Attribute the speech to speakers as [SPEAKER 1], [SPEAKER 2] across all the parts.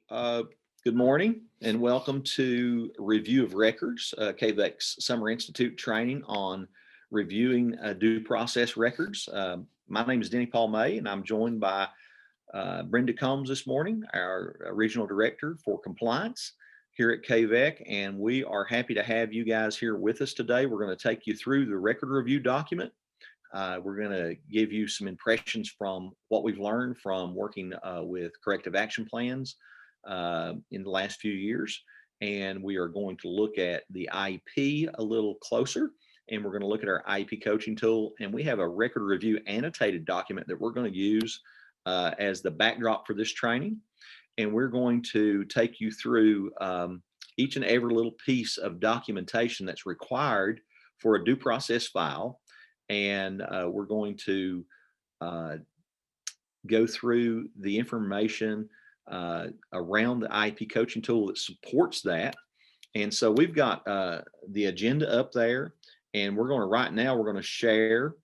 [SPEAKER 1] Uh, Good morning and welcome to Review of Records, KVEC's Summer Institute training on reviewing due process records. My name is Denny Paul May and I'm joined by Brenda Combs this morning, our Regional Director for Compliance here at KVEC, and we are happy to have you guys here with us today. We're going to take you through the record review document. We're going to give you some impressions from what we've learned from working with corrective action plans in the last few years. And we are going to look at the IEP a little closer. And we're going to look at our IEP coaching tool. And we have a record review annotated document that we're going to use as the backdrop for this training. And we're going to take you through each and every little piece of documentation that's required for a due process file. And we're going to go through the information around the IEP coaching tool that supports that. And so we've got the agenda up there, and we're going to right now, we're going to share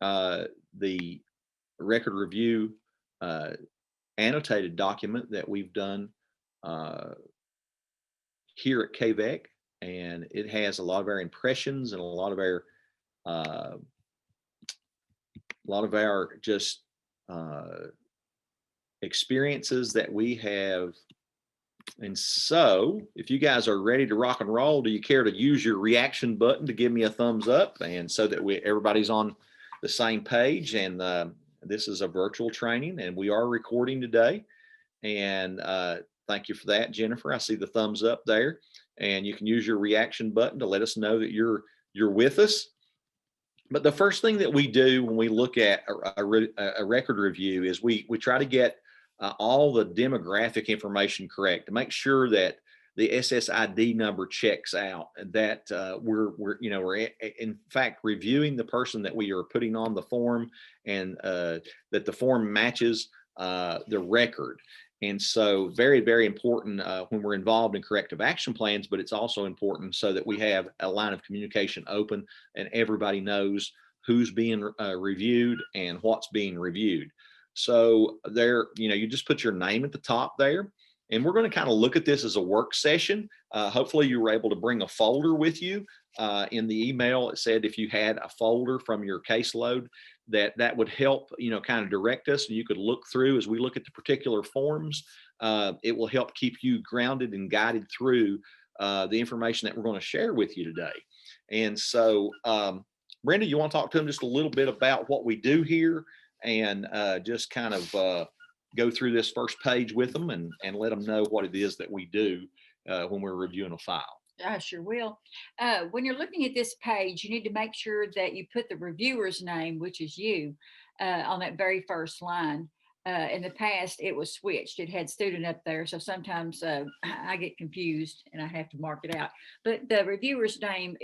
[SPEAKER 1] the record review annotated document that we've done here at KVEC. And it has a lot of our impressions and a lot of our just experiences that we have. And so if you guys are ready to rock and roll, do you care to use your reaction button to give me a thumbs up, and so that everybody's on the same page? And this is a virtual training and we are recording today, and thank you for that, Jennifer. I see the thumbs up there, and you can use your reaction button to let us know that you're with us. But the first thing that we do when we look at a record review is we try to get all the demographic information correct, to make sure that the SSID number checks out, and that we're in fact reviewing the person that we are putting on the form, and that the form matches the record. And so very, very important when we're involved in corrective action plans, but it's also important so that we have a line of communication open and everybody knows who's being reviewed and what's being reviewed. So there, you just put your name at the top there, and we're going to kind of look at this as a work session. Hopefully you were able to bring a folder with you. In the email, it said if you had a folder from your caseload, that would help, kind of direct us, and you could look through as we look at the particular forms. It will help keep you grounded and guided through the information that we're going to share with you today. And so, Brenda, you want to talk to them just a little bit about what we do here, and just kind of go through this first page with them and let them know what it is that we do when we're reviewing a file.
[SPEAKER 2] I sure will. When you're looking at this page, you need to make sure that you put the reviewer's name, which is you, on that very first line. In the past, it was switched. It had student up there, so sometimes I get confused and I have to mark it out. But the reviewer's name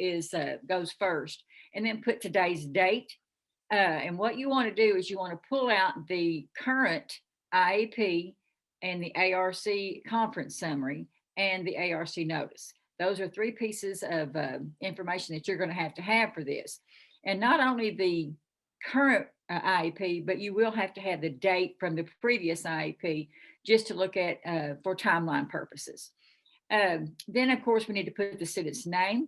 [SPEAKER 2] goes first, and then put today's date. And what you want to do is you want to pull out the current IEP and the ARC conference summary and the ARC notice. Those are three pieces of information that you're going to have for this. And not only the current IEP, but you will have to have the date from the previous IEP just to look at for timeline purposes. Then, of course, we need to put the student's name.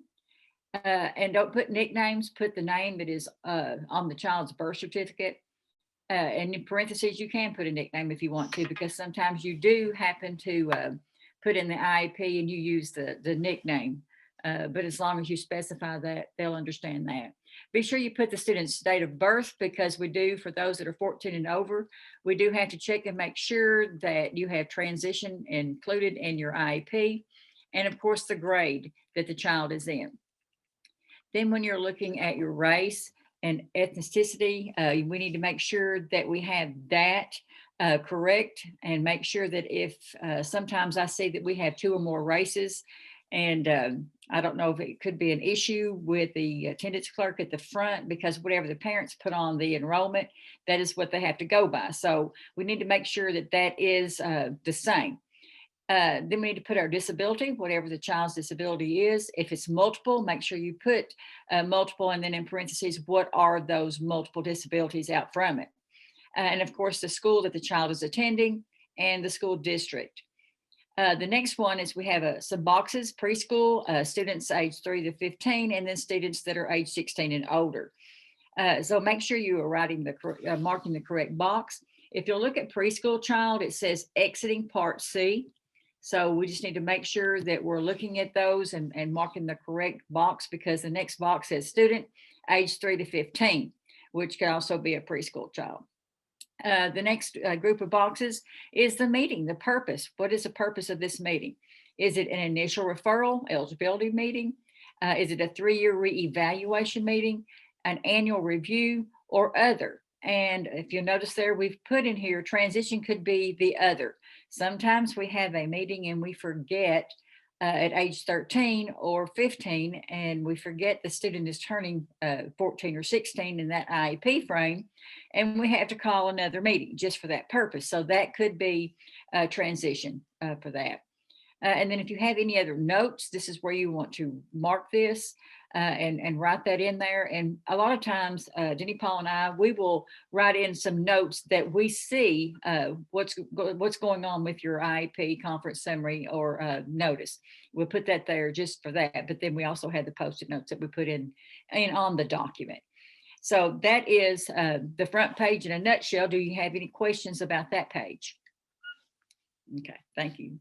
[SPEAKER 2] And don't put nicknames, put the name that is on the child's birth certificate. And in parentheses, you can put a nickname if you want to, because sometimes you do happen to put in the IEP and you use the nickname. But as long as you specify that, they'll understand that. Be sure you put the student's date of birth, because we do, for those that are 14 and over, we do have to check and make sure that you have transition included in your IEP. And of course, the grade that the child is in. Then when you're looking at your race and ethnicity, we need to make sure that we have that correct, and make sure that if sometimes I see that we have two or more races, and I don't know if it could be an issue with the attendance clerk at the front, because whatever the parents put on the enrollment, that is what they have to go by. So we need to make sure that that is the same. Then we need to put our disability, whatever the child's disability is. If it's multiple, make sure you put multiple, and then in parentheses, what are those multiple disabilities out from it. And of course, the school that the child is attending and the school district. The next one is we have some boxes, preschool, students age 3 to 15, and then students that are age 16 and older. So make sure you are writing marking the correct box. If you'll look at preschool child, it says exiting part C. So we just need to make sure that we're looking at those and marking the correct box, because the next box says student age 3 to 15, which can also be a preschool child. The next group of boxes is the meeting, the purpose. What is the purpose of this meeting? Is it an initial referral, eligibility meeting? Is it a 3-year reevaluation meeting, an annual review, or other? And if you notice there, we've put in here, transition could be the other. Sometimes we have a meeting and we forget at age 13 or 15, and we forget the student is turning 14 or 16 in that IEP frame, and we have to call another meeting just for that purpose. So that could be a transition for that. And then if you have any other notes, this is where you want to mark this and write that in there. And a lot of times, Jenny, Paul, and I, we will write in some notes that we see what's going on with your IEP conference summary or notice. We'll put that there just for that. But then we also have the Post-it notes that we put in on the document. So that is the front page in a nutshell. Do you have any questions about that page? Okay, thank you.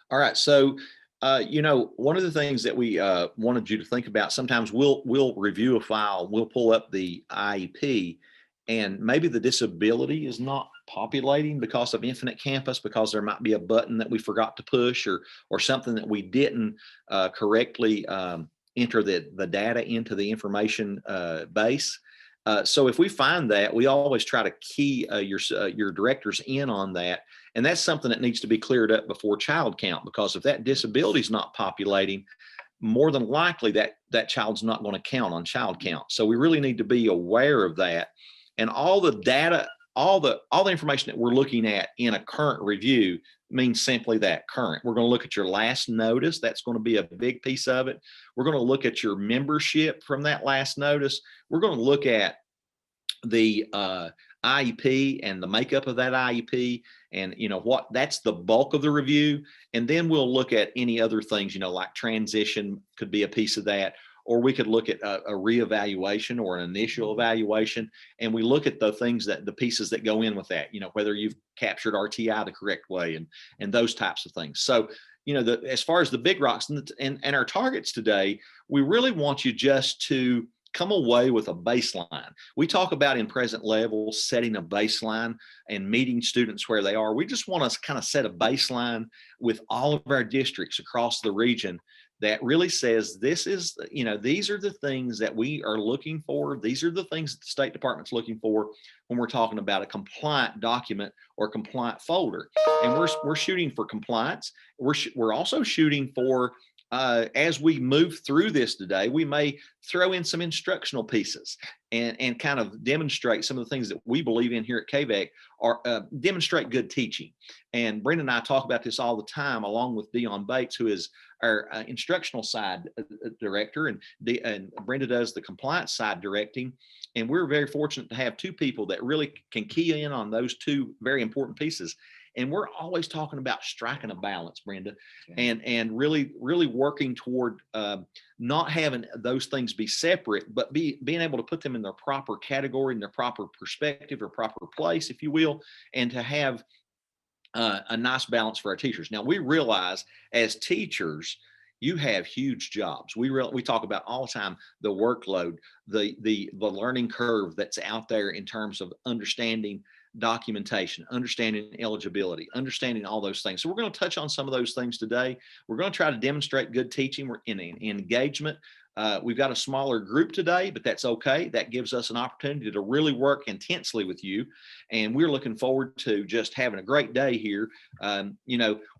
[SPEAKER 1] All right. So, one of the things that we wanted you to think about, sometimes we'll review a file, we'll pull up the IEP, and maybe the disability is not populating because of Infinite Campus, because there might be a button that we forgot to push, or something that we didn't correctly enter the data into the information base. So if we find that, we always try to key your directors in on that. And that's something that needs to be cleared up before child count, because if that disability is not populating, more than likely that child's not going to count on child count. So we really need to be aware of that. And all the data, all the information that we're looking at in a current review means simply that, current. We're going to look at your last notice. That's going to be a big piece of it. We're going to look at your membership from that last notice. We're going to look at the IEP and the makeup of that IEP, and what that's the bulk of the review. And then we'll look at any other things, like transition could be a piece of that, or we could look at a reevaluation or an initial evaluation, and we look at the things the pieces that go in with that, whether you've captured RTI the correct way and those types of things. So, as far as the big rocks and our targets today, we really want you just to come away with a baseline. We talk about in present level setting a baseline and meeting students where they are. We just want to kind of set a baseline with all of our districts across the region that really says this is, these are the things that we are looking for. These are the things that the State Department's looking for when we're talking about a compliant document or compliant folder. And we're shooting for compliance. We're also shooting for as we move through this today, we may throw in some instructional pieces and kind of demonstrate some of the things that we believe in here at KVEC, or demonstrate good teaching. And Brenda and I talk about this all the time, along with Dion Bates, who is our instructional side director, and Brenda does the compliance side directing. And we're very fortunate to have two people that really can key in on those two very important pieces. And we're always talking about striking a balance, Brenda, and really working toward not having those things be separate, but being able to put them in their proper category, in their proper perspective or proper place, if you will, and to have a nice balance for our teachers. Now, we realize as teachers, you have huge jobs. We talk about all the time the workload, the learning curve that's out there in terms of understanding documentation, understanding eligibility, understanding all those things. So we're going to touch on some of those things today. We're going to try to demonstrate good teaching. We're in engagement. We've got a smaller group today, but that's okay. That gives us an opportunity to really work intensely with you. And we're looking forward to just having a great day here.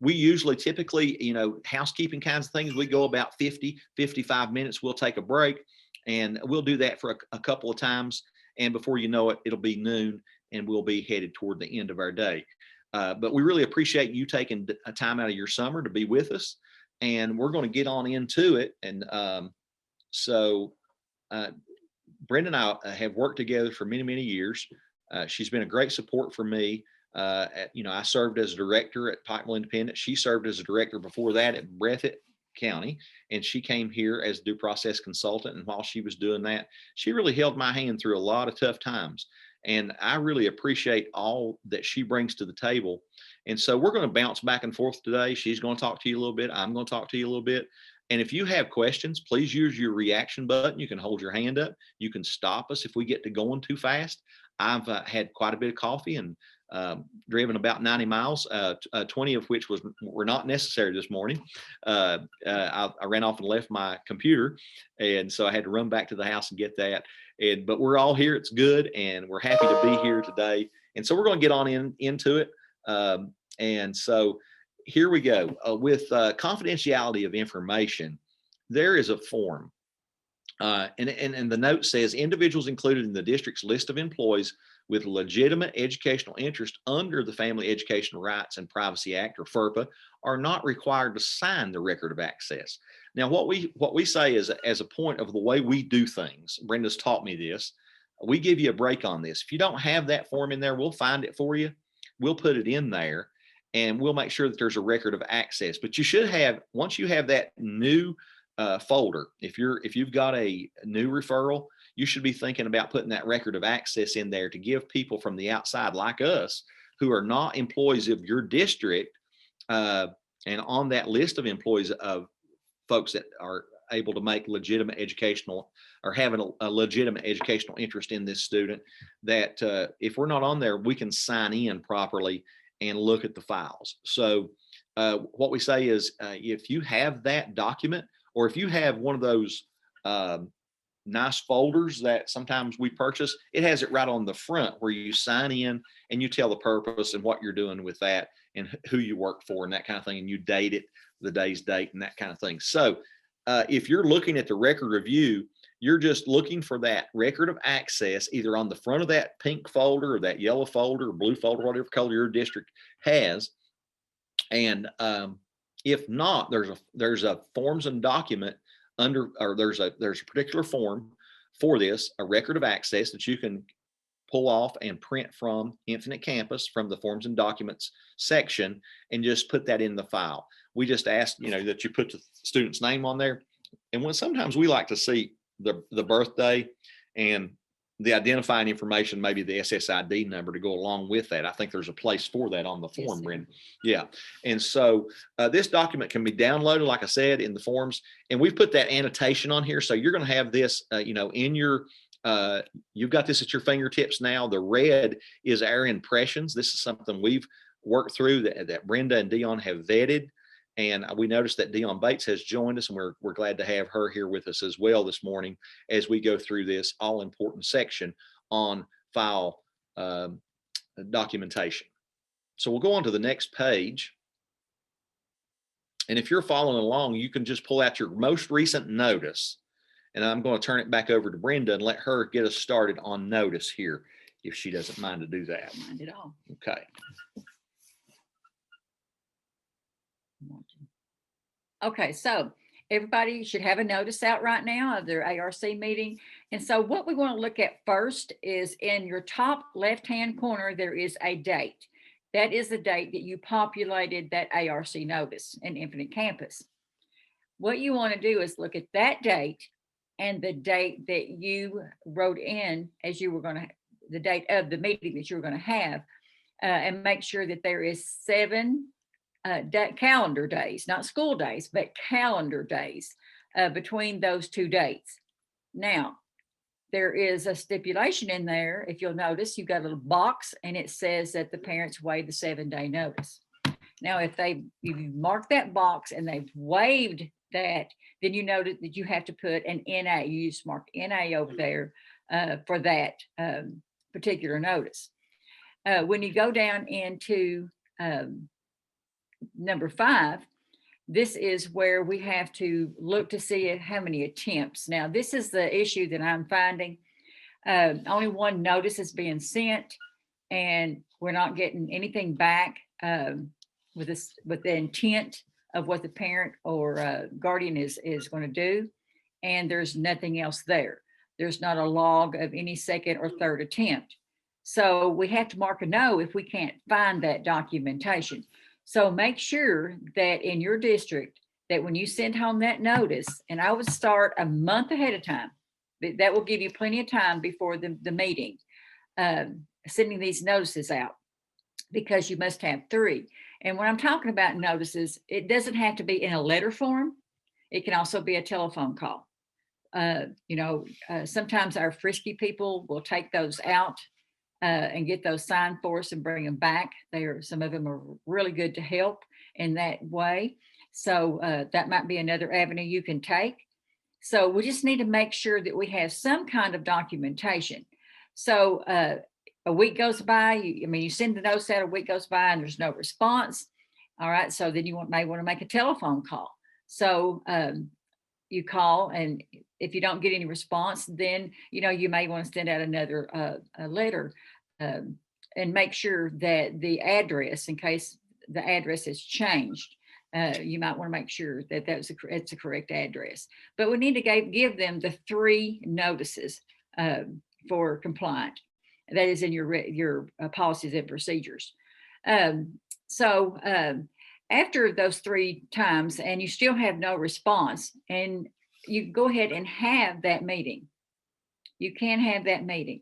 [SPEAKER 1] We usually typically, housekeeping kinds of things, we go about 50, 55 minutes. We'll take a break, and we'll do that for a couple of times. And before you know it, it'll be noon, and we'll be headed toward the end of our day. But we really appreciate you taking a time out of your summer to be with us, and we're going to get on into it. And so Brenda and I have worked together for many, many years. She's been a great support for me. I served as a director at Pikeville Independent. She served as a director before that at Breathitt County, and she came here as due process consultant. And while she was doing that, she really held my hand through a lot of tough times. And I really appreciate all that she brings to the table. And so we're going to bounce back and forth today. She's going to talk to you a little bit. I'm going to talk to you a little bit. And if you have questions, please use your reaction button. You can hold your hand up. You can stop us if we get to going too fast. I've had quite a bit of coffee and driven about 90 miles, 20 of which were not necessary this morning. I ran off and left my computer, and so I had to run back to the house and get that. But we're all here. It's good, and we're happy to be here today. And so we're going to get on into it. And so here we go. With confidentiality of information, there is a form. And the note says individuals included in the district's list of employees with legitimate educational interest under the Family Education Rights and Privacy Act, or FERPA, are not required to sign the record of access. Now, what we say is, as a point of the way we do things, Brenda's taught me this, we give you a break on this. If you don't have that form in there, we'll find it for you. We'll put it in there, and we'll make sure that there's a record of access. But you should have, once you have that new folder, if you've got a new referral, you should be thinking about putting that record of access in there to give people from the outside, like us, who are not employees of your district, and on that list of employees of folks that are able to make legitimate educational or having a legitimate educational interest in this student, that if we're not on there, we can sign in properly and look at the files. So what we say is, if you have that document, or if you have one of those nice folders that sometimes we purchase, it has it right on the front where you sign in and you tell the purpose and what you're doing with that and who you work for and that kind of thing, and you date it, the day's date and that kind of thing. So if you're looking at the record review, you're just looking for that record of access either on the front of that pink folder or that yellow folder or blue folder, whatever color your district has. And if not, there's a forms and document under, or there's a particular form for this, a record of access that you can pull off and print from Infinite Campus from the forms and documents section and just put that in the file. We just ask, that you put the student's name on there. And when sometimes we like to see the birthday and the identifying information, maybe the SSID number to go along with that. I think there's a place for that on the form, Brenda. Yeah. And so this document can be downloaded, like I said, in the forms, and we've put that annotation on here. So you're going to have this, in your, you've got this at your fingertips now. The red is our impressions. This is something we've worked through that Brenda and Dion have vetted. And we noticed that Dion Bates has joined us, and we're glad to have her here with us as well this morning as we go through this all important section on file documentation. So we'll go on to the next page. And if you're following along, you can just pull out your most recent notice. And I'm going to turn it back over to Brenda and let her get us started on notice here, if she doesn't mind to do that.
[SPEAKER 2] Mind at all.
[SPEAKER 1] Okay.
[SPEAKER 2] Okay, so everybody should have a notice out right now of their ARC meeting. And so what we want to look at first is in your top left-hand corner, there is a date. That is the date that you populated that ARC notice in Infinite Campus. What you want to do is look at that date and the date that you wrote in as you were going to, the date of the meeting that you were going to have, and make sure that there is 7 calendar days, not school days, but calendar days between those 2 dates. Now, there is a stipulation in there. If you'll notice, you've got a little box and it says that the parents waive the 7-day notice. Now, if you mark that box and they've waived that, then you note that you have to put an NA. You just mark NA over there for that particular notice. When you go down into number 5, this is where we have to look to see how many attempts. Now, this is the issue that I'm finding. Only 1 notice is being sent, and we're not getting anything back with the intent of what the parent or guardian is going to do, and there's nothing else there. There's not a log of any second or third attempt. So we have to mark a no if we can't find that documentation. So make sure that in your district, that when you send home that notice, and I would start a month ahead of time, that will give you plenty of time before the meeting, sending these notices out, because you must have 3. And when I'm talking about notices, it doesn't have to be in a letter form. It can also be a telephone call. Sometimes our frisky people will take those out and get those signed for us and bring them back. Some of them are really good to help in that way. So that might be another avenue you can take. So we just need to make sure that we have some kind of documentation. So a week goes by, you send the notice out, a week goes by and there's no response. All right, so then you may want to make a telephone call. So you call, and if you don't get any response, then you may want to send out another letter and make sure that the address, in case the address has changed, you might want to make sure that it's a correct address. But we need to give them the 3 notices for compliant. That is in your policies and procedures. So after those 3 times and you still have no response, and you go ahead and have that meeting. You can have that meeting.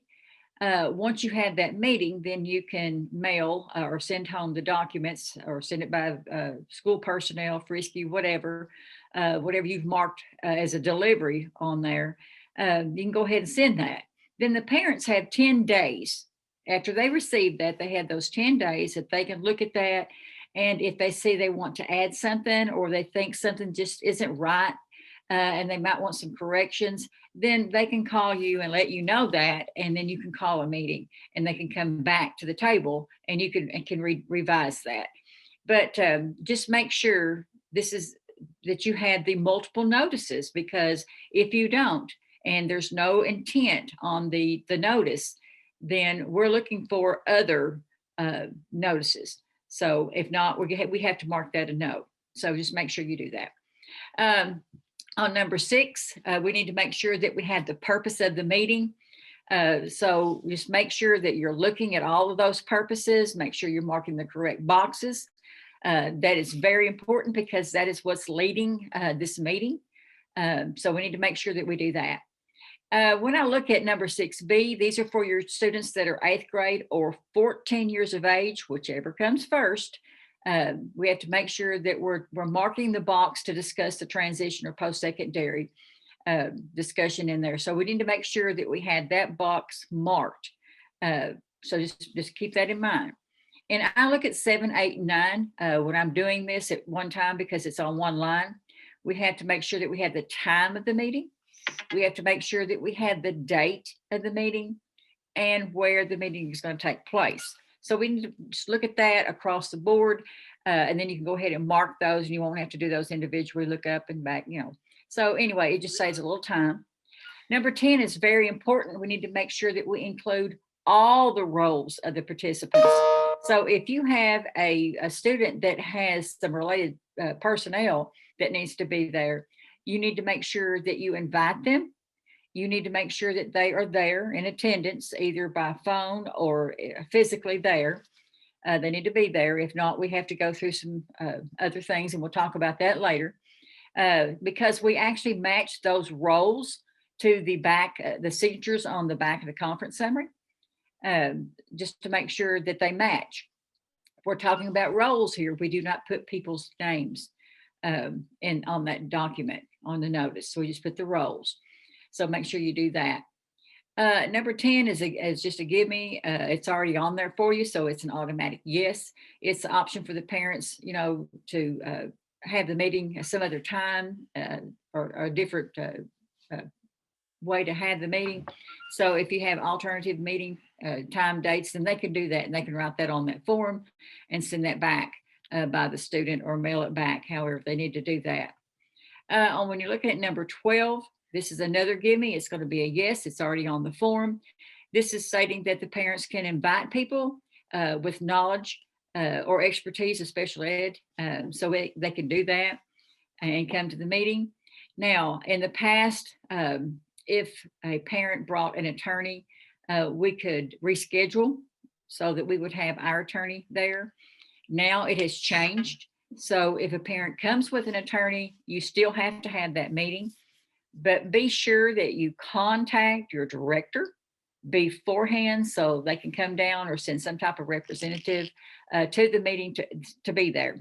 [SPEAKER 2] Once you have that meeting, then you can mail or send home the documents, or send it by school personnel, frisky, whatever you've marked as a delivery on there. You can go ahead and send that. Then the parents have 10 days. After they receive that, they have those 10 days that they can look at that. And if they see they want to add something, or they think something just isn't right, and they might want some corrections, then they can call you and let you know that. And then you can call a meeting and they can come back to the table and you can revise that. But just make sure that you had the multiple notices, because if you don't, and there's no intent on the notice, then we're looking for other notices. So if not, we have to mark that a no. So just make sure you do that. On number 6, we need to make sure that we have the purpose of the meeting. So just make sure that you're looking at all of those purposes. Make sure you're marking the correct boxes. That is very important, because that is what's leading this meeting. So we need to make sure that we do that. When I look at number 6B, these are for your students that are 8th grade or 14 years of age, whichever comes first. We have to make sure that we're marking the box to discuss the transition or post-secondary discussion in there. So we need to make sure that we had that box marked. So just keep that in mind. And I look at 7, 8, and 9 when I'm doing this at one time, because it's on one line. We have to make sure that we have the time of the meeting. We have to make sure that we have the date of the meeting and where the meeting is going to take place. So we need to just look at that across the board, and then you can go ahead and mark those, and you won't have to do those individually, look up and back, So anyway, it just saves a little time. Number 10 is very important. We need to make sure that we include all the roles of the participants. So if you have a student that has some related personnel that needs to be there, you need to make sure that you invite them. You need to make sure that they are there in attendance, either by phone or physically there. They need to be there. If not, we have to go through some other things, and we'll talk about that later. Because we actually match those roles to the back, the signatures on the back of the conference summary, just to make sure that they match. If we're talking about roles here, we do not put people's names on that document, on the notice. So we just put the roles. So make sure you do that. Number 10 is just a give me. It's already on there for you, so it's an automatic yes. It's an option for the parents, to have the meeting at some other time or a different way to have the meeting. So if you have alternative meeting time dates, then they can do that, and they can write that on that form and send that back by the student, or mail it back, however they need to do that. When you're looking at number 12, this is another gimme. It's going to be a yes. It's already on the form. This is stating that the parents can invite people with knowledge or expertise of special ed. So they can do that and come to the meeting. Now, in the past, if a parent brought an attorney we could reschedule so that we would have our attorney there. Now it has changed. So if a parent comes with an attorney, you still have to have that meeting, but be sure that you contact your director beforehand so they can come down or send some type of representative to the meeting to be there.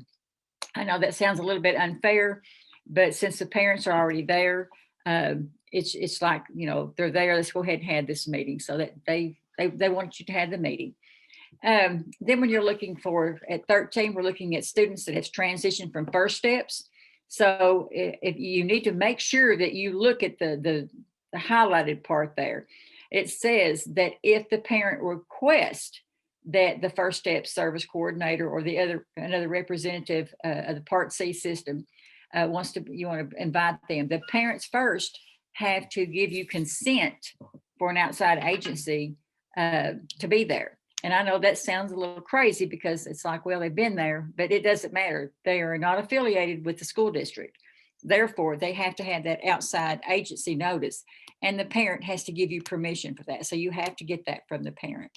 [SPEAKER 2] I know that sounds a little bit unfair, but since the parents are already there, it's like, you know, they're there, let's go ahead and have this meeting, so that they want you to have the meeting. Then when you're looking for, at 13, we're looking at students that have transitioned from first steps. So if you need to make sure that you look at the highlighted part there, it says that if the parent requests that the first step service coordinator or another representative of the Part C system you want to invite them, the parents first have to give you consent for an outside agency to be there. And I know that sounds a little crazy because it's like, well, they've been there, but it doesn't matter. They are not affiliated with the school district. Therefore, they have to have that outside agency notice, and the parent has to give you permission for that. So you have to get that from the parent.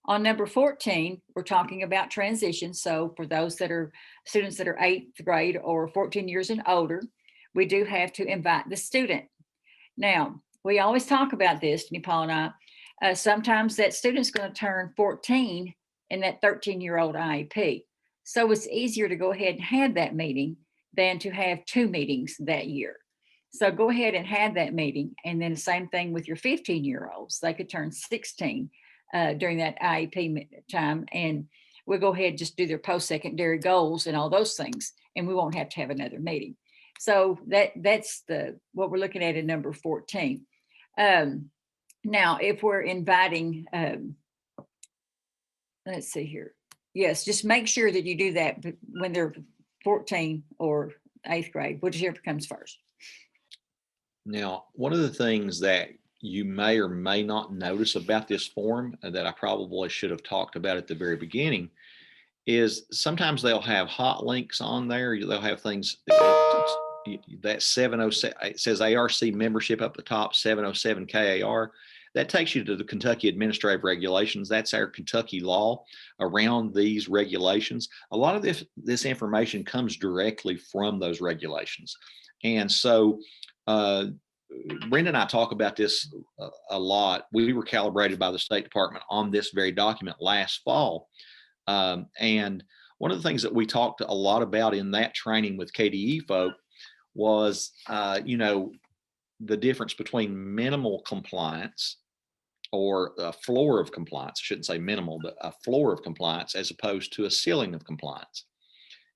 [SPEAKER 2] On number 14, we're talking about transition. So for those that are students that are 8th grade or 14 years and older, we do have to invite the student. Now, we always talk about this, Paul and I. Sometimes that student's going to turn 14 in that 13-year-old IEP. So it's easier to go ahead and have that meeting than to have 2 meetings that year. So go ahead and have that meeting. And then the same thing with your 15-year-olds. They could turn 16 during that IEP time. And we'll go ahead and just do their post-secondary goals and all those things. And we won't have to have another meeting. So that's what we're looking at in number 14. Now, if we're inviting, let's see here. Yes, just make sure that you do that when they're 14 or 8th grade, whichever comes first.
[SPEAKER 1] Now, one of the things that you may or may not notice about this form that I probably should have talked about at the very beginning is sometimes they'll have hot links on there. They'll have things that 707, it says ARC membership up the top, 707 KAR. That takes you to the Kentucky Administrative Regulations. That's our Kentucky law around these regulations. A lot of this information comes directly from those regulations. And so Brenda and I talk about this a lot. We were calibrated by the State Department on this very document last fall. And one of the things that we talked a lot about in that training with KDE folk was, the difference between minimal compliance or a floor of compliance. I shouldn't say minimal, but a floor of compliance as opposed to a ceiling of compliance.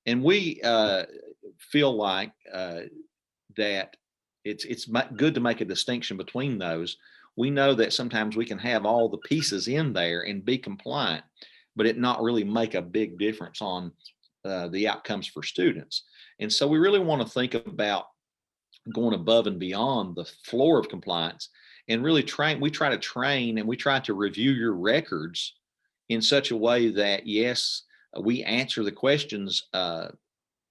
[SPEAKER 1] And we feel like that it's good to make a distinction between those. We know that sometimes we can have all the pieces in there and be compliant, but it not really make a big difference on the outcomes for students. And so we really want to think about going above and beyond the floor of compliance and really we try to train and we try to review your records in such a way that, yes, we answer the questions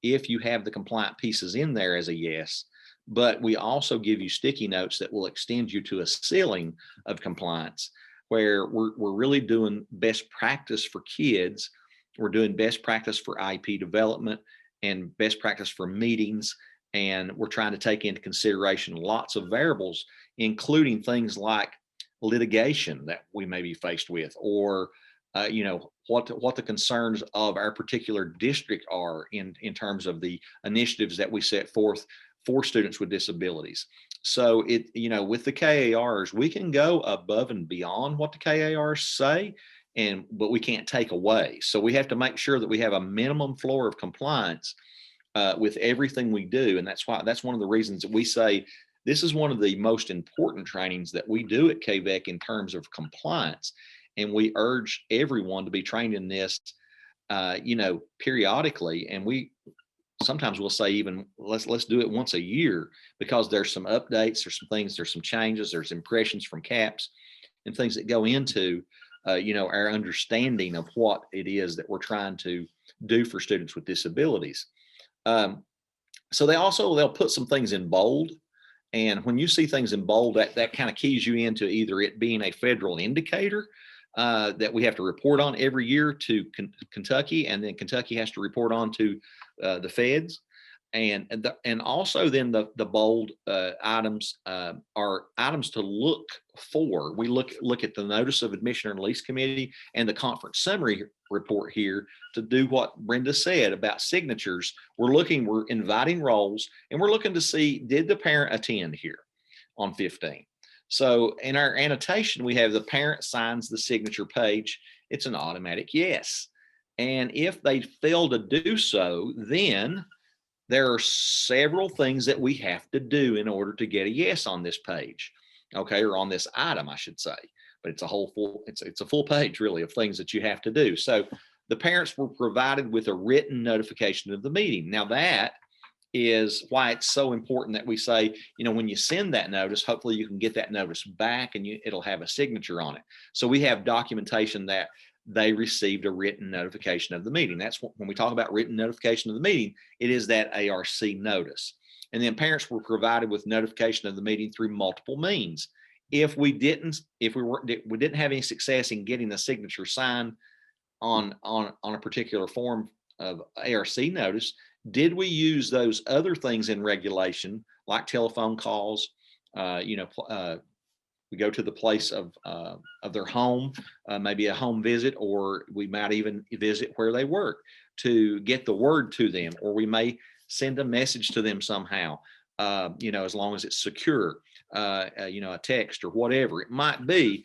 [SPEAKER 1] if you have the compliant pieces in there as a yes, but we also give you sticky notes that will extend you to a ceiling of compliance where we're really doing best practice for kids. We're doing best practice for IEP development and best practice for meetings. And we're trying to take into consideration lots of variables, including things like litigation that we may be faced with, or what the concerns of our particular district are in terms of the initiatives that we set forth for students with disabilities. So with the KARs, we can go above and beyond what the KARs say, but we can't take away. So we have to make sure that we have a minimum floor of compliance with everything we do. And that's one of the reasons that we say this is one of the most important trainings that we do at KVEC in terms of compliance. And we urge everyone to be trained in this, periodically. And sometimes we'll say even let's do it once a year, because there's some updates, there's some changes, there's impressions from CAPS and things that go into, our understanding of what it is that we're trying to do for students with disabilities. So they'll put some things in bold And when you see things in bold, that kind of keys you into either it being a federal indicator that we have to report on every year to Kentucky, and then Kentucky has to report on to the feds. And also then the bold items are items to look for. We look at the notice of admission and release committee and the conference summary report here to do what Brenda said about signatures. We're inviting roles, and we're looking to see, did the parent attend here on 15? So in our annotation, we have the parent signs the signature page. It's an automatic yes. And if they fail to do so, then there are several things that we have to do in order to get a yes on this page, okay, or on this item, I should say. But it's a full page really of things that you have to do. So the parents were provided with a written notification of the meeting. Now that is why it's so important that we say, when you send that notice, hopefully you can get that notice back and it'll have a signature on it. So we have documentation that they received a written notification of the meeting. That's when we talk about written notification of the meeting, it is that ARC notice. And then parents were provided with notification of the meeting through multiple means. If we didn't have any success in getting the signature signed on a particular form of ARC notice, did we use those other things in regulation, like telephone calls, we go to the place of their home, maybe a home visit, or we might even visit where they work to get the word to them, or we may send a message to them somehow, as long as it's secure, a text or whatever it might be.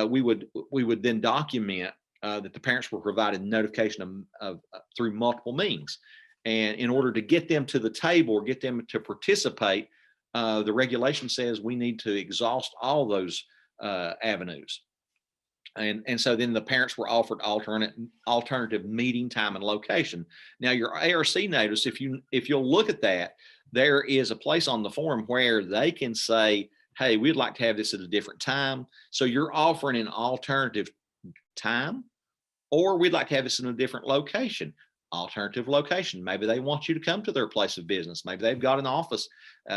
[SPEAKER 1] We would then document that the parents were provided notification of through multiple means. And in order to get them to the table or get them to participate, the regulation says we need to exhaust all those avenues. And so then the parents were offered alternative meeting time and location. Now your ARC notice, if you'll look at that, there is a place on the form where they can say, hey, we'd like to have this at a different time. So you're offering an alternative time, or we'd like to have this in a different location. Alternative location. Maybe they want you to come to their place of business. Maybe they've got an office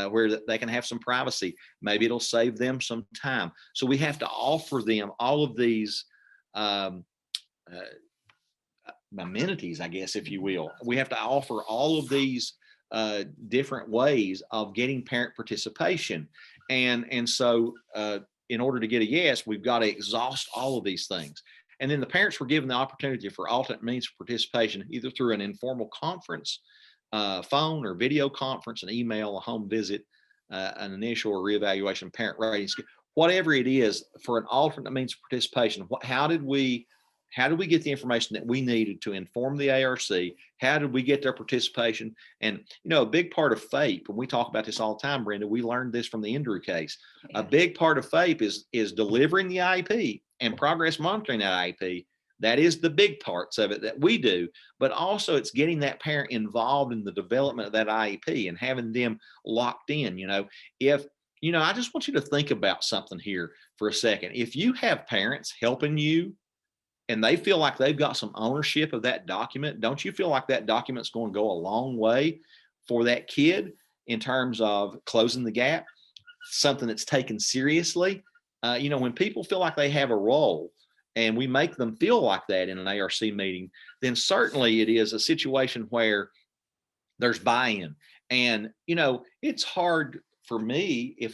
[SPEAKER 1] where they can have some privacy. Maybe it'll save them some time. So we have to offer them all of these amenities, I guess, if you will. We have to offer all of these different ways of getting parent participation. And so in order to get a yes, we've got to exhaust all of these things. And then the parents were given the opportunity for alternate means of participation, either through an informal conference, phone or video conference, an email, a home visit, an initial or reevaluation parent ratings, whatever it is, for an alternate means of participation. How did we get the information that we needed to inform the ARC? How did we get their participation? And, a big part of FAPE, and we talk about this all the time, Brenda, we learned this from the Andrew case. Yeah. A big part of FAPE is delivering the IEP and progress monitoring that IEP. That is the big parts of it that we do, but also it's getting that parent involved in the development of that IEP and having them locked in. I just want you to think about something here for a second. If you have parents helping you and they feel like they've got some ownership of that document, don't you feel like that document's going to go a long way for that kid in terms of closing the gap, something that's taken seriously? When people feel like they have a role and we make them feel like that in an ARC meeting, then certainly it is a situation where there's buy-in. And, it's hard for me if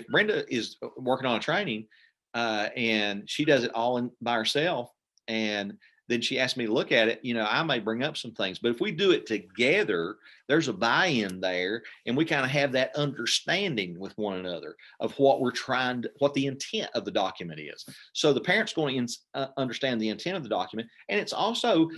[SPEAKER 1] Brenda is working on a training and she does it all by herself, and then she asked me to look at it, I may bring up some things, but if we do it together, there's a buy-in there, and we kind of have that understanding with one another of what what the intent of the document is. So the parent's going to understand the intent of the document, and it's also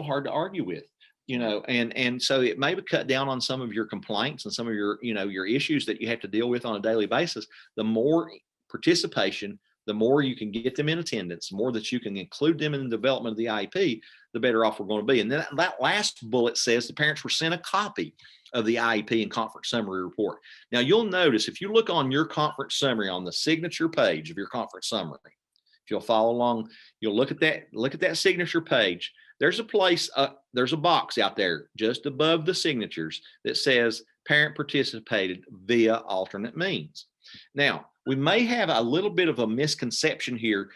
[SPEAKER 1] hard to argue with, and so it may cut down on some of your complaints and some of your, your issues that you have to deal with on a daily basis. The more participation, the more you can get them in attendance, the more that you can include them in the development of the IEP, the better off we're going to be. And then that last bullet says the parents were sent a copy of the IEP and conference summary report. Now you'll notice if you look on your conference summary on the signature page of your conference summary, if you'll follow along, you'll look at that signature page. There's a place, there's a box out there just above the signatures that says parent participated via alternate means. Now, we may have a little bit of a misconception here.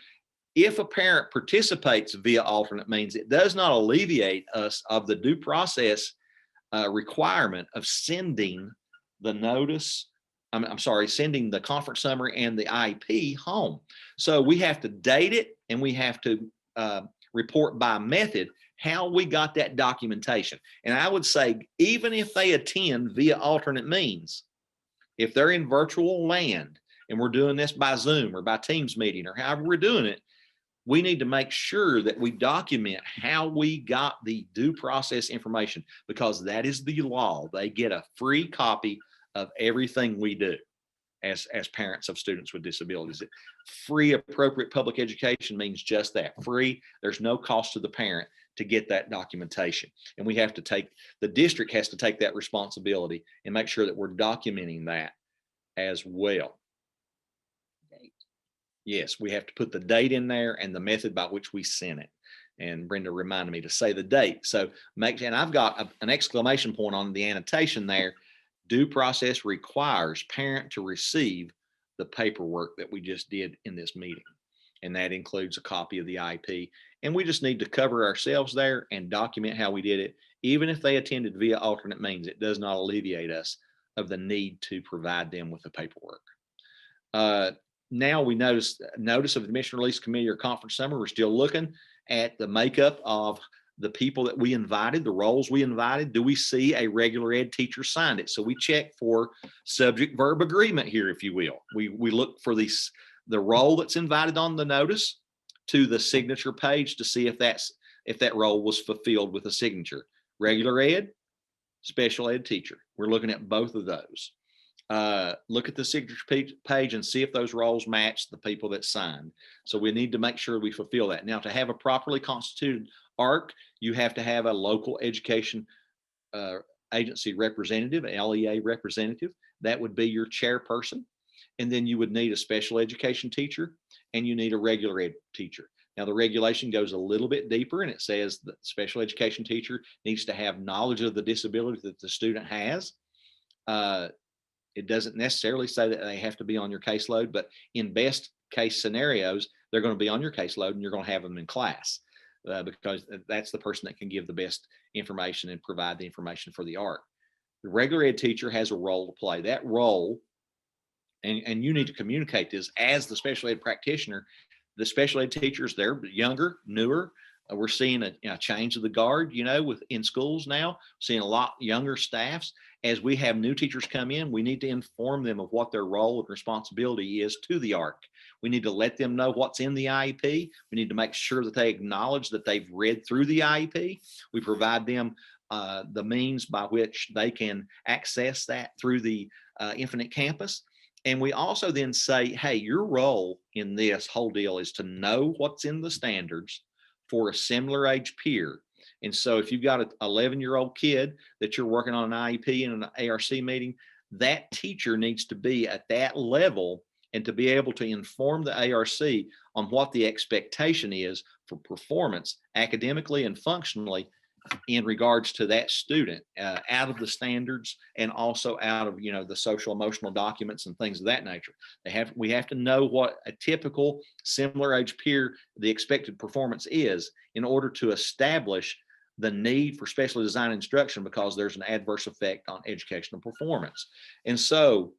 [SPEAKER 1] If a parent participates via alternate means, it does not alleviate us of the due process requirement of sending the notice. I'm sorry, sending the conference summary and the IEP home. So we have to date it, and we have to report by method how we got that documentation. And I would say, even if they attend via alternate means, if they're in virtual land and we're doing this by Zoom or by Teams meeting or however we're doing it, we need to make sure that we document how we got the due process information, because that is the law. They get a free copy of everything we do as parents of students with disabilities. Free appropriate public education means just that, free. There's no cost to the parent to get that documentation. And we have to take, the district has to take that responsibility and make sure that we're documenting that as well. Yes, we have to put the date in there and the method by which we sent it. And Brenda reminded me to say the date. So and I've got an exclamation point on the annotation there. Due process requires parent to receive the paperwork that we just did in this meeting. And that includes a copy of the IEP. And we just need to cover ourselves there and document how we did it. Even if they attended via alternate means, it does not alleviate us of the need to provide them with the paperwork. Now we notice of admission release committee or conference summary. We're still looking at the makeup of the people that we invited, the roles we invited. Do we see a regular ed teacher signed it? So we check for subject verb agreement here, if you will. We look for the role that's invited on the notice to the signature page to see if that role was fulfilled with a signature. Regular ed, special ed teacher. We're looking at both of those. Look at the signature page and see if those roles match the people that signed. So we need to make sure we fulfill that. Now, to have a properly constituted ARC, you have to have a local education agency representative, LEA representative. That would be your chairperson. And then you would need a special education teacher, and you need a regular ed teacher. Now, the regulation goes a little bit deeper, and it says that the special education teacher needs to have knowledge of the disability that the student has. It doesn't necessarily say that they have to be on your caseload, but in best case scenarios, they're going to be on your caseload and you're going to have them in class because that's the person that can give the best information and provide the information for the ARC. The regular ed teacher has a role to play. That role, and you need to communicate this as the special ed practitioner. The special ed teachers, they're younger, newer. We're seeing a change of the guard, in schools now, seeing a lot younger staffs. As we have new teachers come in, we need to inform them of what their role and responsibility is to the ARC. We need to let them know what's in the IEP. We need to make sure that they acknowledge that they've read through the IEP. We provide them the means by which they can access that through the Infinite Campus. And we also then say, hey, your role in this whole deal is to know what's in the standards for a similar age peer. And so if you've got an 11-year-old kid that you're working on an IEP in an ARC meeting, that teacher needs to be at that level and to be able to inform the ARC on what the expectation is for performance academically and functionally in regards to that student out of the standards and also out of the social emotional documents and things of that nature. We have to know what a typical similar age peer, the expected performance is, in order to establish the need for specially designed instruction, because there's an adverse effect on educational performance. And so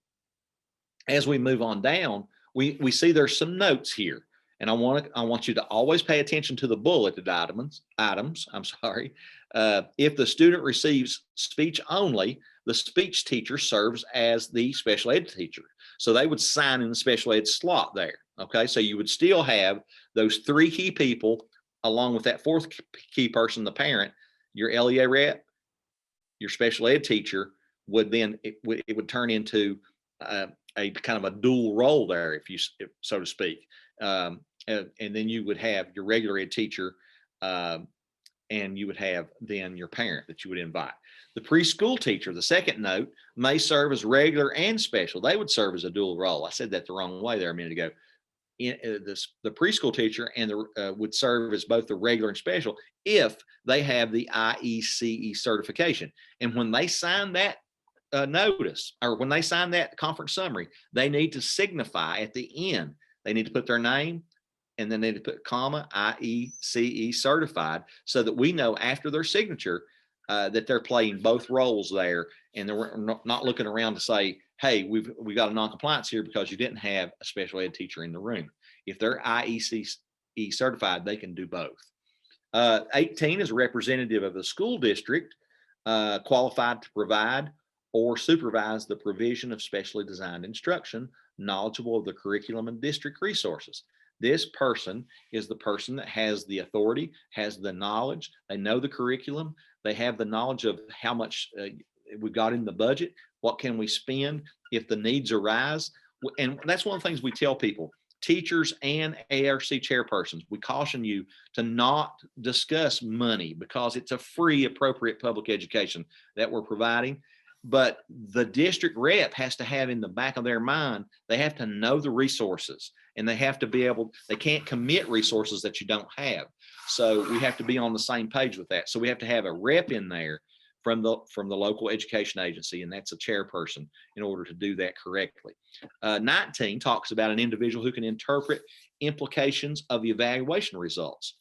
[SPEAKER 1] as we move on down, we see there's some notes here. And I want you to always pay attention to the bulleted items. If the student receives speech only, the speech teacher serves as the special ed teacher. So they would sign in the special ed slot there. Okay, so you would still have those three key people along with that fourth key person, the parent, your LEA rep, your special ed teacher would then, it would turn into a kind of a dual role there, if so to speak. And then you would have your regular ed teacher and you would have then your parent that you would invite. The preschool teacher, the second note, may serve as regular and special. They would serve as a dual role. I said that the wrong way there a minute ago. The preschool teacher would serve as both the regular and special if they have the IECE certification. And when they sign that notice, or when they sign that conference summary, they need to signify at the end, they need to put their name, and then they need to put comma, IECE certified, so that we know after their signature that they're playing both roles there, and they're not looking around to say, hey, we got a non-compliance here because you didn't have a special ed teacher in the room. If they're IECE certified, they can do both. 18 is a representative of the school district qualified to provide or supervise the provision of specially designed instruction, knowledgeable of the curriculum and district resources. This person is the person that has the authority, has the knowledge, they know the curriculum, they have the knowledge of how much we've got in the budget, what can we spend if the needs arise. And that's one of the things we tell people, teachers and ARC chairpersons, we caution you to not discuss money because it's a free, appropriate public education that we're providing. But the district rep has to have in the back of their mind, they have to know the resources, and they have to be able, they can't commit resources that you don't have. So we have to be on the same page with that. So we have to have a rep in there from the local education agency, and that's a chairperson in order to do that correctly. 19 talks about an individual who can interpret implications of the evaluation results.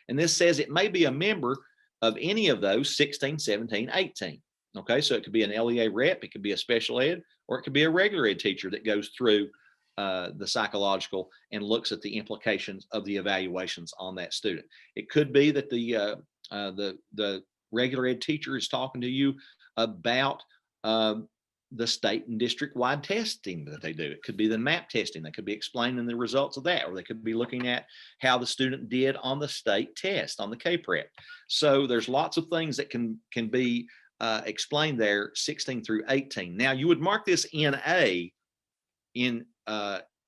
[SPEAKER 1] And this says it may be a member of any of those 16, 17, 18. Okay, so it could be an LEA rep, it could be a special ed, or it could be a regular ed teacher that goes through the psychological and looks at the implications of the evaluations on that student. It could be that the regular ed teacher is talking to you about the state and district wide testing that they do. It could be the MAP testing. They could be explaining the results of that, or they could be looking at how the student did on the state test, on the KPREP. So there's lots of things that can be explained there, 16 through 18. Now you would mark this NA in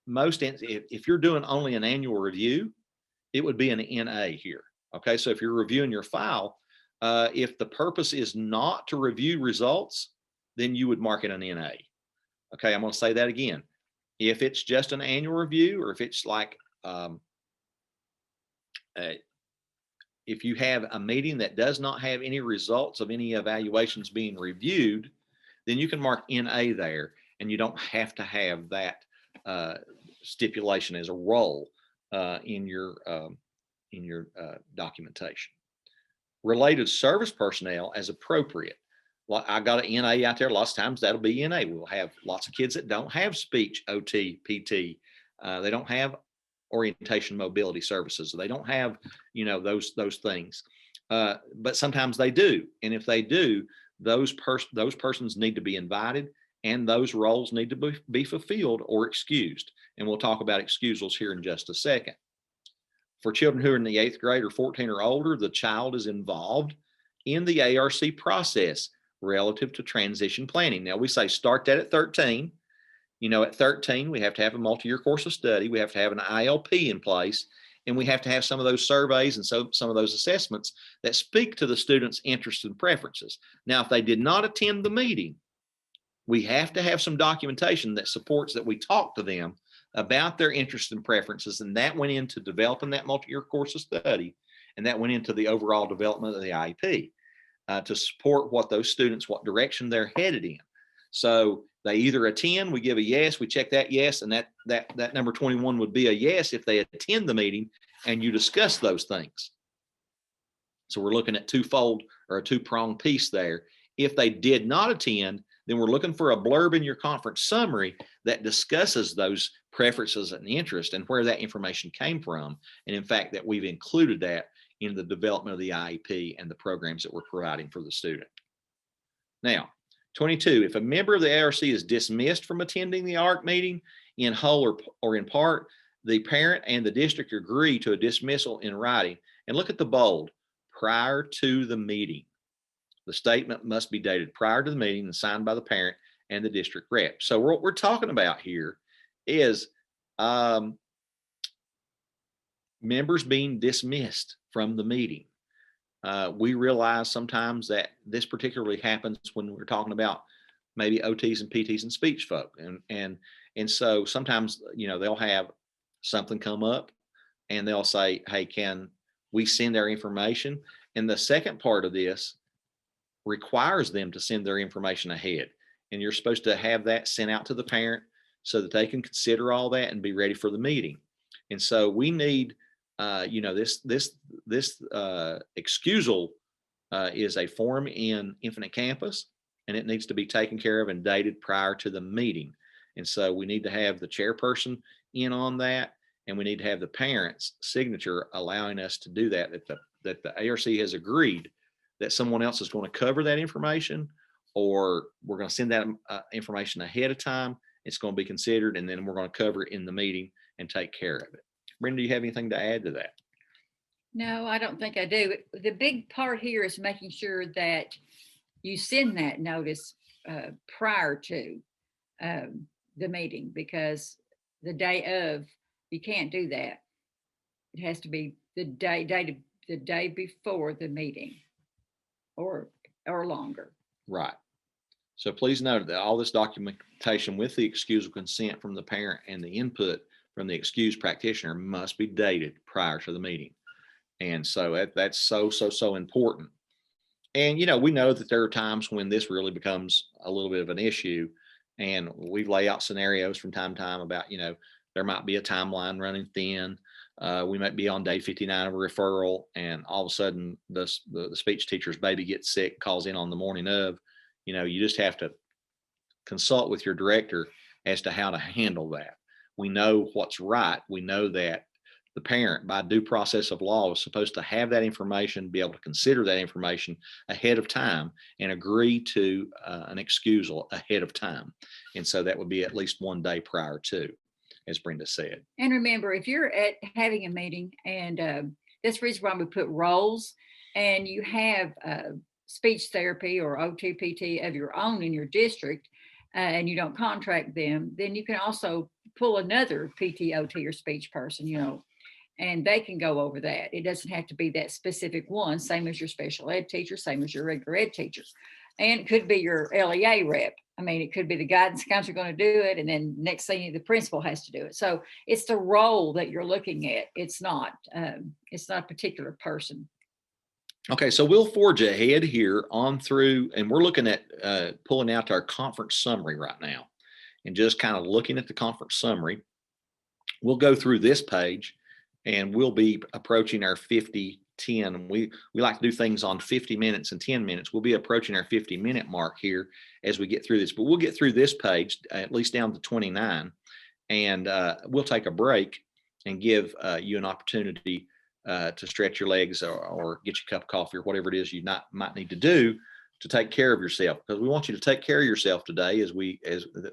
[SPEAKER 1] most, if you're doing only an annual review, it would be an NA here. Okay, so if you're reviewing your file, if the purpose is not to review results, then you would mark it an NA. Okay, I'm going to say that again. If it's just an annual review, or if it's like if you have a meeting that does not have any results of any evaluations being reviewed, then you can mark NA there, and you don't have to have that stipulation as a role in your documentation. Related service personnel as appropriate. Well, I got an NA out there. Lots of times that'll be NA. We'll have lots of kids that don't have speech, OT, PT. They don't have orientation mobility services. They don't have, those things. But sometimes they do. And if they do, those persons need to be invited, and those roles need to be fulfilled or excused. And we'll talk about excusals here in just a second. For children who are in the 8th grade or 14 or older, the child is involved in the ARC process relative to transition planning. Now we say start that at 13. At 13, we have to have a multi-year course of study. We have to have an ILP in place, and we have to have some of those surveys and some of those assessments that speak to the students' interests and preferences. Now, if they did not attend the meeting, we have to have some documentation that supports that we talked to them about their interests and preferences, and that went into developing that multi-year course of study, and that went into the overall development of the IEP to support what those students, what direction they're headed in. So they either attend, we give a yes, we check that yes, and that number 21 would be a yes if they attend the meeting and you discuss those things. So we're looking at twofold or a two-pronged piece there. If they did not attend, then we're looking for a blurb in your conference summary that discusses those preferences and interests and where that information came from. And in fact, that we've included that in the development of the IEP and the programs that we're providing for the student. Now, 22, if a member of the ARC is dismissed from attending the ARC meeting in whole or in part, the parent and the district agree to a dismissal in writing. And look at the bold, prior to the meeting. The statement must be dated prior to the meeting and signed by the parent and the district rep. So what we're talking about here is members being dismissed from the meeting. We realize sometimes that this particularly happens when we're talking about maybe OTs and PTs and speech folk. And so sometimes, they'll have something come up and they'll say, hey, can we send our information? And the second part of this requires them to send their information ahead. And you're supposed to have that sent out to the parent so that they can consider all that and be ready for the meeting. And so we need, this excusal is a form in Infinite Campus, and it needs to be taken care of and dated prior to the meeting. And so we need to have the chairperson in on that, and we need to have the parent's signature allowing us to do that, that the ARC has agreed that someone else is going to cover that information, or we're going to send that information ahead of time. It's going to be considered, and then we're going to cover it in the meeting and take care of it. Brenda, do you have anything to add to that?
[SPEAKER 2] No, I don't think I do. The big part here is making sure that you send that notice prior to the meeting, because the day of, you can't do that. It has to be the day before the meeting, or longer.
[SPEAKER 1] Right. So please note that all this documentation with the excusal consent from the parent and the input from the excused practitioner must be dated prior to the meeting. And so that's so important. And, we know that there are times when this really becomes a little bit of an issue, and we lay out scenarios from time to time about, there might be a timeline running thin. We might be on day 59 of a referral, and all of a sudden the speech teacher's baby gets sick, calls in on the morning of. You just have to consult with your director as to how to handle that. We know what's right. We know that the parent, by due process of law, is supposed to have that information, be able to consider that information ahead of time and agree to an excusal ahead of time. And so that would be at least one day prior to, as Brenda said.
[SPEAKER 2] And remember, if you're having a meeting, and that's the reason why we put roles, and you have speech therapy or OT-PT of your own in your district, and you don't contract them, then you can also pull another PT, OT, or speech person, and they can go over that. It doesn't have to be that specific one, same as your special ed teacher, same as your regular ed teacher. And it could be your LEA rep. I mean, it could be the guidance counselor going to do it, and then next thing the principal has to do it. So it's the role that you're looking at. It's not a particular person.
[SPEAKER 1] Okay, so we'll forge ahead here on through, and we're looking at pulling out our conference summary right now, and just kind of looking at the conference summary. We'll go through this page, and we'll be approaching our 50-10. We like to do things on 50 minutes and 10 minutes. We'll be approaching our 50-minute mark here as we get through this, but we'll get through this page at least down to 29, and we'll take a break and give you an opportunity to stretch your legs or get you a cup of coffee or whatever it is you might need to do to take care of yourself, because we want you to take care of yourself today, as we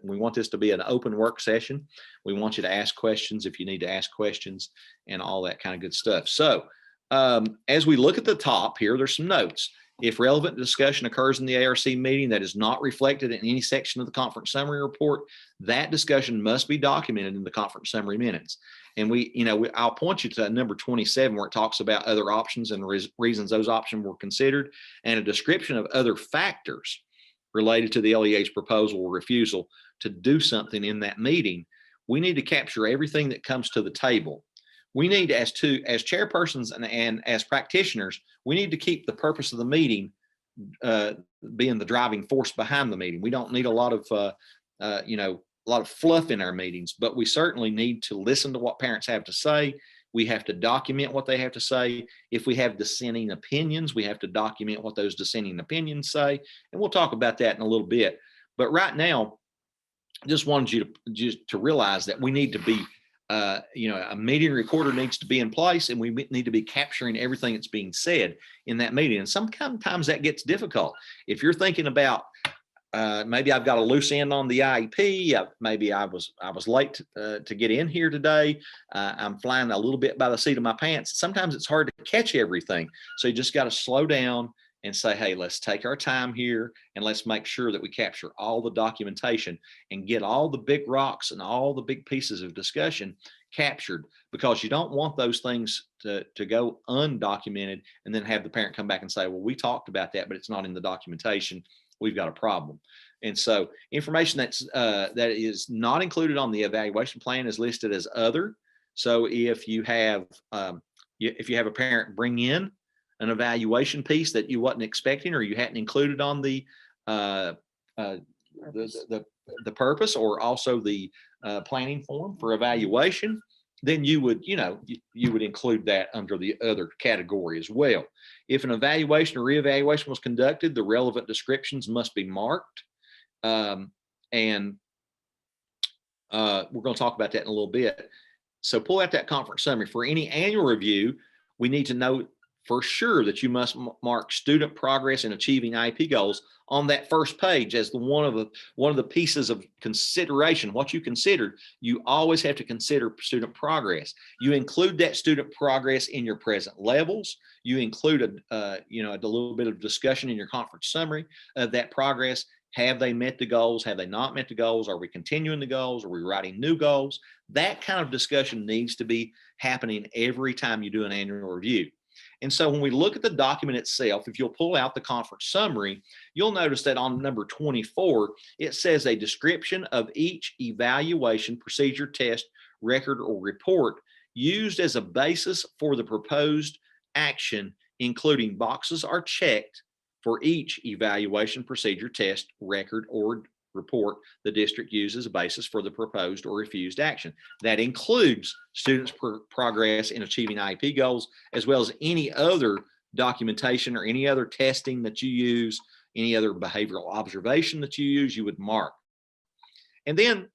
[SPEAKER 1] want this to be an open work session. We want you to ask questions if you need to ask questions and all that kind of good stuff. So as we look at the top here, there's some notes. If relevant discussion occurs in the ARC meeting that is not reflected in any section of the conference summary report, that discussion must be documented in the conference summary minutes. And I'll point you to number 27, where it talks about other options and reasons those options were considered, and a description of other factors related to the LEA's proposal or refusal to do something in that meeting. We need to capture everything that comes to the table. We need, as chairpersons and as practitioners, we need to keep the purpose of the meeting being the driving force behind the meeting. We don't need a lot of fluff in our meetings, but we certainly need to listen to what parents have to say. We have to document what they have to say. If we have dissenting opinions, we have to document what those dissenting opinions say. And we'll talk about that in a little bit. But right now, I just wanted you to realize that we need to be, a meeting recorder needs to be in place, and we need to be capturing everything that's being said in that meeting. And sometimes that gets difficult. If you're thinking about, maybe I've got a loose end on the IEP. Maybe I was late to get in here today. I'm flying a little bit by the seat of my pants. Sometimes it's hard to catch everything. So you just got to slow down and say, hey, let's take our time here, and let's make sure that we capture all the documentation and get all the big rocks and all the big pieces of discussion captured, because you don't want those things to go undocumented and then have the parent come back and say, well, we talked about that, but it's not in the documentation. We've got a problem. And so information that is not included on the evaluation plan is listed as other. So if you have a parent bring in an evaluation piece that you wasn't expecting or you hadn't included on the purpose, or also the planning form for evaluation, then you would, you would include that under the other category as well. If an evaluation or reevaluation was conducted, the relevant descriptions must be marked. And we're going to talk about that in a little bit. So pull out that conference summary. For any annual review, we need to know for sure that you must mark student progress in achieving IEP goals on that first page as one of the pieces of consideration. What you considered, you always have to consider student progress. You include that student progress in your present levels. You include a little bit of discussion in your conference summary of that progress. Have they met the goals? Have they not met the goals? Are we continuing the goals? Are we writing new goals? That kind of discussion needs to be happening every time you do an annual review. And so when we look at the document itself, if you'll pull out the conference summary, you'll notice that on number 24, it says a description of each evaluation, procedure, test, record, or report used as a basis for the proposed action, including boxes are checked for each evaluation, procedure, test, record, or report the district uses as a basis for the proposed or refused action. That includes students' progress in achieving IEP goals, as well as any other documentation or any other testing that you use, any other behavioral observation that you use, you would mark. And then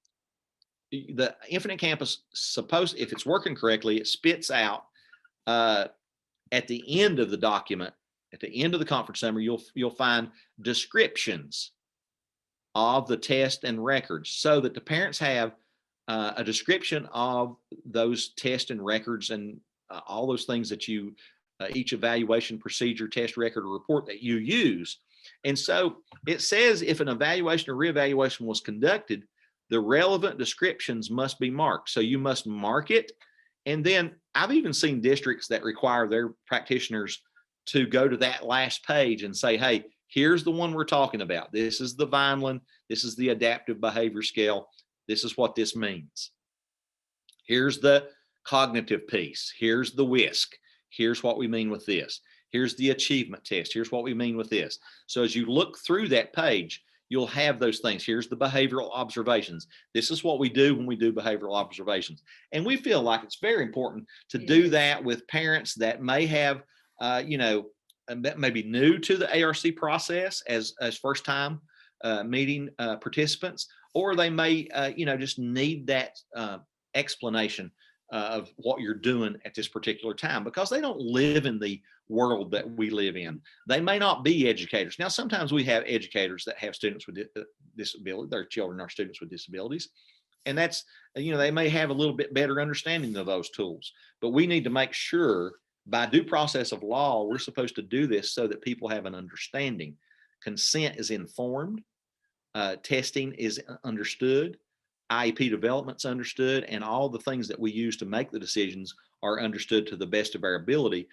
[SPEAKER 1] the Infinite Campus, if it's working correctly, it spits out at the end of the document, at the end of the conference summary, you'll find descriptions of the test and records, so that the parents have a description of those tests and records and all those things that you, each evaluation, procedure, test, record, or report that you use. And so it says if an evaluation or reevaluation was conducted, the relevant descriptions must be marked. So you must mark it. And then I've even seen districts that require their practitioners to go to that last page and say, hey, here's the one we're talking about. This is the Vineland. This is the adaptive behavior scale. This is what this means. Here's the cognitive piece. Here's the WISC. Here's what we mean with this. Here's the achievement test. Here's what we mean with this. So as you look through that page, you'll have those things. Here's the behavioral observations. This is what we do when we do behavioral observations. And we feel like it's very important to do that with parents that may have, that may be new to the ARC process as first time meeting participants, or they may, just need that explanation of what you're doing at this particular time, because they don't live in the world that we live in. They may not be educators. Now, sometimes we have educators that have students with disability. Their children are students with disabilities. And that's, they may have a little bit better understanding of those tools, but we need to make sure by due process of law, we're supposed to do this so that people have an understanding. Consent is informed, testing is understood, IEP development's understood, and all the things that we use to make the decisions are understood to the best of our ability.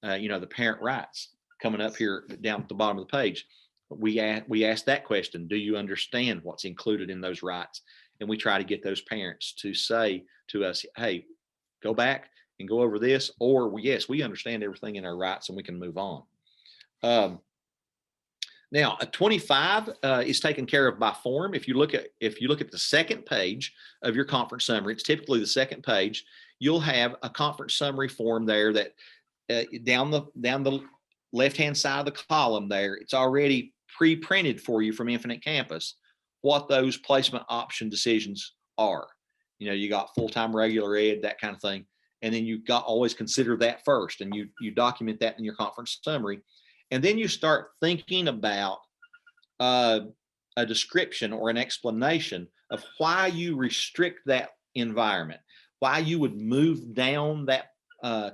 [SPEAKER 1] The parent rights coming up here down at the bottom of the page. We ask that question, do you understand what's included in those rights? And we try to get those parents to say to us, hey, go back and go over this, or yes, we understand everything in our rights and we can move on. Now, a 25 is taken care of by form. If you look at the second page of your conference summary, it's typically the second page. You'll have a conference summary form there that down the left-hand side of the column there, it's already pre-printed for you from Infinite Campus what those placement option decisions are. You got full-time, regular ed, that kind of thing. And then you got always consider that first, and you document that in your conference summary. And then you start thinking about a description or an explanation of why you restrict that environment, why you would move down that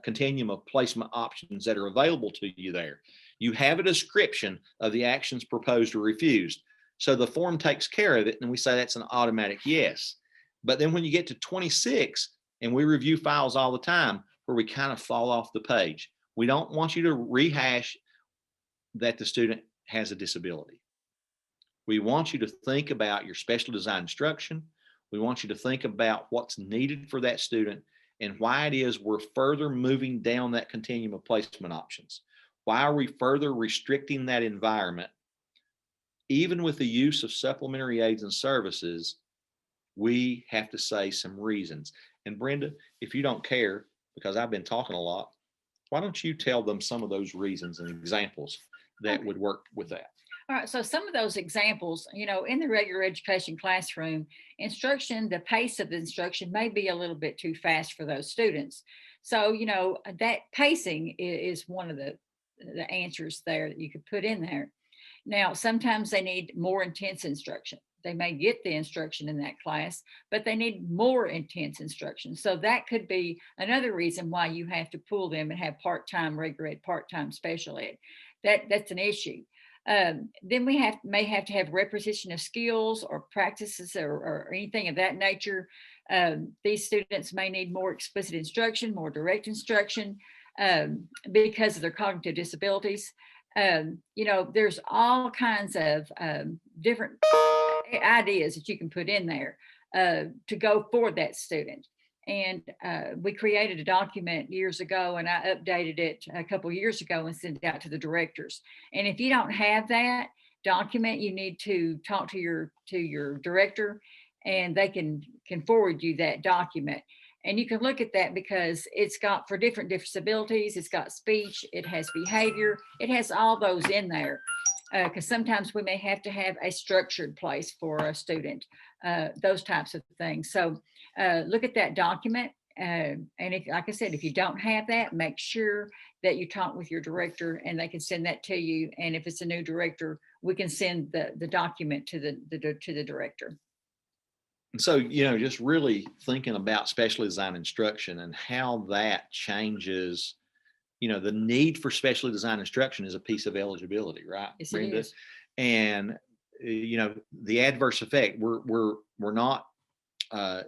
[SPEAKER 1] continuum of placement options that are available to you there. You have a description of the actions proposed or refused. So the form takes care of it, and we say that's an automatic yes. But then when you get to 26, and we review files all the time where we kind of fall off the page, we don't want you to rehash that the student has a disability. We want you to think about your special design instruction. We want you to think about what's needed for that student and why it is we're further moving down that continuum of placement options. Why are we further restricting that environment? Even with the use of supplementary aids and services, we have to say some reasons. And Brenda, if you don't care, because I've been talking a lot, why don't you tell them some of those reasons and examples that would work with that?
[SPEAKER 2] All right, so some of those examples, in the regular education classroom, instruction, the pace of the instruction may be a little bit too fast for those students. So, that pacing is one of the answers there that you could put in there. Now, sometimes they need more intense instruction. They may get the instruction in that class, but they need more intense instruction. So that could be another reason why you have to pull them and have part-time regular ed, part-time special ed. That's an issue. Then we may have to have repetition of skills or practices or anything of that nature. These students may need more explicit instruction, more direct instruction because of their cognitive disabilities. There's all kinds of different ideas that you can put in there to go for that student. And we created a document years ago, and I updated it a couple years ago and sent it out to the directors. And if you don't have that document, you need to talk to your director, and they can forward you that document. And you can look at that because it's got for different disabilities, it's got speech, it has behavior, it has all those in there. Because sometimes we may have to have a structured place for a student, those types of things. So look at that document. And if, like I said, if you don't have that, make sure that you talk with your director and they can send that to you. And if it's a new director, we can send the document to the director.
[SPEAKER 1] And so, just really thinking about specially designed instruction and how that changes, the need for specially designed instruction is a piece of eligibility, right,
[SPEAKER 2] Yes,
[SPEAKER 1] Brenda?
[SPEAKER 2] it is.
[SPEAKER 1] And, the adverse effect, we're not,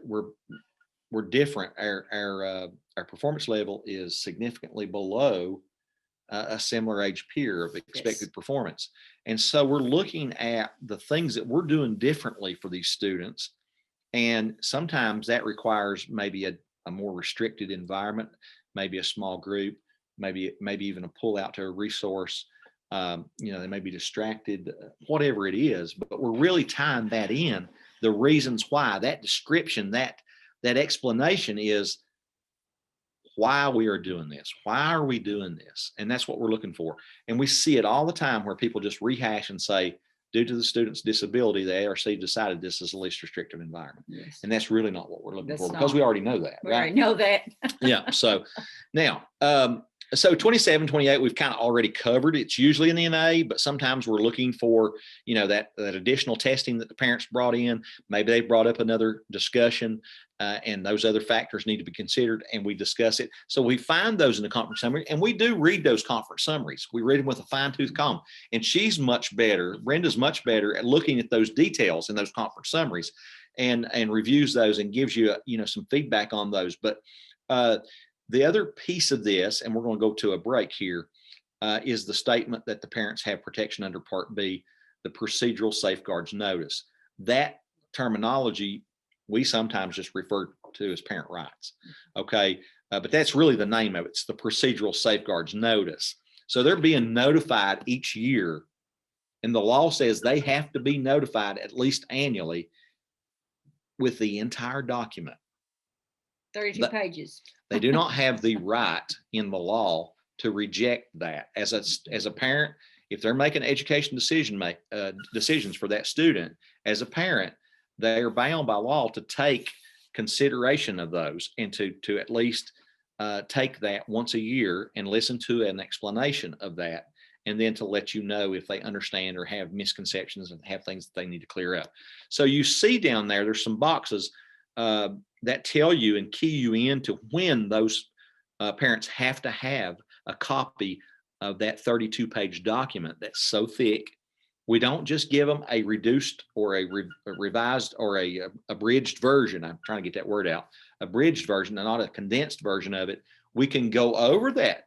[SPEAKER 1] we're different. Our performance level is significantly below a similar age peer of expected
[SPEAKER 2] Yes.
[SPEAKER 1] performance. And so we're looking at the things that we're doing differently for these students. And sometimes that requires maybe a more restricted environment, maybe a small group, maybe even a pull out to a resource. They may be distracted, whatever it is, but we're really tying that in. The reasons why, that description, that explanation is why we are doing this. Why are we doing this? And that's what we're looking for. And we see it all the time where people just rehash and say, due to the student's disability, the ARC decided this is the least restrictive environment.
[SPEAKER 2] Yes.
[SPEAKER 1] And that's really not what we're looking
[SPEAKER 2] That's
[SPEAKER 1] for because
[SPEAKER 2] not.
[SPEAKER 1] we already know that.
[SPEAKER 2] We
[SPEAKER 1] right?
[SPEAKER 2] already know that.
[SPEAKER 1] Yeah. So now, so 27, 28, we've kind of already covered. It's usually in the NA, but sometimes we're looking for, that additional testing that the parents brought in. Maybe they brought up another discussion and those other factors need to be considered and we discuss it. So we find those in the conference summary and we do read those conference summaries. We read them with a fine tooth comb and she's much better. Brenda's much better at looking at those details in those conference summaries and reviews those and gives you, some feedback on those. But the other piece of this, and we're going to go to a break here, is the statement that the parents have protection under Part B, the procedural safeguards notice. That terminology we sometimes just refer to as parent rights. Okay, but that's really the name of it. It's the procedural safeguards notice. So they're being notified each year, and the law says they have to be notified at least annually with the entire document.
[SPEAKER 2] 32 pages.
[SPEAKER 1] They do not have the right in the law to reject that. As a parent, if they're making education decisions for that student, as a parent, they are bound by law to take consideration of those and to at least take that once a year and listen to an explanation of that, and then to let you know if they understand or have misconceptions and have things that they need to clear up. So you see down there's some boxes that tell you and key you into when those parents have to have a copy of that 32-page document that's so thick. We don't just give them a reduced or a revised or a abridged version. I'm trying to get that word out. Abridged version, and not a condensed version of it. We can go over that.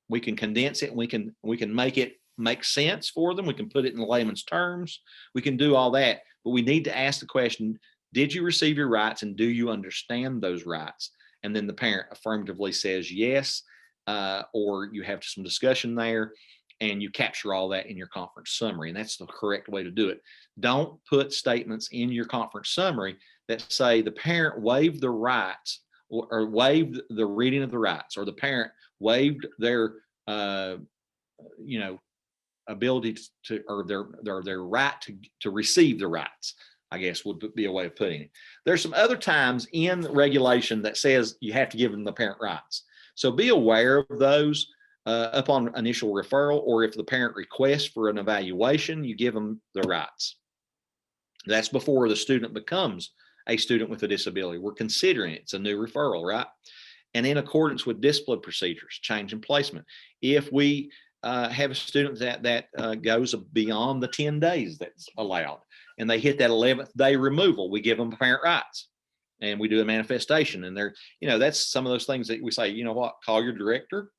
[SPEAKER 1] We can condense it. We can make it make sense for them. We can put it in layman's terms. We can do all that, but we need to ask the question, did you receive your rights and do you understand those rights? And then the parent affirmatively says yes. or you have some discussion there, and you capture all that in your conference summary. And that's the correct way to do it. Don't put statements in your conference summary that say the parent waived the rights or waived the reading of the rights, or the parent waived their, ability to, or their right to receive the rights, I guess would be a way of putting it. There's some other times in regulation that says you have to give them the parent rights. So be aware of those upon initial referral, or if the parent requests for an evaluation, you give them the rights. That's before the student becomes a student with a disability. We're considering it's a new referral, right? And in accordance with discipline procedures, change in placement. If we have a student that goes beyond the 10 days that's allowed, and they hit that 11th day removal, we give them parent rights, and we do a manifestation. And they're, that's some of those things that we say, you know what, call your director,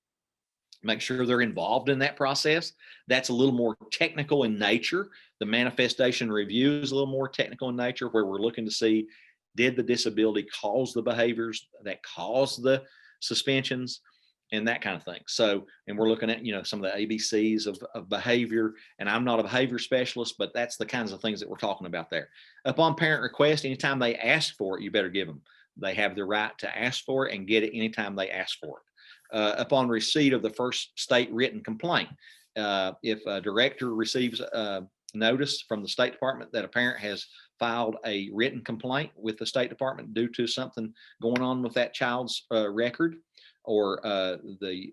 [SPEAKER 1] make sure they're involved in that process. That's a little more technical in nature. The manifestation review is a little more technical in nature, where we're looking to see, did the disability cause the behaviors that cause the suspensions and that kind of thing. So, and we're looking at, some of the ABCs of behavior, and I'm not a behavior specialist, but that's the kinds of things that we're talking about there. Upon parent request, anytime they ask for it, you better give them. They have the right to ask for it and get it anytime they ask for it. Upon receipt of the first state written complaint, if a director receives notice from the State Department that a parent has filed a written complaint with the State Department due to something going on with that child's record, or the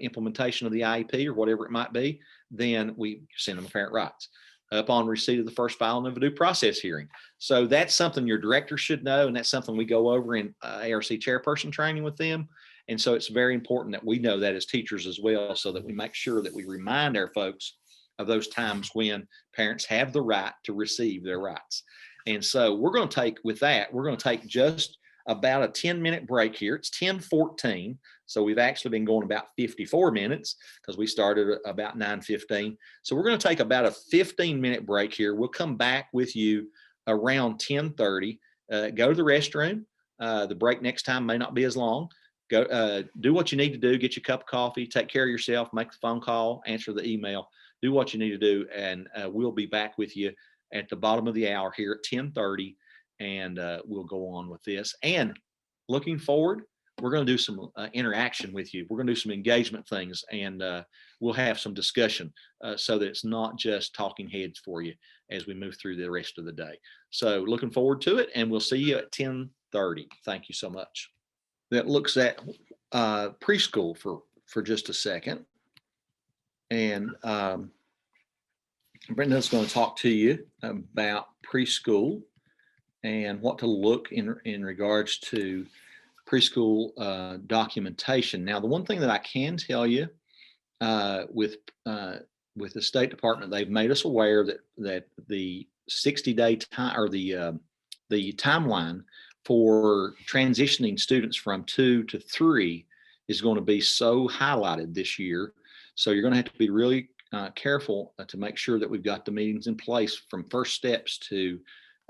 [SPEAKER 1] implementation of the IEP, or whatever it might be, then we send them parent rights. Upon receipt of the first filing of a due process hearing. So that's something your director should know, and that's something we go over in ARC chairperson training with them. And so it's very important that we know that as teachers as well, so that we make sure that we remind our folks of those times when parents have the right to receive their rights. And so we're going to take just about a 10-minute break here. It's 10:14. So we've actually been going about 54 minutes because we started about 9:15. So we're going to take about a 15-minute break here. We'll come back with you around 10:30. Go to the restroom. The break next time may not be as long. Go do what you need to do. Get your cup of coffee, take care of yourself, make the phone call, answer the email, do what you need to do. And we'll be back with you at the bottom of the hour here at 10:30. And we'll go on with this. And looking forward, we're going to do some interaction with you. We're going to do some engagement things, and we'll have some discussion so that it's not just talking heads for you as we move through the rest of the day. So looking forward to it, and we'll see you at 10:30. Thank you so much. That looks at preschool for just a second. And Brenda's going to talk to you about preschool and what to look in regards to preschool documentation. Now, the one thing that I can tell you with the State Department, they've made us aware that the 60-day time, or the timeline for transitioning students from 2 to 3 is going to be so highlighted this year. So you're going to have to be really careful to make sure that we've got the meetings in place from first steps to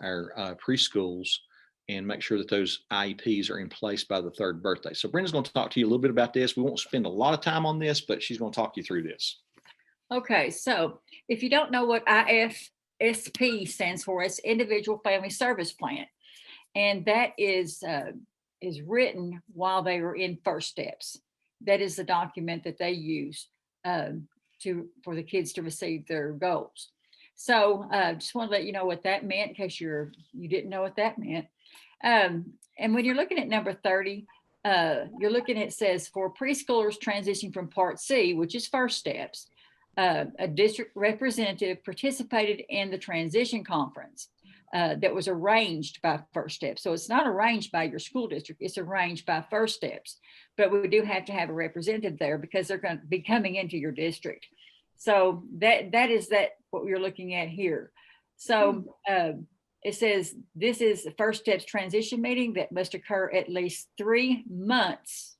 [SPEAKER 1] our preschools, and make sure that those IEPs are in place by the 3rd birthday. So Brenda's going to talk to you a little bit about this. We won't spend a lot of time on this, but she's going to talk you through this.
[SPEAKER 2] Okay, so if you don't know what IFSP stands for, it's Individual Family Service Plan. And that is written while they were in first steps. That is the document that they use for the kids to receive their goals. So just want to let you know what that meant in case you didn't know what that meant. And when you're looking at number 30, you're looking at, it says, for preschoolers transitioning from Part C, which is first steps, a district representative participated in the transition conference that was arranged by first steps. So it's not arranged by your school district, it's arranged by first steps. But we do have to have a representative there because they're going to be coming into your district. So that is what we're looking at here. So it says this is the first steps transition meeting that must occur at least 3 months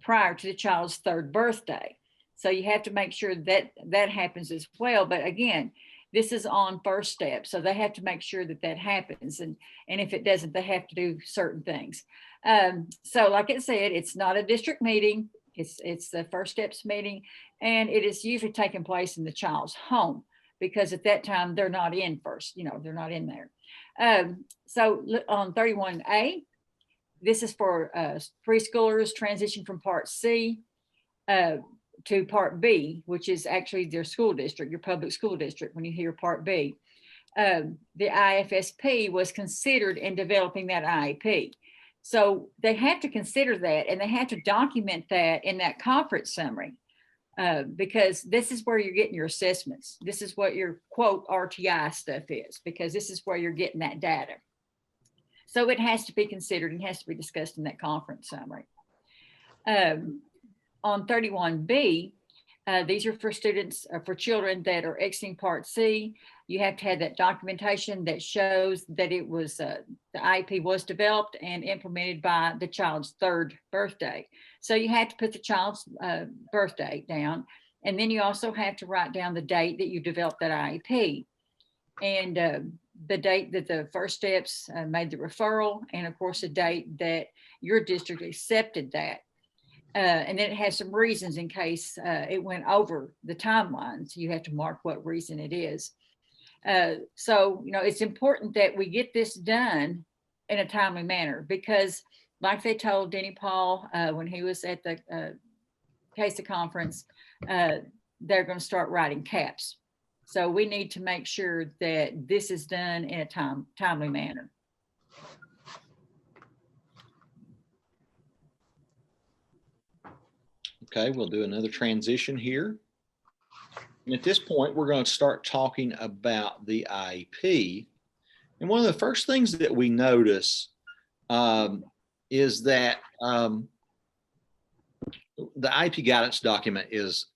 [SPEAKER 2] prior to the child's 3rd birthday. So you have to make sure that happens as well. But again, this is on first step. So they have to make sure that happens. And if it doesn't, they have to do certain things. So like it said, it's not a district meeting. It's the first steps meeting, and it is usually taking place in the child's home, because at that time they're not in first, they're not in there. So on 31A, this is for preschoolers transition from Part C to Part B, which is actually their school district, your public school district, when you hear Part B. The IFSP was considered in developing that IEP. So they have to consider that, and they have to document that in that conference summary, because this is where you're getting your assessments. This is what your quote RTI stuff is, because this is where you're getting that data. So it has to be considered and has to be discussed in that conference summary. On 31B, these are for students, for children that are exiting Part C. You have to have that documentation that shows that it was, the IEP was developed and implemented by the child's 3rd birthday. So you have to put the child's birth date down. And then you also have to write down the date that you developed that IEP, and the date that the first steps made the referral, and of course the date that your district accepted that. And then it has some reasons in case it went over the timelines. You have to mark what reason it is. So, it's important that we get this done in a timely manner, because like they told Denny Paul when he was at the KVEC conference, they're going to start writing caps. So we need to make sure that this is done in a timely manner.
[SPEAKER 1] Okay, we'll do another transition here. And at this point, we're going to start talking about the IEP. And one of the first things that we notice is that the Iep Guidance Document is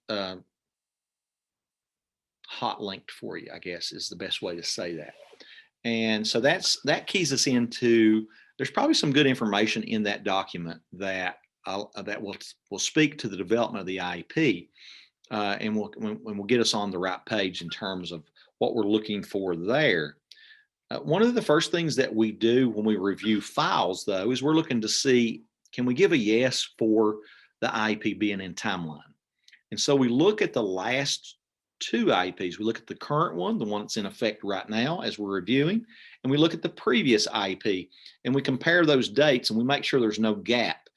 [SPEAKER 1] hot linked for you, I guess is the best way to say that. And so that keys us into, there's probably some good information in that document that will speak to the development of the IEP, and will get us on the right page in terms of what we're looking for there. One of the first things that we do when we review files, though, is we're looking to see, can we give a yes for the IEP being in timeline? And so we look at the last 2 IEPs. We look at the current one, the one that's in effect right now as we're reviewing, and we look at the previous IEP, and we compare those dates, and we make sure there's no gap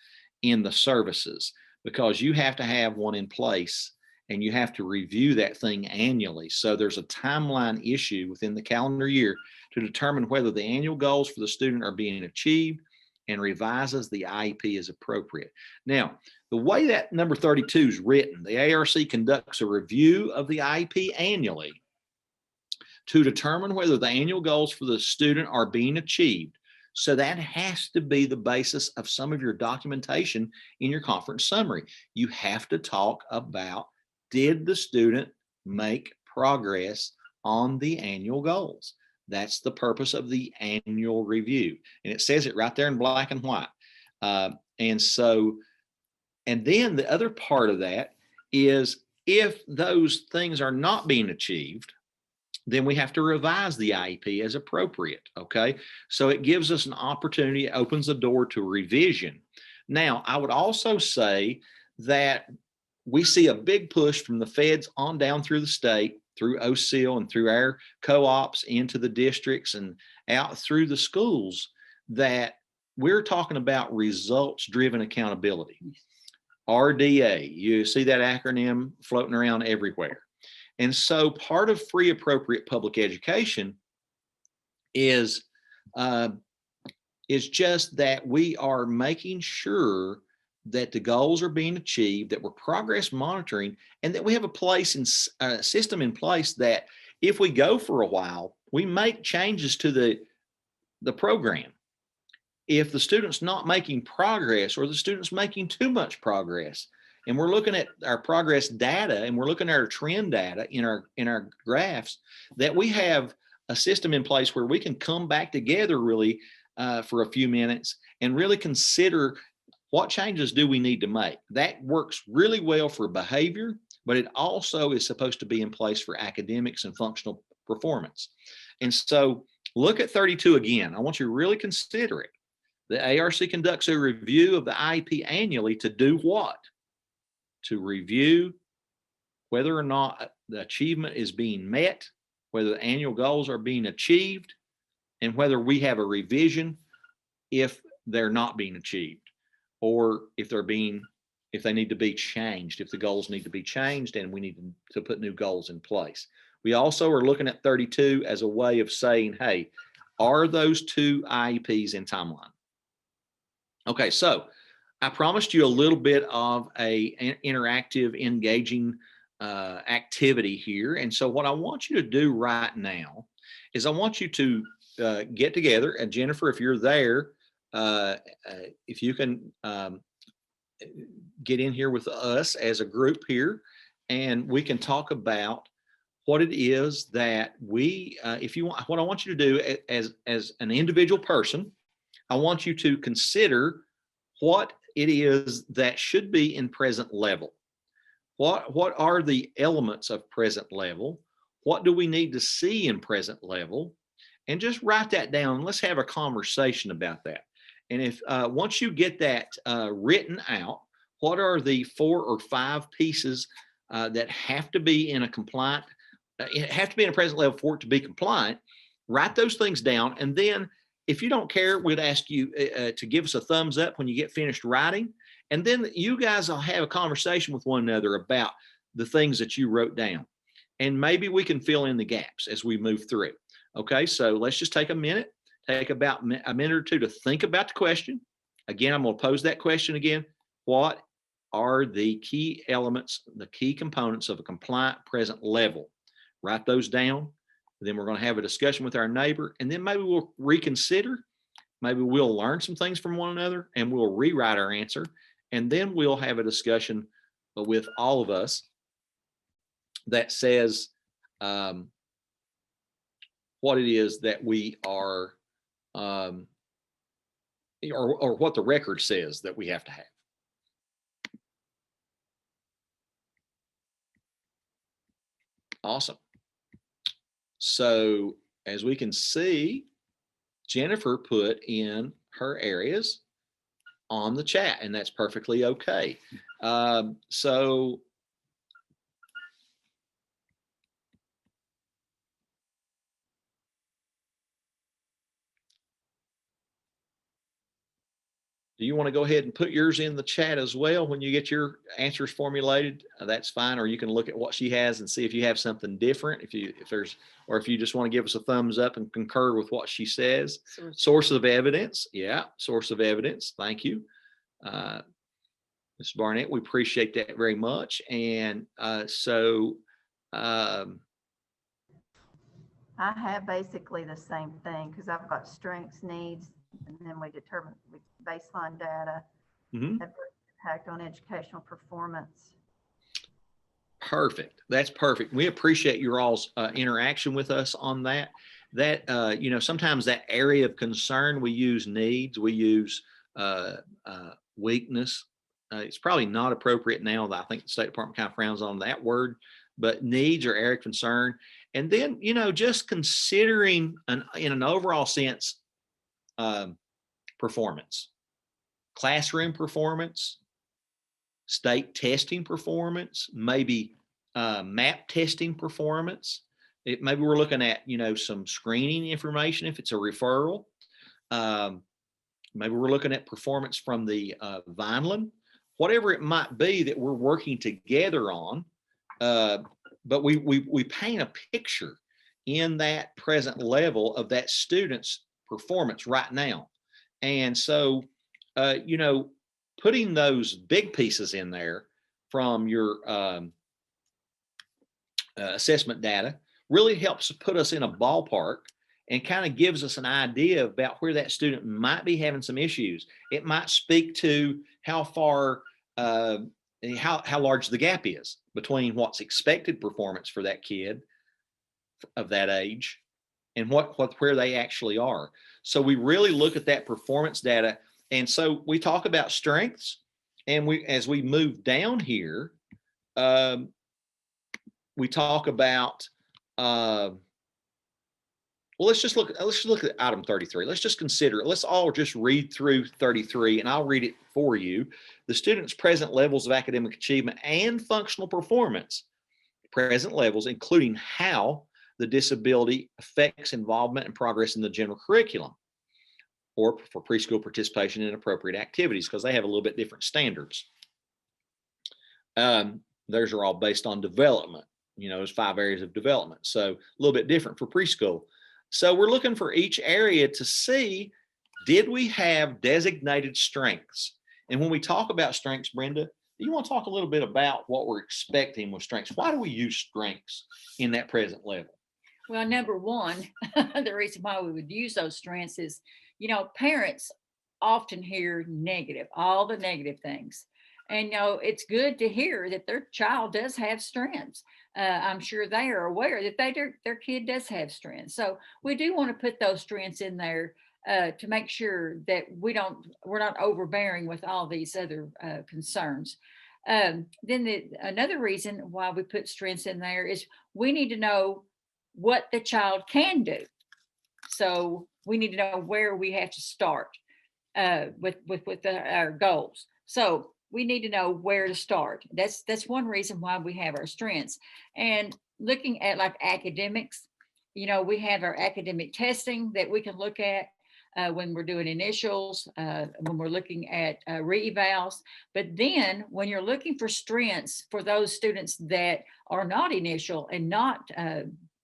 [SPEAKER 1] in the services, because you have to have one in place and you have to review that thing annually. So there's a timeline issue within the calendar year to determine whether the annual goals for the student are being achieved, and revises the IEP as appropriate. Now, the way that number 32 is written, the ARC conducts a review of the IEP annually to determine whether the annual goals for the student are being achieved. So that has to be the basis of some of your documentation in your conference summary. You have to talk about, did the student make progress on the annual goals? That's the purpose of the annual review. And it says it right there in black and white. And then the other part of that is, if those things are not being achieved, then we have to revise the IEP as appropriate, okay? So it gives us an opportunity, it opens the door to revision. Now, I would also say that we see a big push from the feds on down through the state, through OSIL and through our co-ops into the districts and out through the schools, that we're talking about results-driven accountability. RDA, you see that acronym floating around everywhere. And so part of free appropriate public education is just that we are making sure that the goals are being achieved, that we're progress monitoring, and that we have a place in system in place that if we go for a while, we make changes to the program. If the student's not making progress, or the student's making too much progress, and we're looking at our progress data and we're looking at our trend data in our graphs, that we have a system in place where we can come back together really for a few minutes and really consider what changes do we need to make. That works really well for behavior, but it also is supposed to be in place for academics and functional performance. And so look at 32 again. I want you to really consider it. The ARC conducts a review of the IEP annually to do what? to review whether or not the achievement is being met, whether the annual goals are being achieved, and whether we have a revision if they're not being achieved, or if they need to be changed, if the goals need to be changed and we need to put new goals in place. We also are looking at 32 as a way of saying, hey, are those 2 IEPs in timeline? Okay, so I promised you a little bit of an interactive, engaging activity here. And so what I want you to do right now is I want you to get together, and Jennifer, if you're there, if you can get in here with us as a group here, and we can talk about what it is that we, if you want, what I want you to do as an individual person, I want you to consider what it is that should be in present level. What are the elements of present level? What do we need to see in present level? And just write that down. Let's have a conversation about that. And if once you get that written out, what are the 4 or 5 pieces that have to be in a compliant, have to be in a present level for it to be compliant? Write those things down. And then if you don't care, we'd ask you to give us a thumbs up when you get finished writing. And then you guys will have a conversation with one another about the things that you wrote down. And maybe we can fill in the gaps as we move through. Okay, so let's just take a minute, take about a minute or two to think about the question. Again, I'm going to pose that question again. What are the key elements, the key components of a compliant present level? Write those down. Then we're going to have a discussion with our neighbor, and then maybe we'll reconsider. Maybe we'll learn some things from one another, and we'll rewrite our answer. And then we'll have a discussion with all of us that says what it is that we are, or what the record says that we have to have. Awesome. So as we can see, Jennifer put in her areas on the chat, and that's perfectly okay. So do you want to go ahead and put yours in the chat as well when you get your answers formulated? That's fine. Or you can look at what she has and see if you have something different. If you just want to give us a thumbs up and concur with what she says. Source of evidence. Yeah, source of evidence. Thank you, Ms. Barnett. We appreciate that very much. And I
[SPEAKER 3] have basically the same thing because I've got strengths, needs, and then we determine baseline data, impact on educational performance.
[SPEAKER 1] Perfect. That's perfect. We appreciate your all's interaction with us on that. Sometimes that area of concern, we use needs, we use weakness. It's probably not appropriate now that I think the State Department kind of frowns on that word, but needs are area of concern. And then, just considering in an overall sense, performance, classroom performance, state testing performance, maybe map testing performance. Maybe we're looking at, some screening information if it's a referral. Maybe we're looking at performance from the Vineland, whatever it might be that we're working together on. But we paint a picture in that present level of that student's performance right now. And so, putting those big pieces in there from your assessment data really helps put us in a ballpark and kind of gives us an idea about where that student might be having some issues. It might speak to how far, how large the gap is between what's expected performance for that kid of that age and where they actually are. So we really look at that performance data. And so we talk about strengths, and as we move down here, we talk about Well, let's just look at item 33. Let's just consider it. Let's all just read through 33 and I'll read it for you. The student's present levels of academic achievement and functional performance, present levels, including how the disability affects involvement and progress in the general curriculum, or for preschool participation in appropriate activities, because they have a little bit different standards. Those are all based on development. There's 5 areas of development. So a little bit different for preschool. So we're looking for each area to see, did we have designated strengths? And when we talk about strengths, Brenda, you want to talk a little bit about what we're expecting with strengths? Why do we use strengths in that present level?
[SPEAKER 2] Well, number one, the reason why we would use those strengths is, parents often hear negative, all the negative things. And, it's good to hear that their child does have strengths. I'm sure they are aware that their kid does have strengths. So we do want to put those strengths in there to make sure that we're not overbearing with all these other concerns. Then another reason why we put strengths in there is we need to know what the child can do. So we need to know where we have to start with our goals. So we need to know where to start. That's one reason why we have our strengths. And looking at like academics, we have our academic testing that we can look at when we're doing initials, when we're looking at re-evals. But then when you're looking for strengths for those students that are not initial and not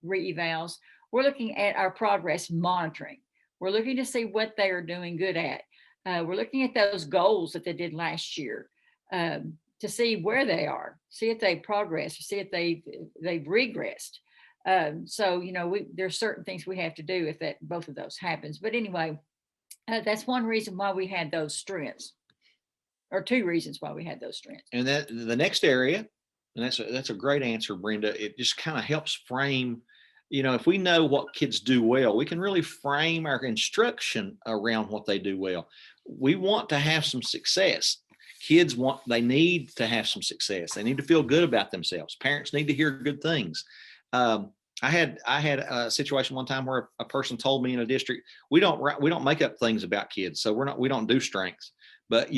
[SPEAKER 2] re-evals, we're looking at our progress monitoring. We're looking to see what they are doing good at. We're looking at those goals that they did last year to see where they are, see if they progressed, see if they've regressed. So, there's certain things we have to do if both of those happens. But anyway, that's one reason why we had those strengths, or 2 reasons why we had those strengths.
[SPEAKER 1] And that the next area, and that's a great answer, Brenda. It just kind of helps frame, if we know what kids do well, we can really frame our instruction around what they do well. We want to have some success. Kids they need to have some success. They need to feel good about themselves. Parents need to hear good things. I had a situation one time where a person told me in a district, we don't make up things about kids. So we don't do strengths, but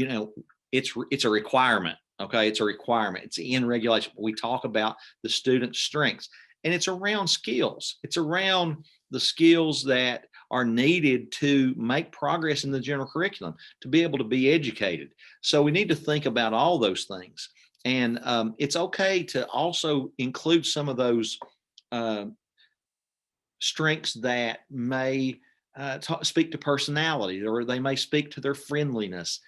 [SPEAKER 1] it's a requirement. Okay. It's a requirement. It's in regulation. We talk about the student's strengths, and it's around skills. It's around the skills that are needed to make progress in the general curriculum, to be able to be educated. So we need to think about all those things. And it's okay to also include some of those strengths that may speak to personality, or they may speak to their friendliness.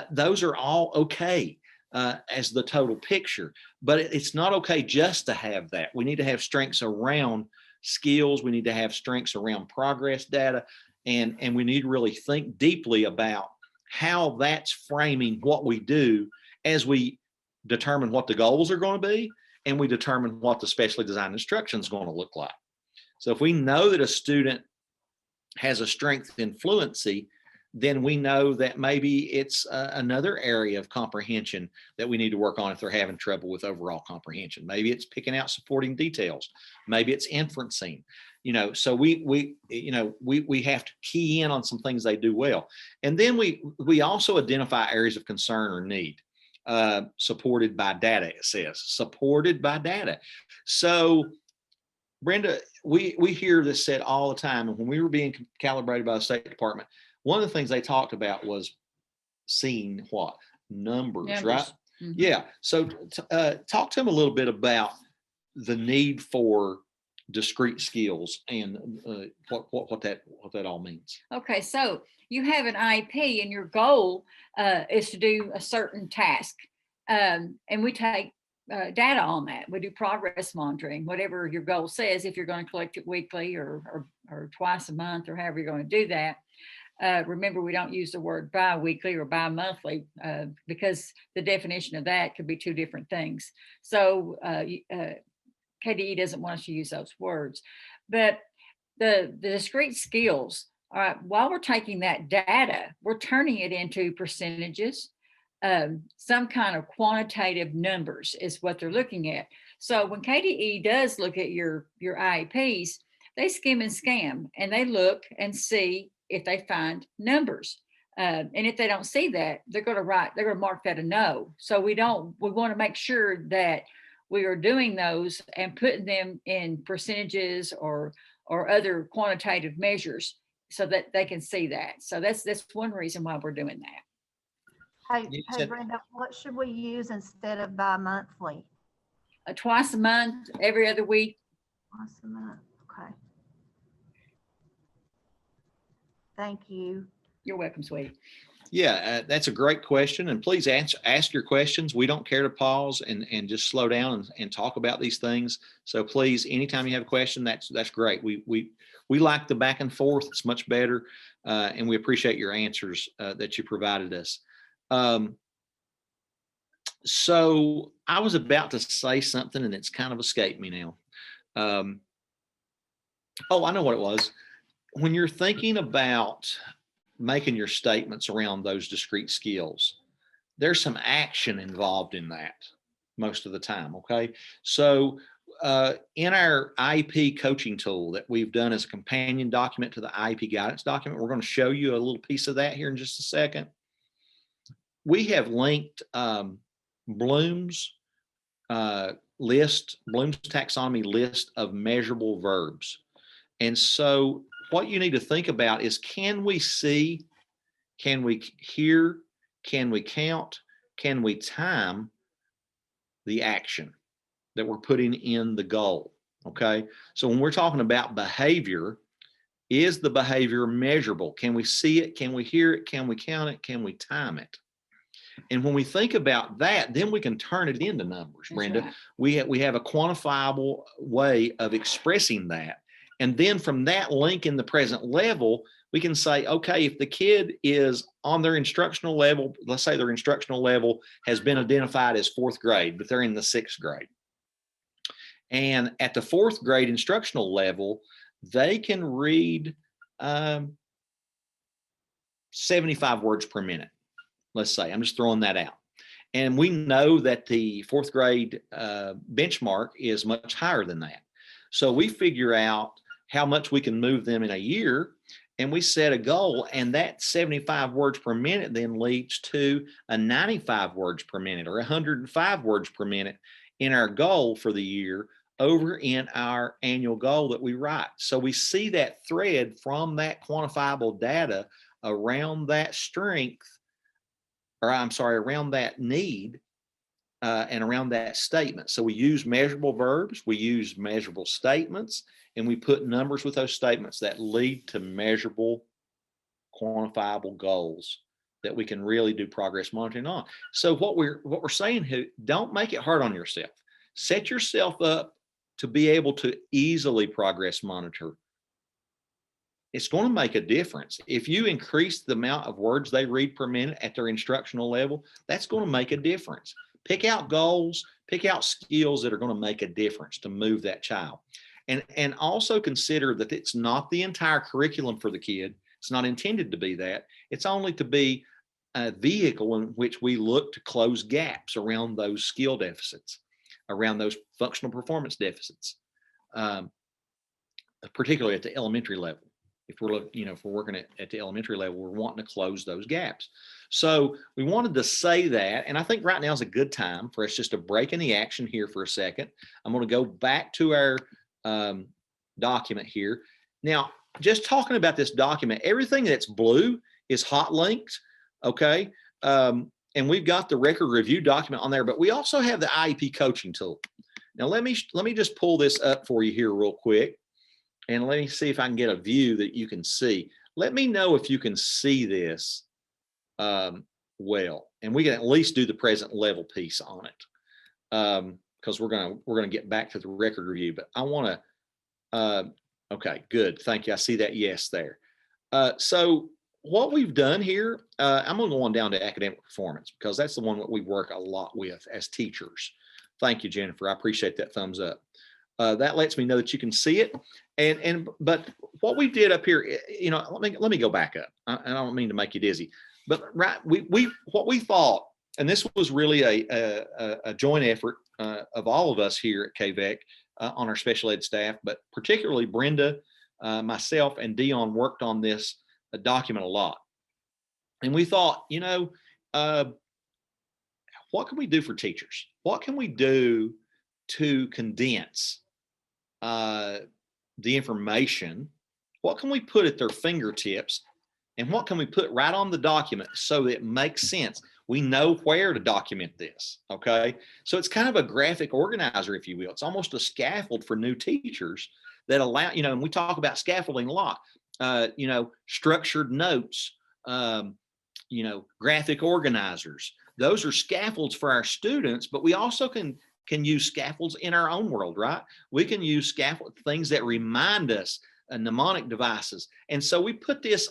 [SPEAKER 1] Those are all okay as the total picture, but it's not okay just to have that. We need to have strengths around skills. We need to have strengths around progress data, and we need to really think deeply about how that's framing what we do as we determine what the goals are going to be, and we determine what the specially designed instruction is going to look like. So if we know that a student has a strength in fluency, then we know that maybe it's another area of comprehension that we need to work on if they're having trouble with overall comprehension. Maybe it's picking out supporting details. Maybe it's inferencing. So we have to key in on some things they do well. And then we also identify areas of concern or need, supported by data, it says, supported by data. So Brenda, we hear this said all the time. And when we were being calibrated by the State Department, one of the things they talked about was seeing what? Numbers. Right? Mm-hmm. Yeah. So talk to them a little bit about the need for discrete skills and what that all means.
[SPEAKER 2] Okay, so you have an IEP and your goal is to do a certain task, and we take data on that. We do progress monitoring, whatever your goal says. If you're going to collect it weekly or twice a month, or however you're going to do that. Remember, we don't use the word bi-weekly or bi-monthly because the definition of that could be 2 different things. So KDE doesn't want us to use those words. But the discrete skills, all right, while we're taking that data, we're turning it into percentages. Some kind of quantitative numbers is what they're looking at. So when KDE does look at your IEPs, they skim and scam, and they look and see if they find numbers. And if they don't see that, they're going to mark that a no. So we want to make sure that we are doing those and putting them in percentages or other quantitative measures so that they can see that. So that's one reason why we're doing that.
[SPEAKER 3] Hey, Brenda, what should we use instead of bi-monthly?
[SPEAKER 2] Twice a month, every other week.
[SPEAKER 3] Twice a month, okay. Thank you.
[SPEAKER 2] You're welcome, sweetie.
[SPEAKER 1] Yeah, that's a great question. And please ask your questions. We don't care to pause and just slow down and talk about these things. So please, anytime you have a question, that's great. We like the back and forth. It's much better. And we appreciate your answers that you provided us. So I was about to say something and it's kind of escaped me now. Oh, I know what it was. When you're thinking about making your statements around those discrete skills, there's some action involved in that most of the time. Okay. So in our Iep coaching tool that we've done as a companion document to the Iep Guidance Document, we're going to show you a little piece of that here in just a second. We have linked Bloom's taxonomy list of measurable verbs. And so what you need to think about is, can we see, can we hear, can we count, can we time the action that we're putting in the goal? Okay. So when we're talking about behavior, is the behavior measurable? Can we see it? Can we hear it? Can we count it? Can we time it? And when we think about that, then we can turn it into numbers, Brenda.
[SPEAKER 2] Right.
[SPEAKER 1] We have a quantifiable way of expressing that. And then from that link in the present level, we can say, okay, if the kid is on their instructional level, let's say their instructional level has been identified as 4th grade, but they're in the 6th grade. And at the 4th grade instructional level, they can read 75 words per minute. Let's say, I'm just throwing that out. And we know that the 4th grade benchmark is much higher than that. So we figure out how much we can move them in a year, and we set a goal, and that 75 words per minute then leads to a 95 words per minute or 105 words per minute in our goal for the year over in our annual goal that we write. So we see that thread from that quantifiable data around that strength, or I'm sorry, around that need and around that statement. So we use measurable verbs, we use measurable statements, and we put numbers with those statements that lead to measurable, quantifiable goals that we can really do progress monitoring on. So what we're saying here, don't make it hard on yourself. Set yourself up to be able to easily progress monitor. It's going to make a difference. If you increase the amount of words they read per minute at their instructional level, that's going to make a difference. Pick out goals, pick out skills that are going to make a difference to move that child. And also consider that it's not the entire curriculum for the kid. It's not intended to be that. It's only to be a vehicle in which we look to close gaps around those skill deficits, around those functional performance deficits, particularly at the elementary level. If we're working at the elementary level, we're wanting to close those gaps. So we wanted to say that, and I think right now is a good time for us just to break in the action here for a second. I'm going to go back to our document here. Now, just talking about this document, everything that's blue is hot linked, okay? And we've got the record review document on there, but we also have the IEP coaching tool. Now, let me just pull this up for you here real quick. And let me see if I can get a view that you can see. Let me know if you can see this well, and we can at least do the present level piece on it because we're gonna get back to the record review. But I want to. Okay, good. Thank you. I see that yes there. So what we've done here, I'm going to go on down to academic performance because that's the one that we work a lot with as teachers. Thank you, Jennifer. I appreciate that thumbs up. That lets me know that you can see it. But what we did up here, let me go back up. I don't mean to make you dizzy, but right, what we thought, and this was really a joint effort of all of us here at KVEC, on our special ed staff, but particularly Brenda, myself, and Dion worked on this document a lot. And we thought, what can we do for teachers? What can we do to condense the information? What can we put at their fingertips? And what can we put right on the document so that it makes sense? We know where to document this, okay? So it's kind of a graphic organizer, if you will. It's almost a scaffold for new teachers that allow, and we talk about scaffolding a lot, structured notes, graphic organizers. Those are scaffolds for our students, but we also can use scaffolds in our own world, right? We can use scaffold things that remind us, mnemonic devices. And so we put this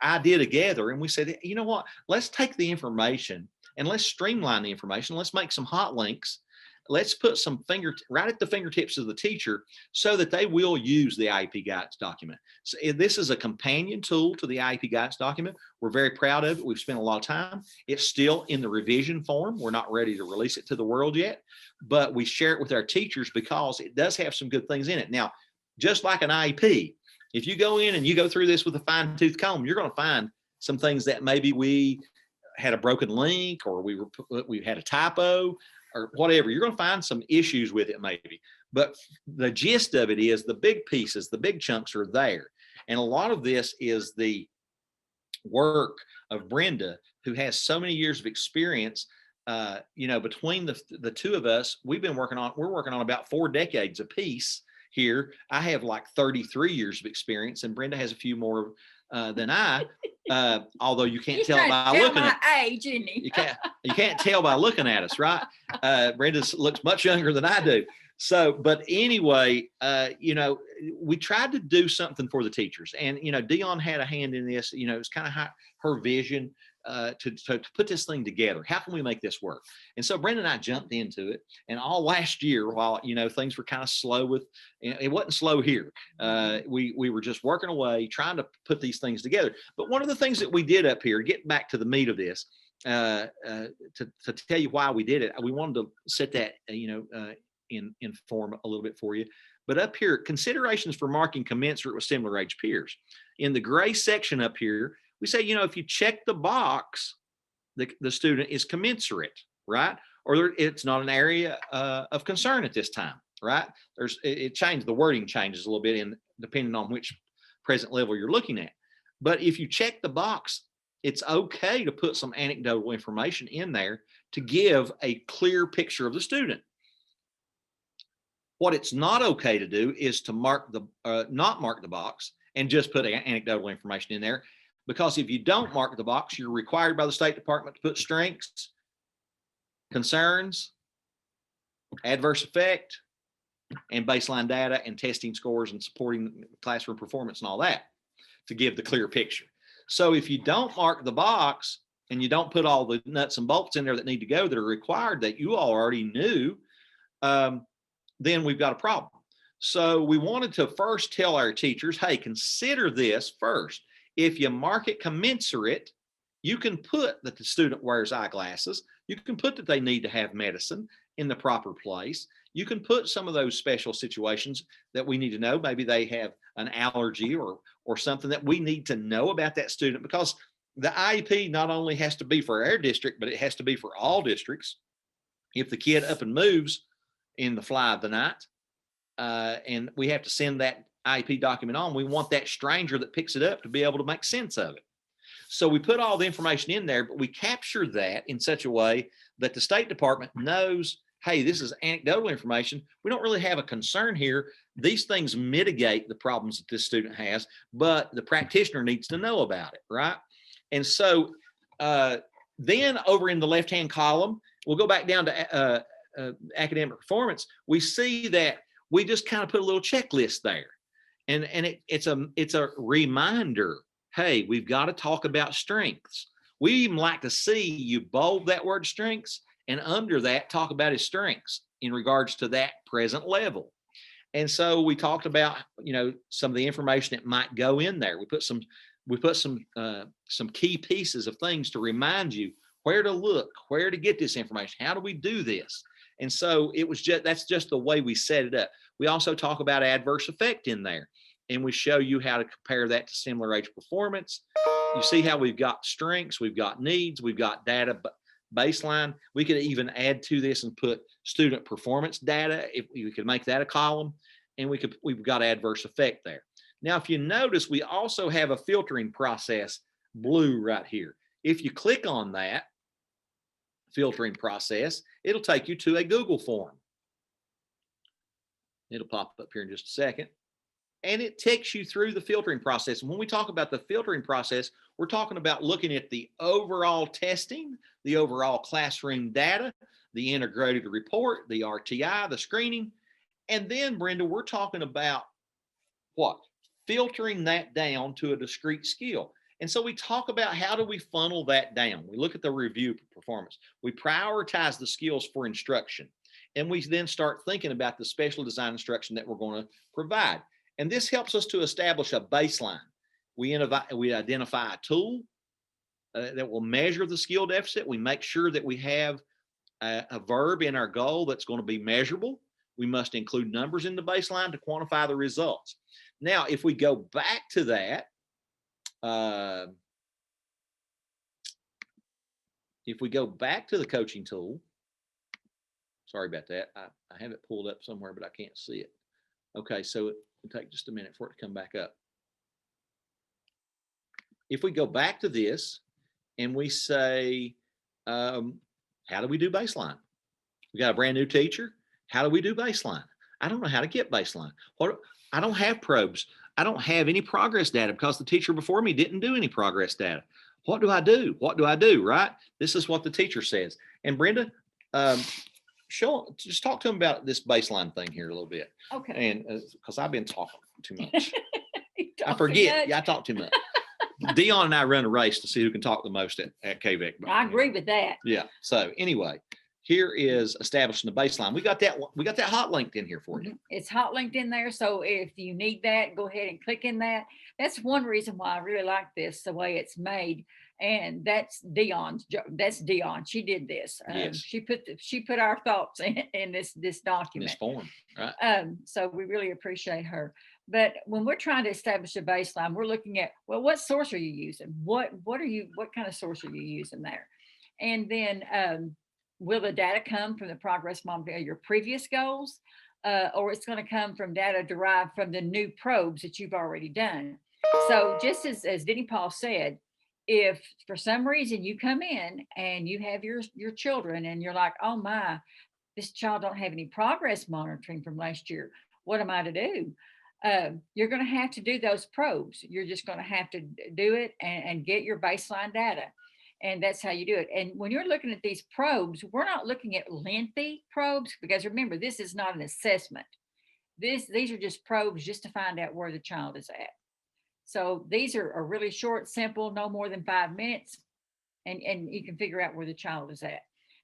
[SPEAKER 1] idea together and we said, you know what, let's take the information and let's streamline the information. Let's make some hot links. Let's put some right at the fingertips of the teacher so that they will use the Iep Guidance Document. So this is a companion tool to the Iep Guidance Document. We're very proud of it. We've spent a lot of time. It's still in the revision form. We're not ready to release it to the world yet, but we share it with our teachers because it does have some good things in it. Now, just like an IEP, if you go in and you go through this with a fine-tooth comb, you're going to find some things that maybe we had a broken link or we had a typo or whatever. You're going to find some issues with it maybe. But the gist of it is the big pieces, the big chunks are there. And a lot of this is the work of Brenda, who has so many years of experience. Between the two of us, we're working on about 4 decades apiece here. I have like 33 years of experience and Brenda has a few more than I, although you can't tell by looking at
[SPEAKER 2] age, isn't he?
[SPEAKER 1] you can't tell by looking at us, right? Brenda looks much younger than I do. So, but anyway, we tried to do something for the teachers, and Dion had a hand in this. It's kind of her vision to put this thing together. How can we make this work? And so Brenda and I jumped into it, and all last year, while things were kind of slow with, it wasn't slow here. We were just working away, trying to put these things together. But one of the things that we did up here, getting back to the meat of this, to tell you why we did it, we wanted to set that in form a little bit for you. But up here, considerations for marking commensurate with similar age peers. In the gray section up here, we say, if you check the box, the student is commensurate, right? Or it's not an area of concern at this time, right? The wording changes a little bit depending on which present level you're looking at. But if you check the box, it's okay to put some anecdotal information in there to give a clear picture of the student. What it's not okay to do is to not mark the box and just put anecdotal information in there. Because if you don't mark the box, you're required by the State Department to put strengths, concerns, adverse effect, and baseline data and testing scores and supporting classroom performance and all that to give the clear picture. So if you don't mark the box and you don't put all the nuts and bolts in there that need to go that are required that you all already knew, then we've got a problem. So we wanted to first tell our teachers, hey, consider this first. If you mark it commensurate, you can put that the student wears eyeglasses. You can put that they need to have medicine in the proper place. You can put some of those special situations that we need to know. Maybe they have an allergy or something that we need to know about that student, because the IEP not only has to be for our district, but it has to be for all districts. If the kid up and moves in the fly of the night, and we have to send that IEP document on, we want that stranger that picks it up to be able to make sense of it. So we put all the information in there, but we capture that in such a way that the State Department knows, hey, this is anecdotal information. We don't really have a concern here. These things mitigate the problems that this student has, but the practitioner needs to know about it, right? And so then over in the left-hand column, we'll go back down to academic performance. We see that we just kind of put a little checklist there. And it's a reminder, hey, we've got to talk about strengths. We even like to see you bold that word strengths, and under that talk about his strengths in regards to that present level. And so we talked about, some of the information that might go in there. We put some key pieces of things to remind you where to look, where to get this information. How do we do this? And so it was that's just the way we set it up. We also talk about adverse effect in there, and we show you how to compare that to similar age performance. You see how we've got strengths, we've got needs, we've got data baseline. We could even add to this and put student performance data if we could make that a column, and we've got adverse effect there. Now, if you notice, we also have a filtering process, blue right here. If you click on that filtering process, it'll take you to a Google form. It'll pop up here in just a second. And it takes you through the filtering process. And when we talk about the filtering process, we're talking about looking at the overall testing, the overall classroom data, the integrated report, the RTI, the screening. And then, Brenda, we're talking about what? Filtering that down to a discrete skill. And so we talk about how do we funnel that down. We look at the review performance. We prioritize the skills for instruction. And we then start thinking about the special design instruction that we're going to provide. And this helps us to establish a baseline. We identify a tool that will measure the skill deficit. We make sure that we have a verb in our goal that's going to be measurable. We must include numbers in the baseline to quantify the results. Now, if we go back to that, if we go back to the coaching tool, sorry about that. I have it pulled up somewhere, but I can't see it. Okay, so it'll take just a minute for it to come back up. If we go back to this and we say, how do we do baseline? We got a brand new teacher. How do we do baseline? I don't know how to get baseline. I don't have probes. I don't have any progress data because the teacher before me didn't do any progress data. What do I do? What do I do? Right? This is what the teacher says. And Brenda, just talk to them about this baseline thing here a little bit.
[SPEAKER 2] Okay.
[SPEAKER 1] And because I've been talking too much. I forget. Yeah, I talk too much. Dion and I run a race to see who can talk the most at KVEC.
[SPEAKER 2] I agree with that.
[SPEAKER 1] Yeah. So anyway, here is establishing the baseline. We got that hot linked in here for you.
[SPEAKER 2] It's hot linked in there. So if you need that, go ahead and click in that. That's one reason why I really like this, the way it's made. And that's Dion's. That's Dion. She did this.
[SPEAKER 1] Yes.
[SPEAKER 2] She put our thoughts in this document.
[SPEAKER 1] In this form, right?
[SPEAKER 2] So we really appreciate her. But when we're trying to establish a baseline, we're looking at, well, what source are you using? What kind of source are you using there? And then will the data come from the progress model of your previous goals? Or it's going to come from data derived from the new probes that you've already done. So just as Denny Paul said, if for some reason you come in and you have your children and you're like, oh my, this child don't have any progress monitoring from last year, what am I to do? You're going to have to do those probes. You're just going to have to do it and get your baseline data. And that's how you do it. And when you're looking at these probes, we're not looking at lengthy probes because remember, this is not an assessment. These are just probes just to find out where the child is at. So these are really short, simple, no more than 5 minutes, and you can figure out where the child is at.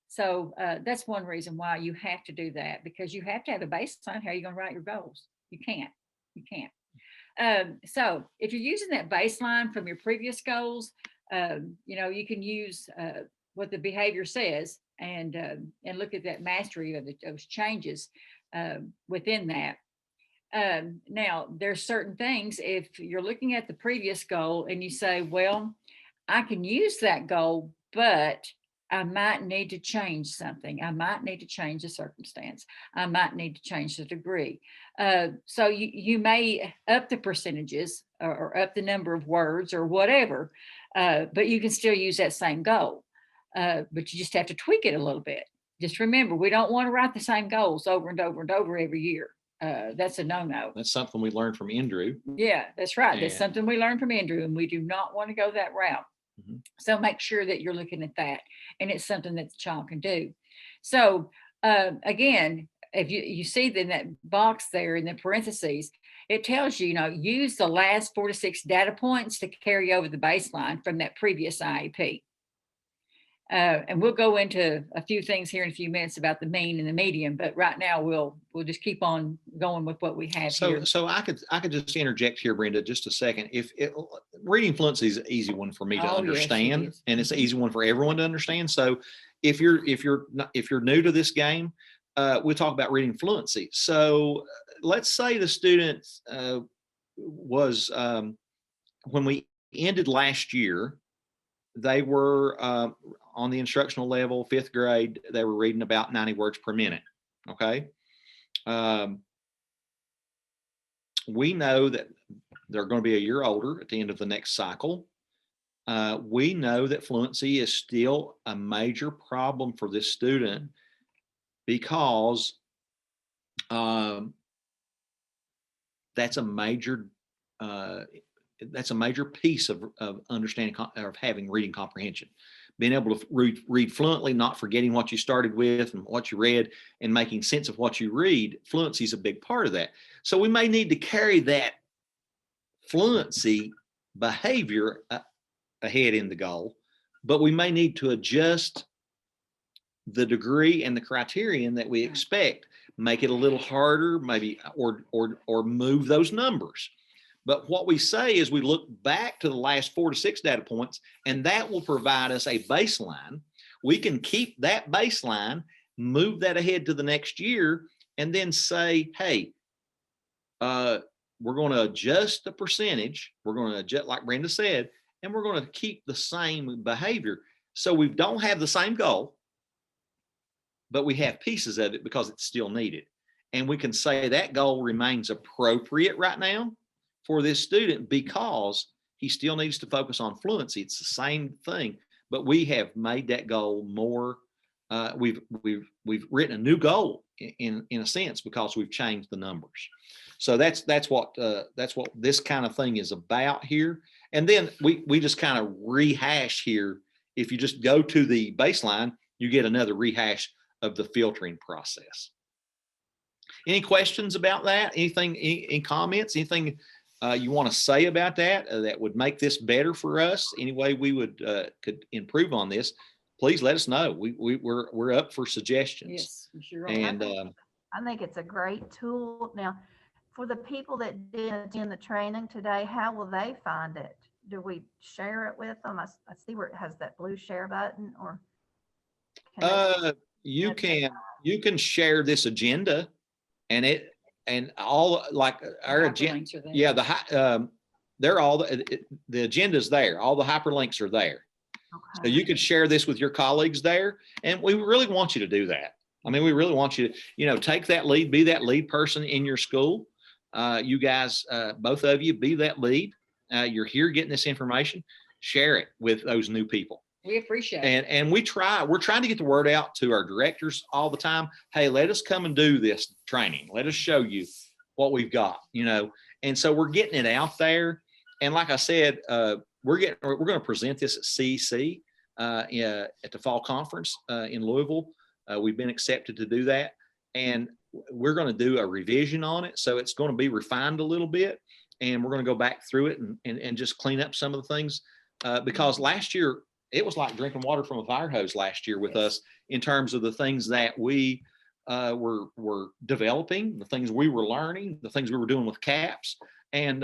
[SPEAKER 2] So that's one reason why you have to do that, because you have to have a baseline. How are you going to write your goals? You can't. So if you're using that baseline from your previous goals, you can use what the behavior says and look at that mastery of those changes within that. Now, there's certain things, if you're looking at the previous goal and you say, well, I can use that goal, but I might need to change something. I might need to change the circumstance. I might need to change the degree. So you may up the percentages or up the number of words or whatever, but you can still use that same goal. But you just have to tweak it a little bit. Just remember, we don't want to write the same goals over and over and over every year. That's a no-no.
[SPEAKER 1] That's something we learned from Andrew.
[SPEAKER 2] Yeah, that's right. That's something we learned from Andrew, and we do not want to go that route. Mm-hmm. So make sure that you're looking at that, and it's something that the child can do. So again, if you see in that box there in the parentheses, it tells you, use the last 4 to 6 data points to carry over the baseline from that previous IEP. And we'll go into a few things here in a few minutes about the mean and the median, but right now we'll just keep on going with what we have here.
[SPEAKER 1] So I could just interject here, Brenda, just a second. Reading fluency is an easy one for me to understand, and it's an easy one for everyone to understand. So if you're new to this game, we'll talk about reading fluency. So let's say the student was, when we ended last year, they were on the instructional level, 5th grade, they were reading about 90 words per minute, okay? We know that they're going to be a year older at the end of the next cycle. We know that fluency is still a major problem for this student because that's a major piece of understanding, of having reading comprehension. Being able to read fluently, not forgetting what you started with and what you read, and making sense of what you read. Fluency is a big part of that. So we may need to carry that fluency behavior ahead in the goal, but we may need to adjust the degree and the criterion that we expect, make it a little harder, maybe, or move those numbers. But what we say is we look back to the last 4 to 6 data points, and that will provide us a baseline. We can keep that baseline, move that ahead to the next year, and then say, hey, we're going to adjust the percentage. We're going to adjust, like Brenda said, and we're going to keep the same behavior. So we don't have the same goal, but we have pieces of it because it's still needed. And we can say that goal remains appropriate right now for this student because he still needs to focus on fluency. It's the same thing, but we have made that goal more. We've written a new goal in a sense because we've changed the numbers. So that's what this kind of thing is about here. And then we just kind of rehash here. If you just go to the baseline, you get another rehash of the filtering process. Any questions about that? Anything? Any comments? Anything you want to say about that that would make this better for us? Any way we would could improve on this? Please let us know. We're up for suggestions.
[SPEAKER 2] Yes, sure.
[SPEAKER 1] And
[SPEAKER 3] I think it's a great tool. Now, for the people that did attend the training today, how will they find it? Do we share it with them? I see where it has that blue share button, or
[SPEAKER 1] you can share this agenda, and all, like our agenda. Yeah, they're all the agenda's there. All the hyperlinks are there. Okay. So you could share this with your colleagues there, and we really want you to do that. I mean, we really want you to, take that lead, be that lead person in your school. You guys, both of you, be that lead. You're here getting this information. Share it with those new people.
[SPEAKER 2] We appreciate it.
[SPEAKER 1] And we're trying to get the word out to our directors all the time. Hey, let us come and do this training. Let us show you what we've got, And so we're getting it out there. And like I said, we're going to present this at CEC at the fall conference in Louisville. We've been accepted to do that, and we're going to do a revision on it. So it's going to be refined a little bit, and we're going to go back through it and just clean up some of the things because last year it was like drinking water from a fire hose last year with us in terms of the things that we were developing, the things we were learning, the things we were doing with CAPS. And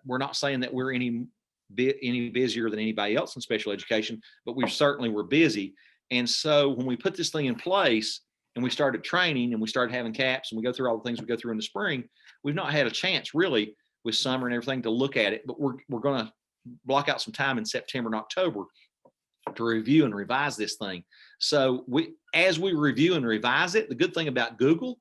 [SPEAKER 1] we're not saying that we're any busier than anybody else in special education, but we certainly were busy. And so when we put this thing in place and we started training and we started having CAPS and we go through all the things we go through in the spring, we've not had a chance really with summer and everything to look at it, but we're going to block out some time in September and October to review and revise this thing. So as we review and revise it, the good thing about Google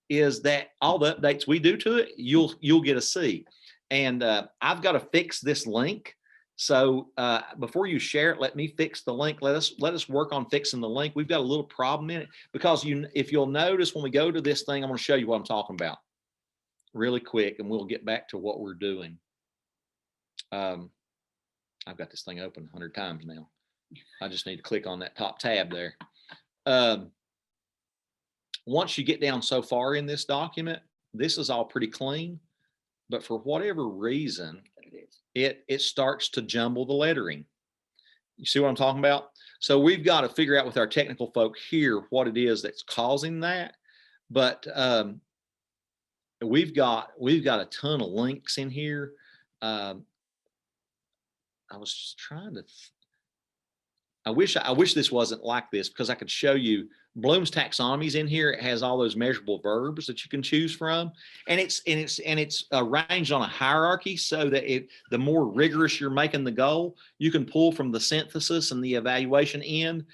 [SPEAKER 1] is that all the updates we do to it, you'll get to see. And I've got to fix this link. So before you share it, let me fix the link. Let us work on fixing the link. We've got a little problem in it because if you'll notice when we go to this thing, I'm going to show you what I'm talking about really quick, and we'll get back to what we're doing. I've got this thing open 100 times now. I just need to click on that top tab there. Once you get down so far in this document, this is all pretty clean, but for whatever reason, it starts to jumble the lettering. You see what I'm talking about? So we've got to figure out with our technical folk here what it is that's causing that. But we've got a ton of links in here. I was just trying to I wish this wasn't like this, because I could show you Bloom's taxonomy's in here. It has all those measurable verbs that you can choose from, and it's arranged on a hierarchy so that the more rigorous you're making the goal, you can pull from the synthesis and the evaluation end,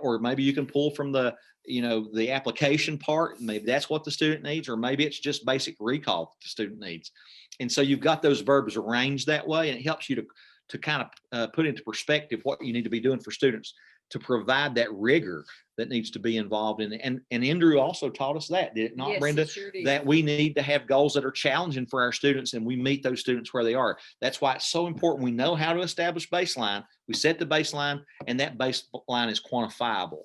[SPEAKER 1] or maybe you can pull from the the application part. Maybe that's what the student needs, or maybe it's just basic recall that the student needs. And so you've got those verbs arranged that way, and it helps you to kind of put into perspective what you need to be doing for students to provide that rigor that needs to be involved in it. And Andrew also taught us that, did it not,
[SPEAKER 2] Yes,
[SPEAKER 1] Brenda?
[SPEAKER 2] it sure did.
[SPEAKER 1] That we need to have goals that are challenging for our students, and we meet those students where they are. That's why it's so important. We know how to establish baseline. We set the baseline, and that baseline is quantifiable.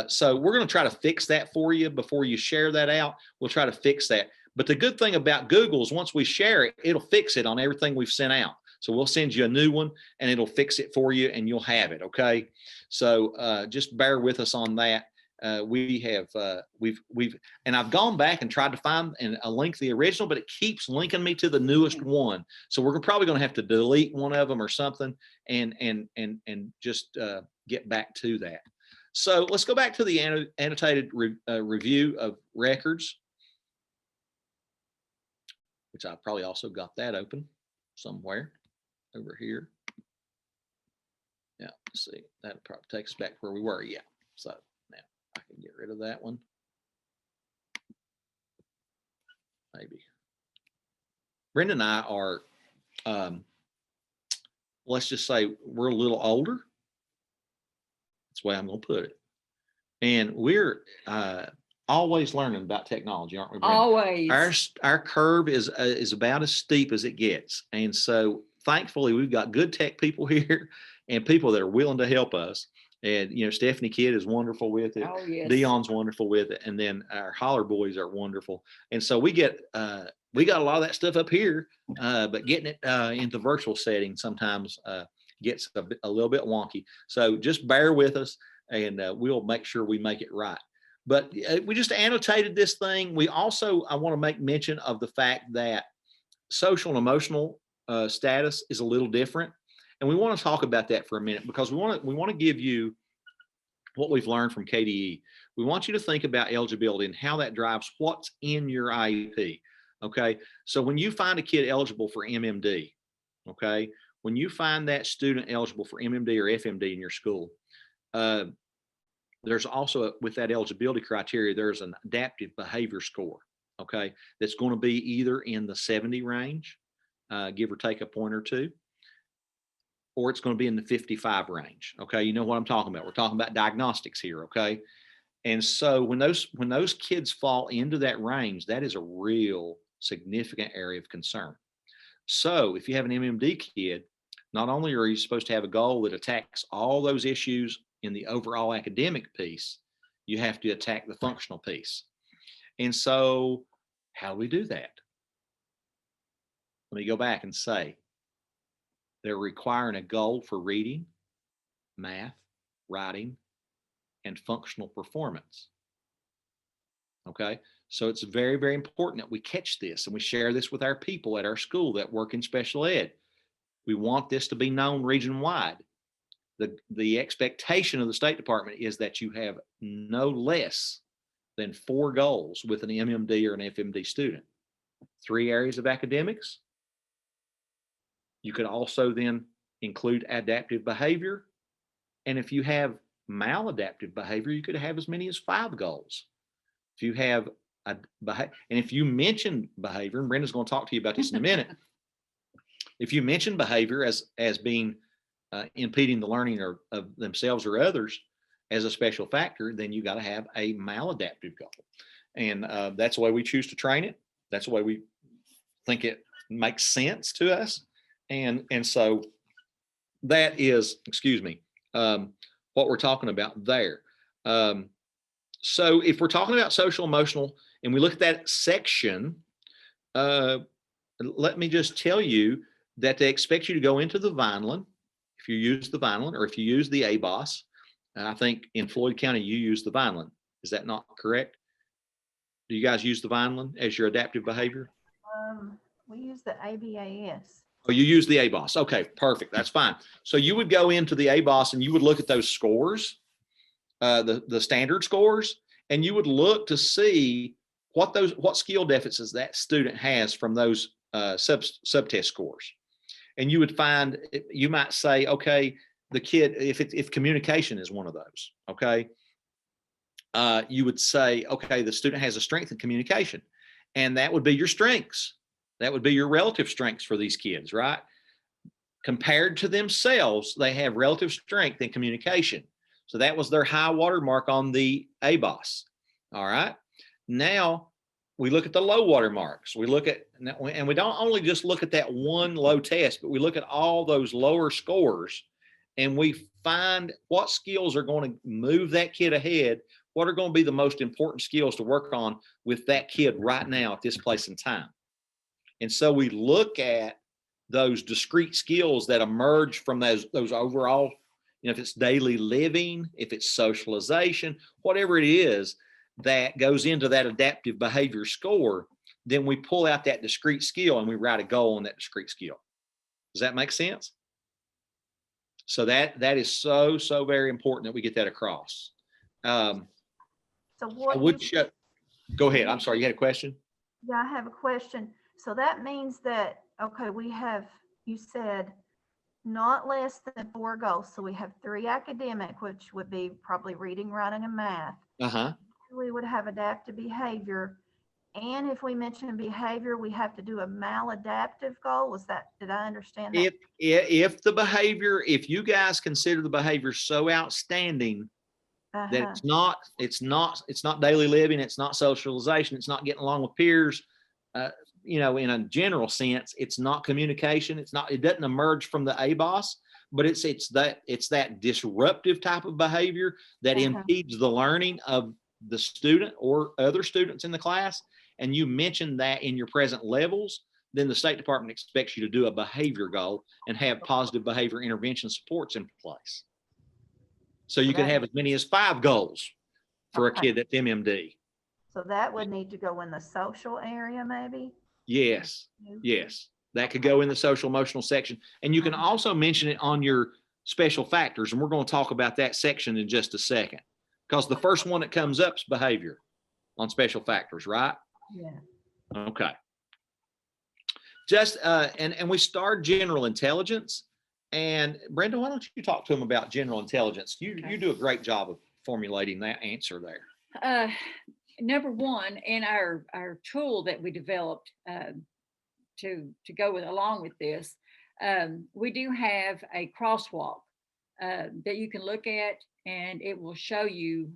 [SPEAKER 1] So we're going to try to fix that for you before you share that out. We'll try to fix that. But the good thing about Google is once we share it, it'll fix it on everything we've sent out. So we'll send you a new one, and it'll fix it for you, and you'll have it. Okay. So just bear with us on that. And I've gone back and tried to find a link to the original, but it keeps linking me to the newest one. So we're probably going to have to delete one of them or something, and just get back to that. So let's go back to the annotated review of records, which I probably also got that open somewhere over here. Yeah, let's see, that'll probably take us back where we were. Yeah, so now I can get rid of that one. Maybe. Brenda and I are, let's just say we're a little older. That's the way I'm going to put it. And we're always learning about technology, aren't we, Brenda?
[SPEAKER 2] Always.
[SPEAKER 1] Our curve is about as steep as it gets. And so thankfully, we've got good tech people here and people that are willing to help us. And, Stephanie Kidd is wonderful with it.
[SPEAKER 2] Oh, yes.
[SPEAKER 1] Dion's wonderful with it. And then our holler boys are wonderful. And so we got a lot of that stuff up here, but getting it into virtual settings sometimes gets a little bit wonky. So just bear with us, and we'll make sure we make it right. But we just annotated this thing. We also, I want to make mention of the fact that social and emotional status is a little different. And we want to talk about that for a minute, because we want to give you what we've learned from KDE. We want you to think about eligibility and how that drives what's in your IEP. Okay. So when you find a kid eligible for MMD, okay, when you find that student eligible for MMD or FMD in your school, there's also, with that eligibility criteria, there's an adaptive behavior score, okay, that's going to be either in the 70 range, give or take a point or two, or it's going to be in the 55 range. Okay, you know what I'm talking about. We're talking about diagnostics here. Okay, and so when those kids fall into that range, that is a real significant area of concern. So if you have an MMD kid, not only are you supposed to have a goal that attacks all those issues in the overall academic piece, you have to attack the functional piece. And so how do we do that? Let me go back and say, they're requiring a goal for reading, math, writing, and functional performance. Okay, so it's very, very important that we catch this and we share this with our people at our school that work in special ed. We want this to be known region-wide. The expectation of the State Department is that you have no less than 4 goals with an MMD or an FMD student. 3 areas of academics. You could also then include adaptive behavior. And if you have maladaptive behavior, you could have as many as 5 goals. If you have and if you mention behavior, and Brenda's going to talk to you about this in a minute, if you mention behavior as being impeding the learning of themselves or others as a special factor, then you got to have a maladaptive goal. And that's the way we choose to train it. That's the way we think it makes sense to us. And so that is, what we're talking about there. So if we're talking about social emotional and we look at that section, let me just tell you that they expect you to go into the Vineland, if you use the Vineland, or if you use the ABOS. I think in Floyd County, you use the Vineland. Is that not correct? Do you guys use the Vineland as your adaptive behavior?
[SPEAKER 3] We use the ABAS.
[SPEAKER 1] Oh, you use the ABOS. Okay, perfect. That's fine. So you would go into the ABOS and you would look at those scores, the standard scores, and you would look to see what skill deficits that student has from those subtest scores. And you would find, you might say, okay, the kid, if communication is one of those, okay, you would say, okay, the student has a strength in communication, and that would be your strengths. That would be your relative strengths for these kids, right? Compared to themselves, they have relative strength in communication. So that was their high water mark on the ABOS. All right. Now we look at the low water marks. We look at, and we don't only just look at that one low test, but we look at all those lower scores, and we find what skills are going to move that kid ahead. What are going to be the most important skills to work on with that kid right now at this place in time? And so we look at those discrete skills that emerge from those overall, if it's daily living, if it's socialization, whatever it is that goes into that adaptive behavior score, then we pull out that discrete skill and we write a goal on that discrete skill. Does that make sense? So that is so very important that we get that across.
[SPEAKER 3] So what
[SPEAKER 1] I would show, go ahead. I'm sorry, you had a question?
[SPEAKER 3] Yeah, I have a question. So that means that, okay, we have, you said not less than 4 goals. So we have 3 academic, which would be probably reading, writing, and math.
[SPEAKER 1] Uh-huh.
[SPEAKER 3] We would have adaptive behavior. And if we mention behavior, we have to do a maladaptive goal. Was that, did I understand that?
[SPEAKER 1] If the behavior, if you guys consider the behavior so outstanding that it's not daily living, it's not socialization, it's not getting along with peers, in a general sense, it's not communication, it doesn't emerge from the ABOS, but it's that disruptive type of behavior that impedes the learning of the student or other students in the class, and you mentioned that in your present levels, then the State Department expects you to do a behavior goal and have positive behavior intervention supports in place. So you can have as many as 5 goals for a kid that's MMD.
[SPEAKER 3] So that would need to go in the social area, maybe?
[SPEAKER 1] Yes, yes. That could go in the social emotional section. And you can also mention it on your special factors. And we're going to talk about that section in just a second, because the first one that comes up is behavior on special factors, right?
[SPEAKER 3] Yeah.
[SPEAKER 1] Okay. Just, and we start general intelligence. And Brenda, why don't you talk to them about general intelligence? You do a great job of formulating that answer there.
[SPEAKER 2] Number one, in our tool that we developed to go along with this, we do have a crosswalk that you can look at, and it will show you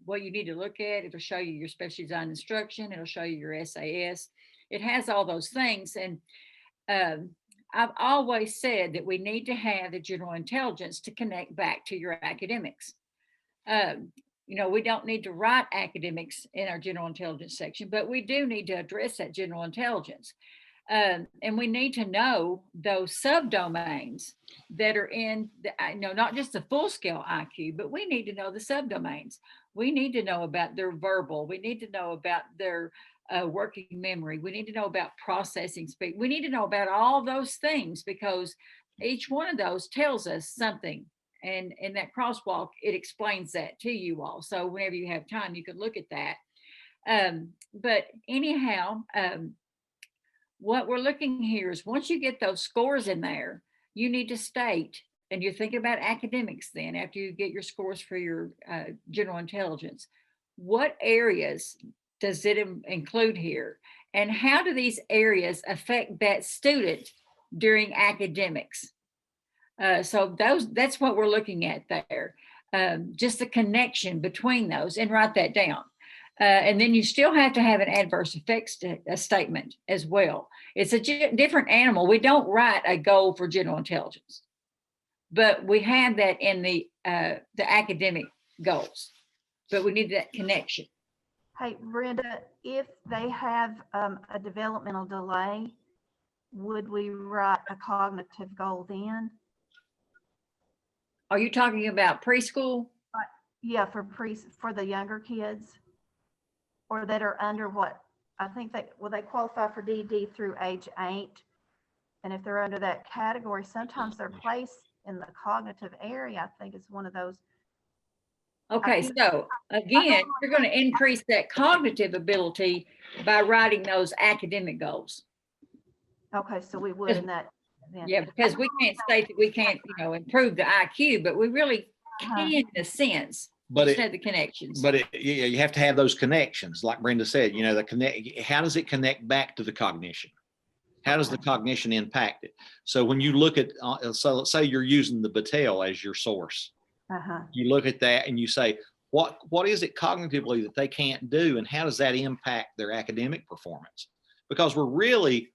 [SPEAKER 2] what you need to look at. It'll show you your special design instruction. It'll show you your SAS. It has all those things. And I've always said that we need to have the general intelligence to connect back to your academics. We don't need to write academics in our general intelligence section, but we do need to address that general intelligence. And we need to know those subdomains that are in, not just the full scale IQ, but we need to know the subdomains. We need to know about their verbal. We need to know about their working memory. We need to know about processing speed. We need to know about all those things, because each one of those tells us something. And in that crosswalk, it explains that to you all. So whenever you have time, you can look at that. But anyhow, what we're looking here is once you get those scores in there, you need to state, and you're thinking about academics then, after you get your scores for your general intelligence, what areas does it include here? And how do these areas affect that student during academics? So that's what we're looking at there. Just the connection between those, and write that down. And then you still have to have an adverse effects statement as well. It's a different animal. We don't write a goal for general intelligence, but we have that in the academic goals, but we need that connection.
[SPEAKER 3] Hey, Brenda, if they have a developmental delay, would we write a cognitive goal then?
[SPEAKER 2] Are you talking about preschool?
[SPEAKER 3] Yeah, for the younger kids, or that are under what I think will they qualify for DD through age 8? And if they're under that category, sometimes they're placed in the cognitive area. I think it's one of those.
[SPEAKER 2] Okay,
[SPEAKER 3] think-
[SPEAKER 2] so again, you're going to increase that cognitive ability by writing those academic goals.
[SPEAKER 3] Okay, so we would in that. Then.
[SPEAKER 2] Yeah, because we can't state that we can't, improve the IQ, but we really can in a sense.
[SPEAKER 1] But
[SPEAKER 2] Just know the connections.
[SPEAKER 1] yeah, you have to have those connections, like Brenda said. The connect. How does it connect back to the cognition? How does the cognition impact it? So when you look at, so let's say you're using the Battelle as your source. You look at that and you say, what is it cognitively that they can't do, and how does that impact their academic performance? Because we're really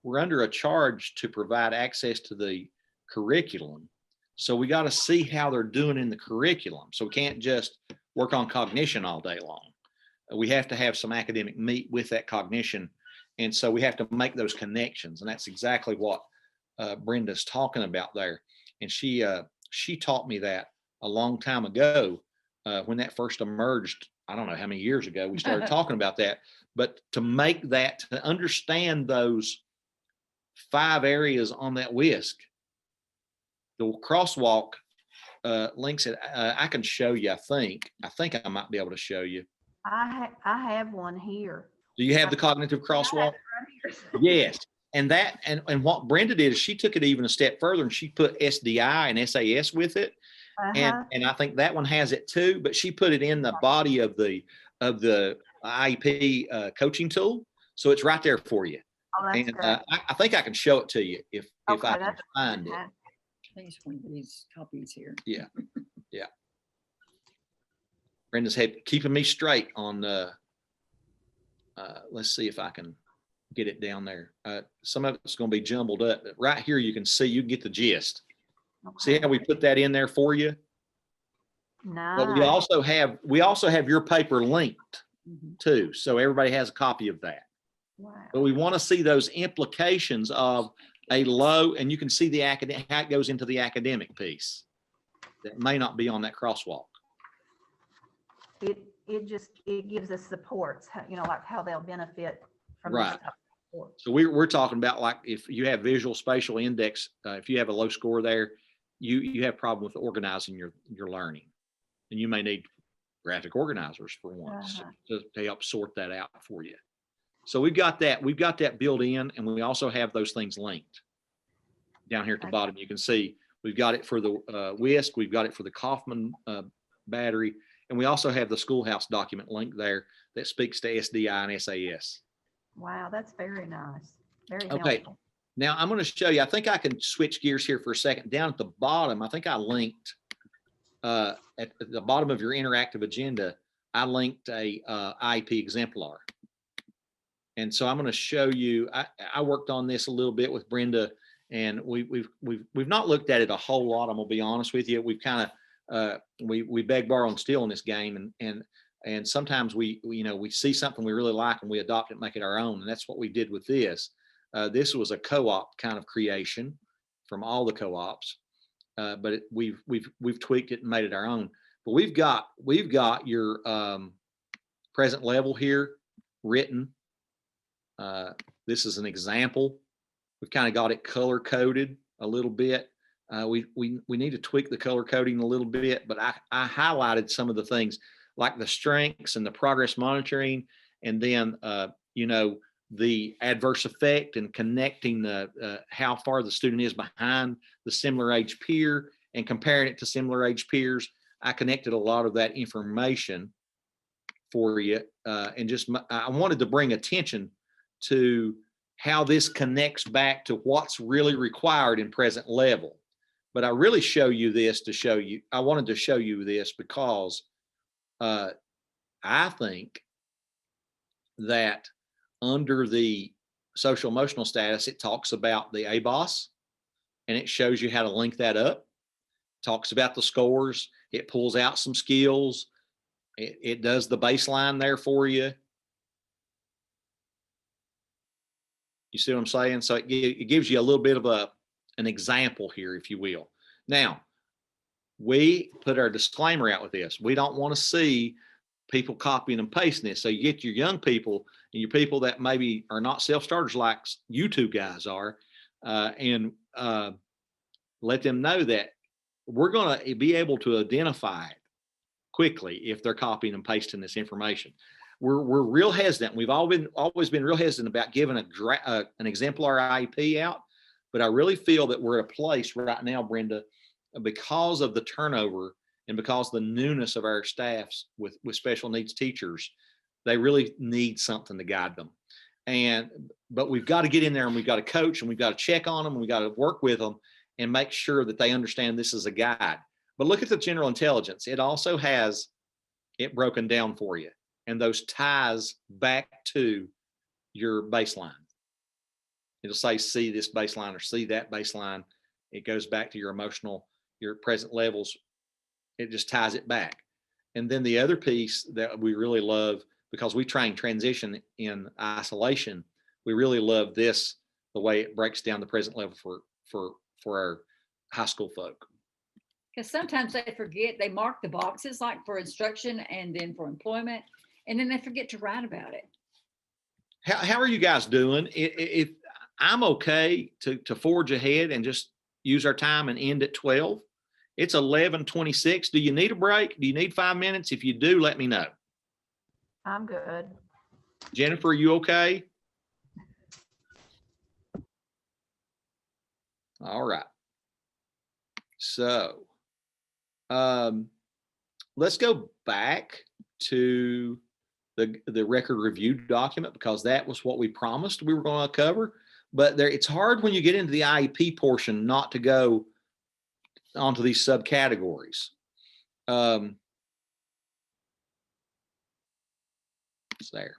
[SPEAKER 1] we're under a charge to provide access to the curriculum. So we got to see how they're doing in the curriculum. So we can't just work on cognition all day long. We have to have some academic meat with that cognition. And so we have to make those connections. And that's exactly what Brenda's talking about there. And she taught me that a long time ago when that first emerged. I don't know how many years ago we started talking about that. But to make that, to understand those 5 areas on that WISC, the crosswalk links it. I can show you. I think I might be able to show you.
[SPEAKER 3] I have one here.
[SPEAKER 1] Do you have the cognitive crosswalk? Yes. And that and what Brenda did is she took it even a step further, and she put SDI and SAS with it. And I think that one has it too, but she put it in the body of the IEP coaching tool, so it's right there for you.
[SPEAKER 3] Oh, that's
[SPEAKER 1] and
[SPEAKER 3] good.
[SPEAKER 1] I think I can show it to you if I can find it.
[SPEAKER 2] I think it's one of these copies here.
[SPEAKER 1] Yeah. Brenda's keeping me straight on let's see if I can get it down there. Some of it's going to be jumbled up, but right here you can get the gist. See how we put that in there for you?
[SPEAKER 3] Nice.
[SPEAKER 1] But we also have your paper linked too, so everybody has a copy of that.
[SPEAKER 3] Wow.
[SPEAKER 1] But we want to see those implications of a low, and you can see the academic, how it goes into the academic piece that may not be on that crosswalk.
[SPEAKER 3] It gives us supports, like how they'll benefit from
[SPEAKER 1] Right.
[SPEAKER 3] this type of support.
[SPEAKER 1] So we're talking about, like, if you have visual spatial index, if you have a low score there, you have problem with organizing your learning, and you may need graphic organizers for once to help sort that out for you. So we've got that built in, and we also have those things linked down here at the bottom. You can see we've got it for the WISC, we've got it for the Kaufman battery, and we also have the schoolhouse document link there that speaks to SDI and SAS.
[SPEAKER 3] Wow, that's very nice. Very
[SPEAKER 1] Okay.
[SPEAKER 3] helpful.
[SPEAKER 1] Now I'm going to show you, I think I can switch gears here for a second. Down at the bottom, I think I linked at the bottom of your interactive agenda, I linked a Iep Exemplar. And so I'm going to show you, I worked on this a little bit with Brenda, and we've not looked at it a whole lot. I'm going to be honest with you. We've kind of, we beg, borrow, and steal in this game. And sometimes we see something we really like and we adopt it and make it our own. And that's what we did with this. This was a co-op kind of creation from all the co-ops, but we've tweaked it and made it our own. But we've got your present level here written. This is an example. We've kind of got it color coded a little bit. We need to tweak the color coding a little bit, but I highlighted some of the things like the strengths and the progress monitoring, and then the adverse effect and connecting the how far the student is behind the similar age peer and comparing it to similar age peers. I connected a lot of that information for you, and I wanted to bring attention to how this connects back to what's really required in present level. But I really show you this to show you, I wanted to show you this because I think that under the social emotional status, it talks about the ABOS, and it shows you how to link that up. It talks about the scores. It pulls out some skills. It does the baseline there for you. You see what I'm saying? So it gives you a little bit of an example here, if you will. Now, we put our disclaimer out with this. We don't want to see people copying and pasting it. So you get your young people and your people that maybe are not self-starters like you two guys are, and let them know that we're going to be able to identify it quickly if they're copying and pasting this information. We're real hesitant. We've always been real hesitant about giving an exemplar IEP out, but I really feel that we're at a place right now, Brenda, because of the turnover and because of the newness of our staffs with special needs teachers, they really need something to guide them. But we've got to get in there and we've got to coach and we've got to check on them and we've got to work with them and make sure that they understand this is a guide. But look at the general intelligence. It also has it broken down for you and those ties back to your baseline. It'll say, see this baseline or see that baseline. It goes back to your emotional, your present levels. It just ties it back. And then the other piece that we really love, because we train transition in isolation, we really love this, the way it breaks down the present level for our high school folk.
[SPEAKER 2] Because sometimes they forget, they mark the boxes like for instruction and then for employment, and then they forget to write about it.
[SPEAKER 1] How are you guys doing? If I'm okay to forge ahead and just use our time and end at 12. It's 11:26. Do you need a break? Do you need 5 minutes? If you do, let me know.
[SPEAKER 3] I'm good.
[SPEAKER 1] Jennifer, are you okay? All right. So let's go back to the record review document, because that was what we promised we were going to cover. But it's hard when you get into the IEP portion not to go onto these subcategories. It's there.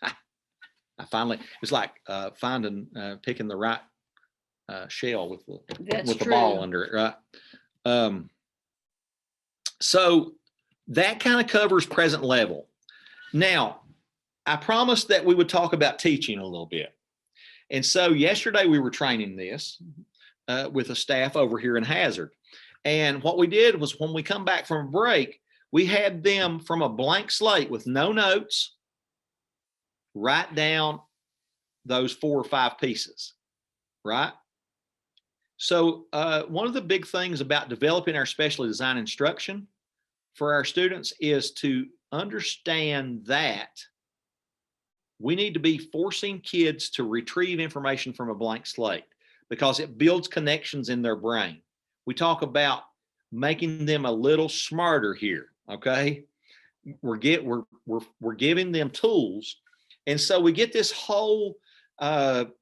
[SPEAKER 1] I finally, it's like picking the right shell with the ball under it, right? So that kind of covers present level. Now, I promised that we would talk about teaching a little bit. And so yesterday we were training this with a staff over here in Hazard. And what we did was, when we come back from a break, we had them from a blank slate with no notes, write down those 4 or 5 pieces, right? So one of the big things about developing our specially designed instruction for our students is to understand that we need to be forcing kids to retrieve information from a blank slate, because it builds connections in their brain. We talk about making them a little smarter here, okay? We're giving them tools. And so we get this whole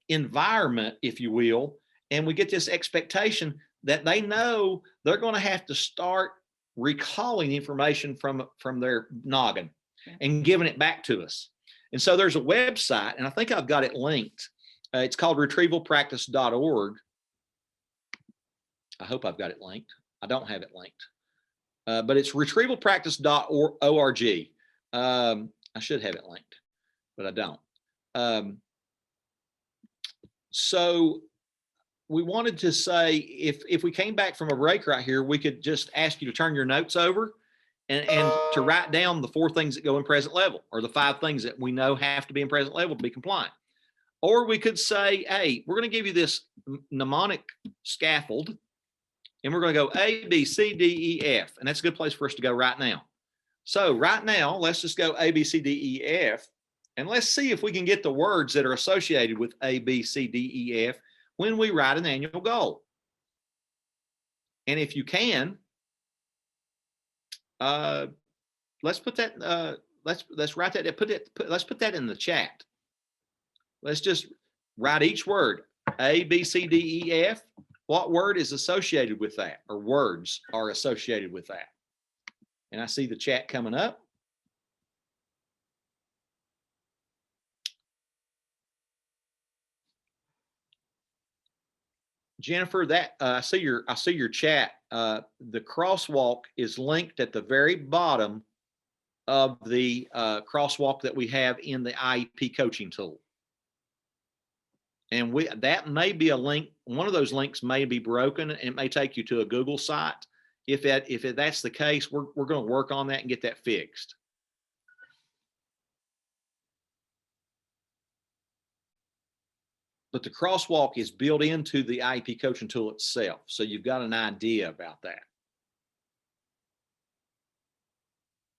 [SPEAKER 1] environment, if you will, and we get this expectation that they know they're going to have to start recalling information from their noggin and giving it back to us. And so there's a website, and I think I've got it linked. It's called retrievalpractice.org. I hope I've got it linked. I don't have it linked, but it's retrievalpractice.org. I should have it linked, but I don't. So we wanted to say, if we came back from a break right here, we could just ask you to turn your notes over and to write down the 4 things that go in present level, or the 5 things that we know have to be in present level to be compliant. Or we could say, hey, we're going to give you this mnemonic scaffold, and we're going to go A, B, C, D, E, F. And that's a good place for us to go right now. So right now, let's just go A, B, C, D, E, F. And let's see if we can get the words that are associated with A, B, C, D, E, F when we write an annual goal. And if you can, let's put that, let's write that, let's put that in the chat. Let's just write each word, A, B, C, D, E, F. What word is associated with that, or words are associated with that? And I see the chat coming up. Jennifer, that I see your chat. The crosswalk is linked at the very bottom of the crosswalk that we have in the IEP coaching tool. And that may be a link. One of those links may be broken, and it may take you to a Google site. If that's the case, we're going to work on that and get that fixed. but the crosswalk is built into the IEP coaching tool itself. So you've got an idea about that.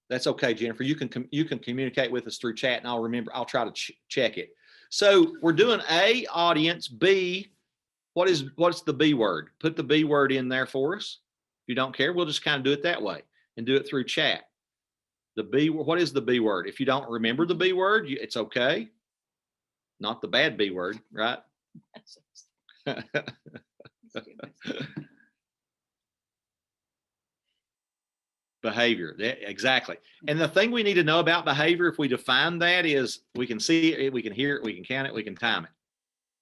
[SPEAKER 1] That's okay, Jennifer. You can communicate with us through chat, and I'll try to check it. So we're doing A, audience. B, what's the B word? Put the B word in there for us. If you don't care, we'll just kind of do it that way and do it through chat. The B, what is the B word? If you don't remember the B word, it's okay. Not the bad B word, right? Behavior, exactly. And the thing we need to know about behavior, if we define that, is we can see it, we can hear it, we can count it, we can time it,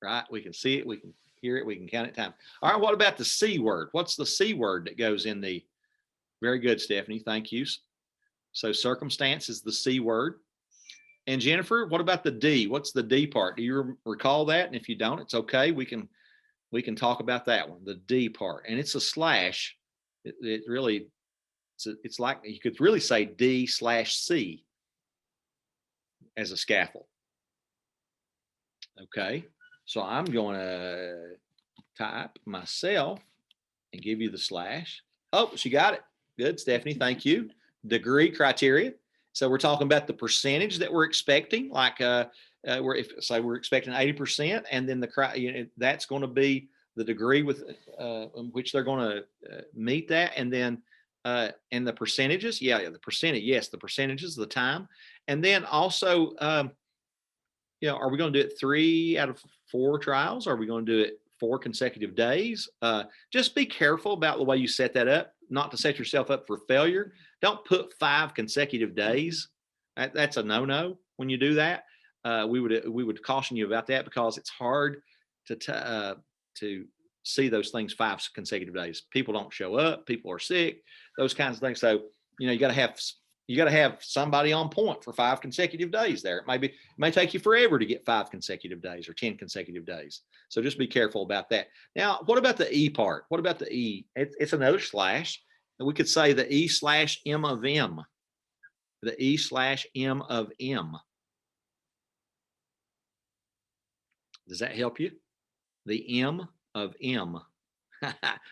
[SPEAKER 1] right? We can see it, we can hear it, we can count it, time it. All right, what about the C word? What's the C word that goes in the, very good, Stephanie, thank you. So circumstance is the C word. And Jennifer, what about the D? What's the D part? Do you recall that? And if you don't, it's okay. We can talk about that one, the D part. And it's a slash. It really, it's like, you could really say D/C as a scaffold. Okay, so I'm going to type myself and give you the slash. Oh, she got it. Good, Stephanie, thank you. Degree criteria. So we're talking about the percentage that we're expecting, like we're expecting 80%, and then that's going to be the degree with which they're going to meet that, and then and the percentages, the percentage, yes, the percentages, the time, and then also, are we going to do it 3 out of 4 trials? Are we going to do it 4 consecutive days? Just be careful about the way you set that up, not to set yourself up for failure. Don't put 5 consecutive days. That's a no-no when you do that. We would caution you about that, because it's hard to see those things 5 consecutive days. People don't show up. People are sick. Those kinds of things. So you got to have somebody on point for 5 consecutive days there. It may take you forever to get 5 consecutive days or 10 consecutive days. So just be careful about that. Now, what about the E part? What about the E? It's another slash. And we could say the E/M of M. The E/M of M. Does that help you? The M of M.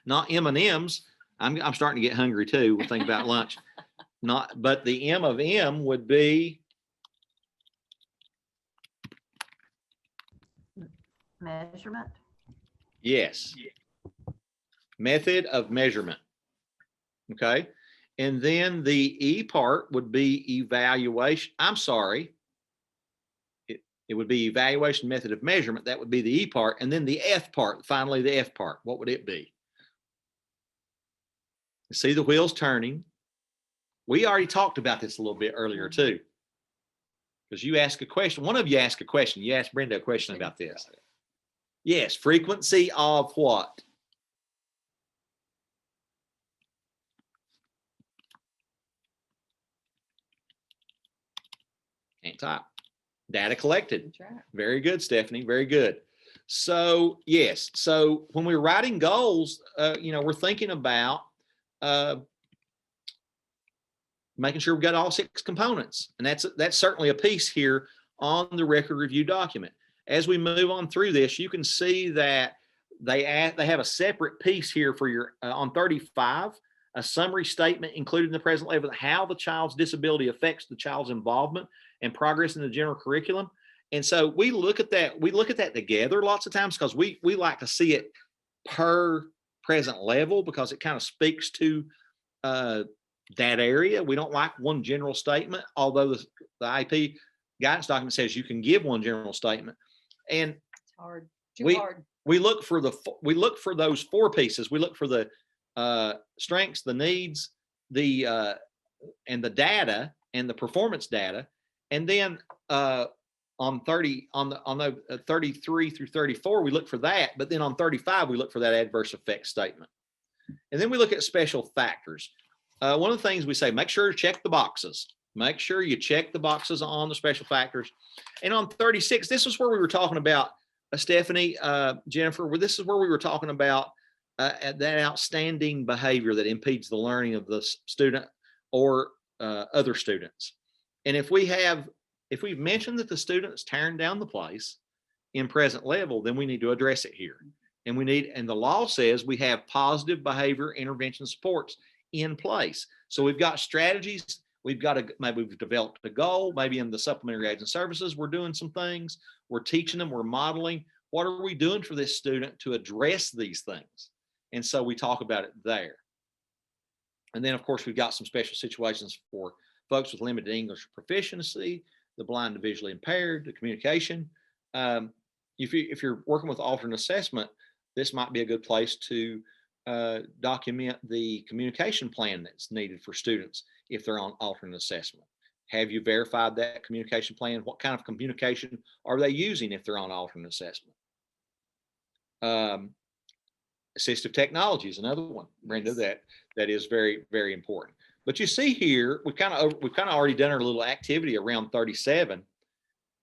[SPEAKER 1] Not M&Ms. I'm starting to get hungry too. We'll think about lunch. But the M of M would be
[SPEAKER 3] measurement.
[SPEAKER 1] Yes. Method of measurement. Okay. And then the E part would be evaluation. I'm sorry. It would be evaluation method of measurement. That would be the E part. And then the F part, finally the F part, what would it be? See the wheels turning. We already talked about this a little bit earlier too, because you asked a question. One of you asked a question. You asked Brenda a question about this. Yes, frequency of what? Can't type. Data collected. Very good, Stephanie. Very good. So yes. So when we're writing goals, we're thinking about making sure we've got all 6 components, and that's certainly a piece here on the record review document. As we move on through this, you can see that they have a separate piece here for your on 35. A summary statement included in the present level of how the child's disability affects the child's involvement and progress in the general curriculum. And so we look at that. We look at that together lots of times, because we like to see it per present level, because it kind of speaks to that area. We don't like one general statement, although the Iep guidance document says you can give one general statement. And
[SPEAKER 2] it's hard. Hard.
[SPEAKER 1] We look for those 4 pieces. We look for the strengths, the needs, and the data and the performance data, and then on 33 through 34 we look for that, but then on 35 we look for that adverse effect statement, and then we look at special factors. One of the things we say, make sure to check the boxes. Make sure you check the boxes on the special factors. And on 36, this is where we were talking about Stephanie, Jennifer. This is where we were talking about that outstanding behavior that impedes the learning of the student or other students. And if we've mentioned that the student is tearing down the place, in present level, then we need to address it here. And the law says we have positive behavior intervention supports in place. So we've got strategies. Maybe we've developed a goal. Maybe in the supplementary aids and services, we're doing some things. We're teaching them, we're modeling. What are we doing for this student to address these things? And so we talk about it there. And then, of course, we've got some special situations for folks with limited English proficiency, the blind and visually impaired, the communication. If you're working with alternate assessment, this might be a good place to document the communication plan that's needed for students if they're on alternate assessment. Have you verified that communication plan? What kind of communication are they using if they're on alternate assessment? Assistive technology is another one, Brenda, that is very, very important. But you see here, we've kind of already done our little activity around 37.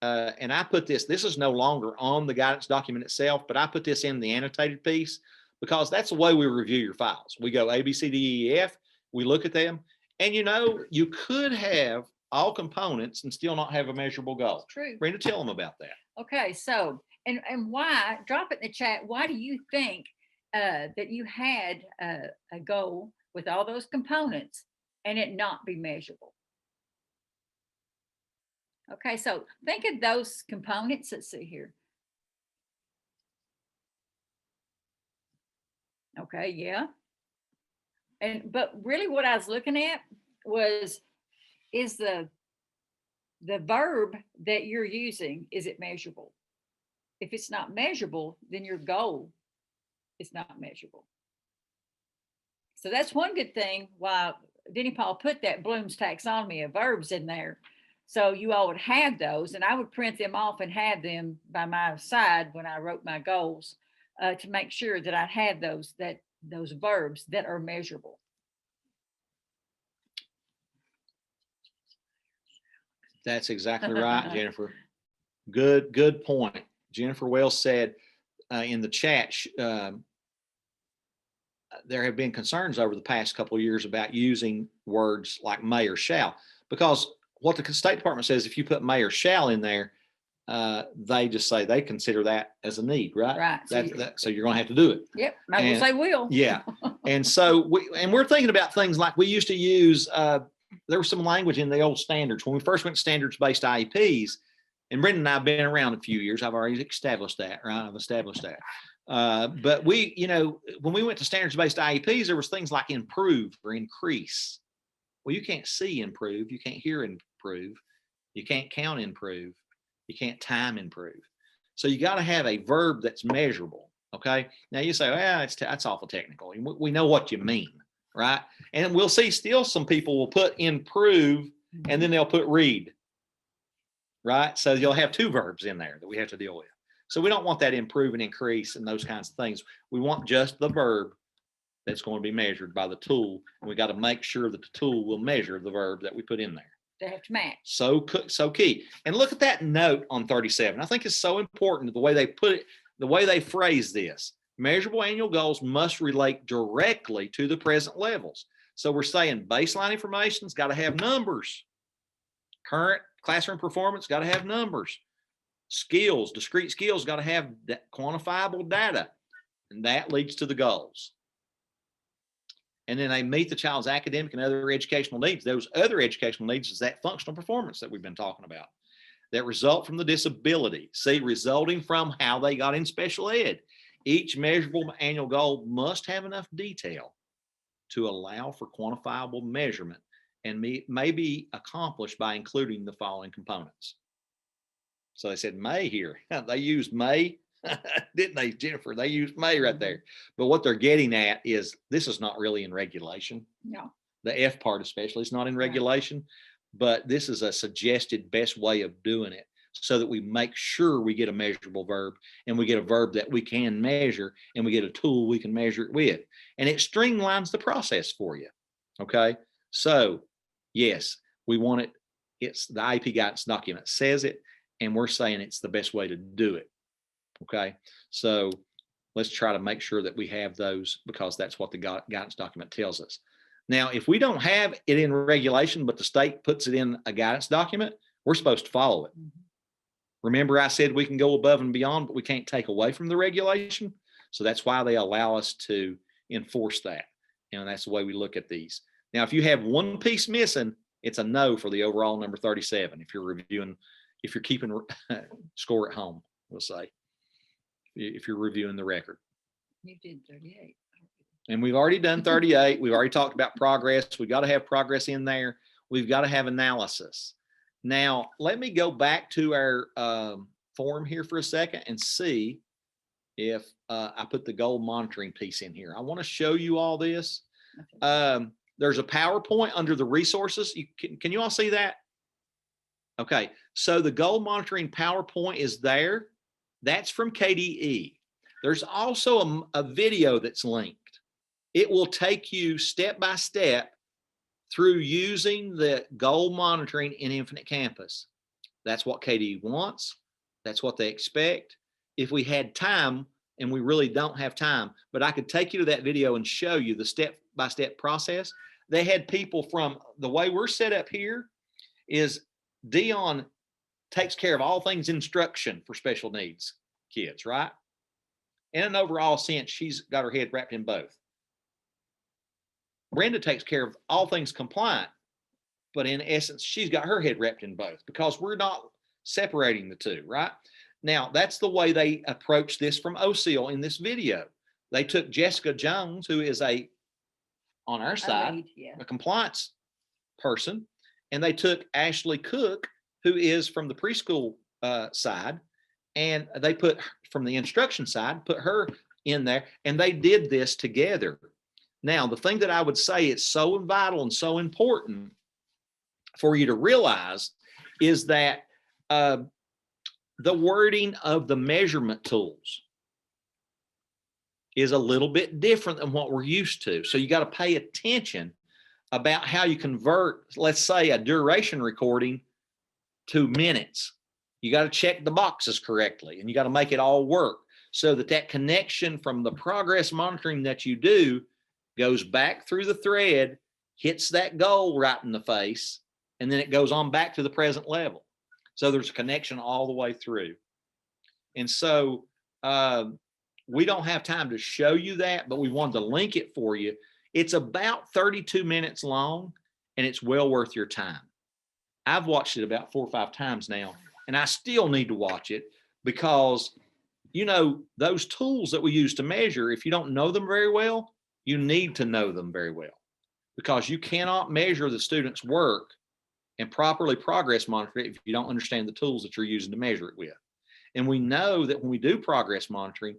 [SPEAKER 1] And I put this is no longer on the guidance document itself, but I put this in the annotated piece because that's the way we review your files. We go A, B, C, D, E, F, we look at them, and you could have all components and still not have a measurable goal.
[SPEAKER 2] True.
[SPEAKER 1] Brenda, tell them about that.
[SPEAKER 2] Okay, so, and why, drop it in the chat, why do you think that you had a goal with all those components and it not be measurable? Okay, so think of those components. Let's see here. Okay, yeah. But really what I was looking at is the verb that you're using, is it measurable? If it's not measurable, then your goal is not measurable. So that's one good thing why Denny Paul put that Bloom's taxonomy of verbs in there. So you all would have those, and I would print them off and have them by my side when I wrote my goals to make sure that I had those verbs that are measurable.
[SPEAKER 1] That's exactly right, Jennifer. Good point. Jennifer Wells said in the chat, there have been concerns over the past couple of years about using words like may or shall, because what the State Department says, if you put may or shall in there, they just say they consider that as a need, right?
[SPEAKER 2] Right.
[SPEAKER 1] So you're going to have to do it.
[SPEAKER 2] Yep. I will say will.
[SPEAKER 1] Yeah. And so we're thinking about things like we used to use, there was some language in the old standards. When we first went to standards-based IEPs, and Brendan and I have been around a few years, I've already established that, right? I've established that. But when we went to standards-based IEPs, there was things like improve or increase. Well, you can't see improve, you can't hear improve, you can't count improve, you can't time improve. So you got to have a verb that's measurable. Okay. Now you say, well, that's awful technical. We know what you mean, right? And we'll see still some people will put improve and then they'll put read, right? So you'll have two verbs in there that we have to deal with. So we don't want that improve and increase and those kinds of things. We want just the verb that's going to be measured by the tool. And we got to make sure that the tool will measure the verb that we put in there.
[SPEAKER 2] They have to match.
[SPEAKER 1] So key. And look at that note on 37. I think it's so important the way they put it, the way they phrase this. Measurable annual goals must relate directly to the present levels. So we're saying baseline information's got to have numbers. Current classroom performance got to have numbers. Skills, discrete skills got to have quantifiable data. And that leads to the goals. And then they meet the child's academic and other educational needs. Those other educational needs is that functional performance that we've been talking about that result from the disability. See, resulting from how they got in special ed. Each measurable annual goal must have enough detail to allow for quantifiable measurement and may be accomplished by including the following components. So they said may here. They used may. Didn't they, Jennifer? They used may right there. But what they're getting at is this is not really in regulation.
[SPEAKER 2] No.
[SPEAKER 1] The F part especially is not in regulation, but this is a suggested best way of doing it so that we make sure we get a measurable verb and we get a verb that we can measure and we get a tool we can measure it with. And it streamlines the process for you. Okay. So yes, we want it. It's the Iep Guidance Document says it, and we're saying it's the best way to do it. Okay, so let's try to make sure that we have those because that's what the guidance document tells us. Now, if we don't have it in regulation, but the state puts it in a guidance document, we're supposed to follow it. Remember, I said we can go above and beyond, but we can't take away from the regulation. So that's why they allow us to enforce that. And that's the way we look at these. Now, if you have one piece missing, it's a no for the overall number 37. If you're keeping score at home, we'll say, if you're reviewing the record.
[SPEAKER 2] You did 38.
[SPEAKER 1] And we've already done 38. We've already talked about progress. We've got to have progress in there. We've got to have analysis. Now, let me go back to our form here for a second and see if I put the goal monitoring piece in here. I want to show you all this. There's a PowerPoint under the resources. Can you all see that? Okay, so the goal monitoring PowerPoint is there. That's from KDE. There's also a video that's linked. It will take you step by step through using the goal monitoring in Infinite Campus. That's what KDE wants. That's what they expect. If we had time, and we really don't have time, but I could take you to that video and show you the step-by-step process. They had people from, the way we're set up here is Dion takes care of all things instruction for special needs kids, right? In an overall sense, she's got her head wrapped in both. Brenda takes care of all things compliant, but in essence, she's got her head wrapped in both because we're not separating the two, right? Now, that's the way they approach this from OCL in this video. They took Jessica Jones, who is on our side, a compliance person, and they took Ashley Cook, who is from the preschool side, and they put from the instruction side, put her in there, and they did this together. Now, the thing that I would say is so vital and so important for you to realize is that the wording of the measurement tools is a little bit different than what we're used to. So you got to pay attention about how you convert, let's say, a duration recording to minutes. You got to check the boxes correctly, and you got to make it all work so that that connection from the progress monitoring that you do goes back through the thread, hits that goal right in the face, and then it goes on back to the present level. So there's a connection all the way through. And so we don't have time to show you that, but we wanted to link it for you. It's about 32 minutes long, and it's well worth your time. I've watched it about 4 or 5 times now, and I still need to watch it because, you know, those tools that we use to measure, if you don't know them very well, you need to know them very well, because you cannot measure the student's work and properly progress monitor it if you don't understand the tools that you're using to measure it with. And we know that when we do progress monitoring,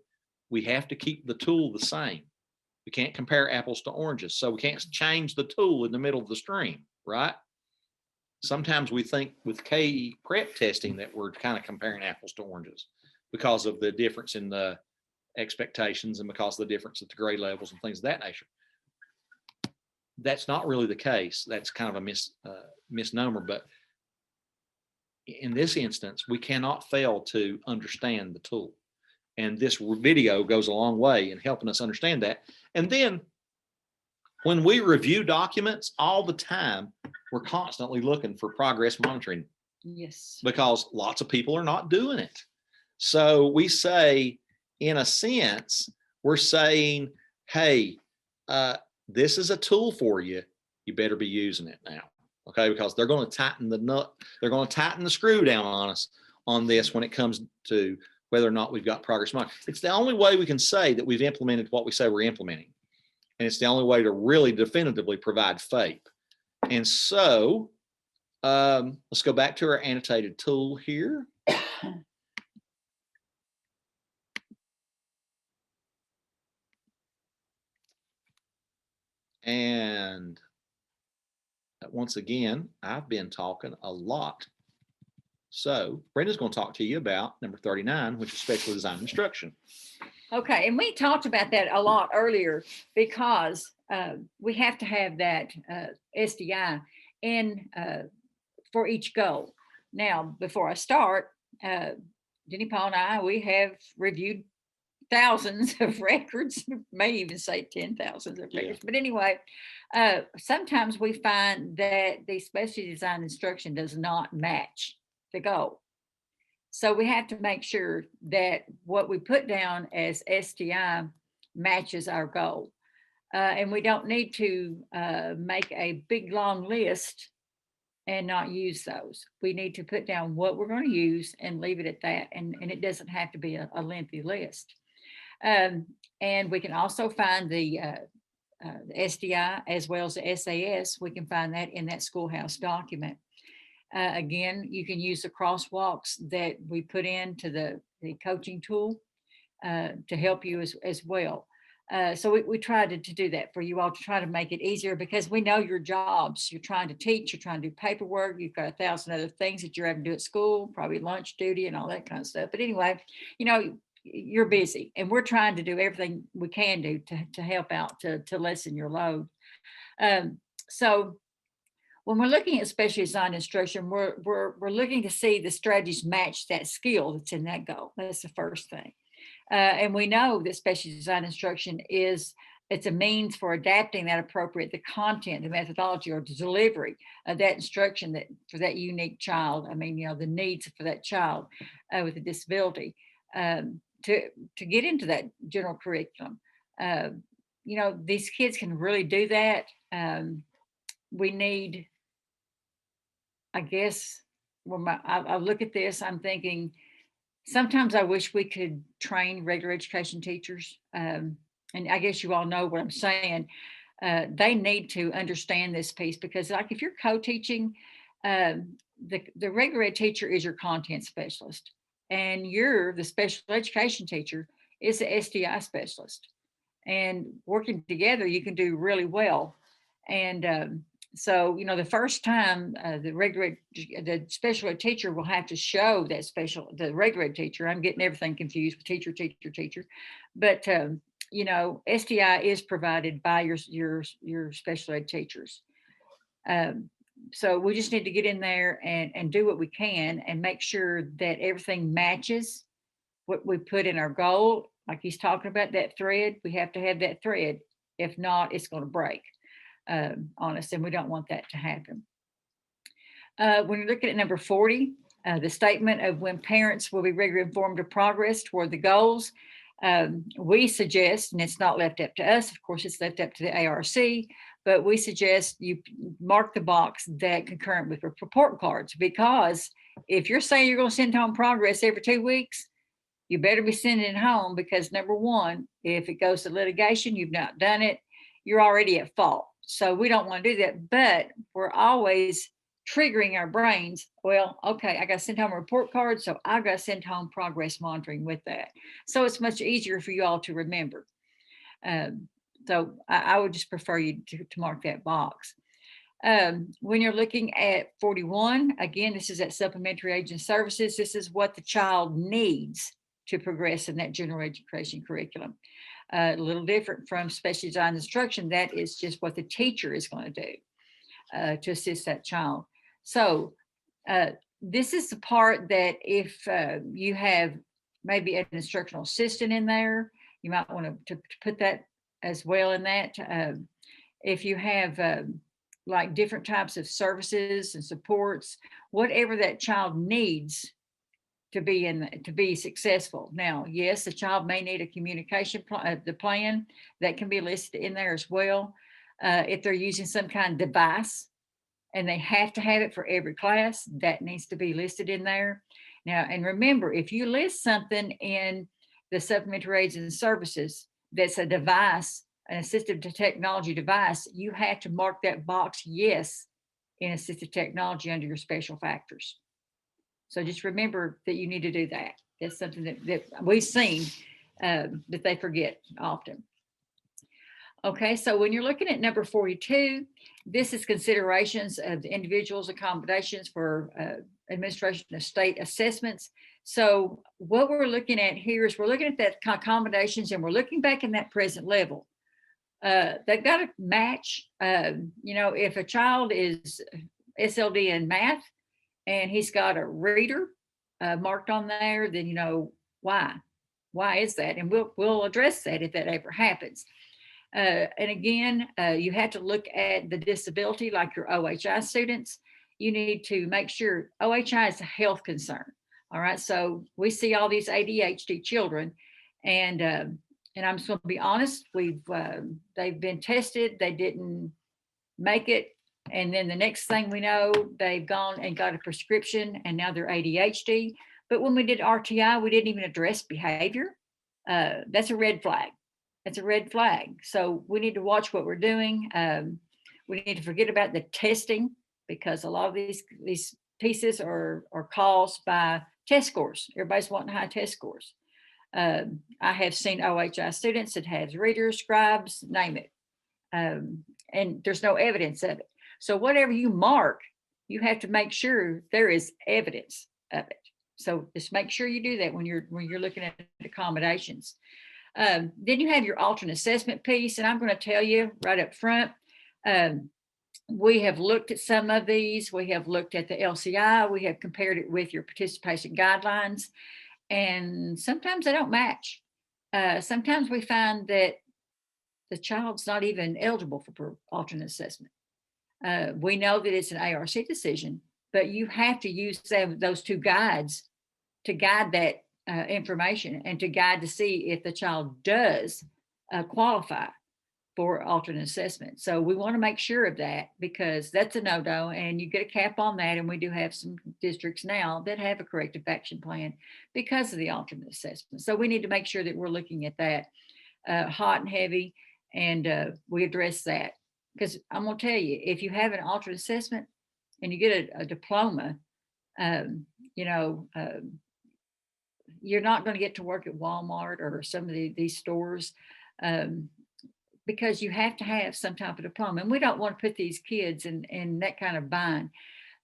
[SPEAKER 1] we have to keep the tool the same. We can't compare apples to oranges. So we can't change the tool in the middle of the stream, right? Sometimes we think with KE prep testing that we're kind of comparing apples to oranges because of the difference in the expectations and because of the difference at the grade levels and things of that nature. That's not really the case. That's kind of a misnomer, but in this instance, we cannot fail to understand the tool. And this video goes a long way in helping us understand that. And then when we review documents all the time, we're constantly looking for progress monitoring.
[SPEAKER 2] Yes.
[SPEAKER 1] Because lots of people are not doing it. So we say, in a sense, we're saying, hey, this is a tool for you. You better be using it now. Okay, because they're going to tighten the nut, they're going to tighten the screw down on us on this when it comes to whether or not we've got progress monitoring. It's the only way we can say that we've implemented what we say we're implementing. And it's the only way to really definitively provide FAPE. And so let's go back to our annotated tool here. And once again, I've been talking a lot. So Brenda's going to talk to you about number 39, which is special design instruction.
[SPEAKER 2] Okay, and we talked about that a lot earlier because we have to have that SDI in for each goal. Now, before I start, Denny, Paul, and I, we have reviewed thousands of records, may even say 10,000 of records. Yeah. But anyway, sometimes we find that the specially designed instruction does not match the goal. So we have to make sure that what we put down as STI matches our goal. And we don't need to make a big long list and not use those. We need to put down what we're going to use and leave it at that. And it doesn't have to be a lengthy list. And we can also find the SDI as well as the SAS. We can find that in that schoolhouse document. Again, you can use the crosswalks that we put into the coaching tool to help you as well. So we tried to do that for you all, to try to make it easier, because we know your jobs. You're trying to teach, you're trying to do paperwork, you've got 1,000 other things that you're having to do at school, probably lunch duty and all that kind of stuff. But anyway, you're busy, and we're trying to do everything we can do to help out, to lessen your load. So when we're looking at specially designed instruction, we're looking to see the strategies match that skill that's in that goal. That's the first thing. And we know that specially designed instruction it's a means for adapting that appropriate, the content, the methodology, or the delivery of that instruction that for that unique child. I mean, the needs for that child with a disability to get into that general curriculum. These kids can really do that. We need, I guess, when I look at this, I'm thinking, sometimes I wish we could train regular education teachers. And I guess you all know what I'm saying. They need to understand this piece, because like if you're co-teaching, the regular ed teacher is your content specialist, and you're the special education teacher is the SDI specialist. And working together, you can do really well. And so, the first time the special ed teacher will have to show the regular ed teacher, I'm getting everything confused with teacher, but STI is provided by your special ed teachers. So we just need to get in there and do what we can and make sure that everything matches what we put in our goal. Like he's talking about that thread, we have to have that thread. If not, it's going to break on us, and we don't want that to happen. When you're looking at number 40, the statement of when parents will be regularly informed of progress toward the goals, we suggest, and it's not left up to us, of course, it's left up to the ARC, but we suggest you mark the box that concurrent with report cards, because if you're saying you're going to send home progress every 2 weeks, you better be sending it home, because number one, if it goes to litigation, you've not done it, you're already at fault. So we don't want to do that, but we're always triggering our brains. Well, okay, I got to send home a report card, so I got to send home progress monitoring with that. So it's much easier for you all to remember. So I would just prefer you to mark that box. When you're looking at 41, again, this is at supplementary aids and services. This is what the child needs to progress in that general education curriculum. A little different from specially designed instruction. That is just what the teacher is going to do to assist that child. So this is the part that if you have maybe an instructional assistant in there, you might want to put that as well in that. If you have like different types of services and supports, whatever that child needs to be successful. Now, yes, the child may need a communication plan that can be listed in there as well. If they're using some kind of device and they have to have it for every class, that needs to be listed in there. Now, and remember, if you list something in the supplementary aids and services that's a device, an assistive technology device, you have to mark that box yes in assistive technology under your special factors. So just remember that you need to do that. That's something that we've seen that they forget often. Okay, so when you're looking at number 42, this is considerations of the individual's accommodations for administration of state assessments. So what we're looking at here is we're looking at that accommodations, and we're looking back in that present level. They've got to match, if a child is SLD in math, and he's got a reader marked on there, then why is that? And we'll address that if that ever happens. And again, you have to look at the disability, like your OHI students. You need to make sure OHI is a health concern. All right, so we see all these ADHD children, and I'm just going to be honest. They've been tested. They didn't make it, and then the next thing we know, they've gone and got a prescription, and now they're ADHD. But when we did RTI, we didn't even address behavior. That's a red flag. That's a red flag. So we need to watch what we're doing. We need to forget about the testing, because a lot of these pieces are caused by test scores. Everybody's wanting high test scores. I have seen OHI students that has readers, scribes, name it. And there's no evidence of it. So whatever you mark, you have to make sure there is evidence of it. So just make sure you do that when you're looking at accommodations. Then you have your alternate assessment piece, and I'm going to tell you right up front, we have looked at some of these. We have looked at the LCI. We have compared it with your participation guidelines, and sometimes they don't match. Sometimes we find that the child's not even eligible for alternate assessment. We know that it's an ARC decision, but you have to use those two guides to guide that information, and to guide to see if the child does qualify for alternate assessment. So we want to make sure of that, because that's a no-no, and you get a cap on that. And we do have some districts now that have a corrective action plan because of the alternate assessment. So we need to make sure that we're looking at that hot and heavy, and we address that. Because I'm going to tell you, if you have an alternate assessment and you get a diploma, you're not going to get to work at Walmart or some of these stores, because you have to have some type of diploma. And we don't want to put these kids in that kind of bind.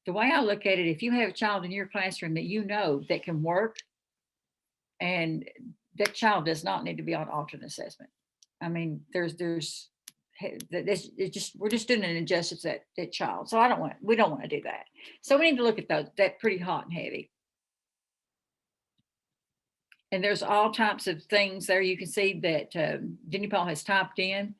[SPEAKER 2] The way I look at it, if you have a child in your classroom that you know that can work, and that child does not need to be on alternate assessment. I mean, we're just doing an injustice to that child. So we don't want to do that. So we need to look at that pretty hot and heavy. And there's all types of things there. You can see that Jenny Paul has typed in.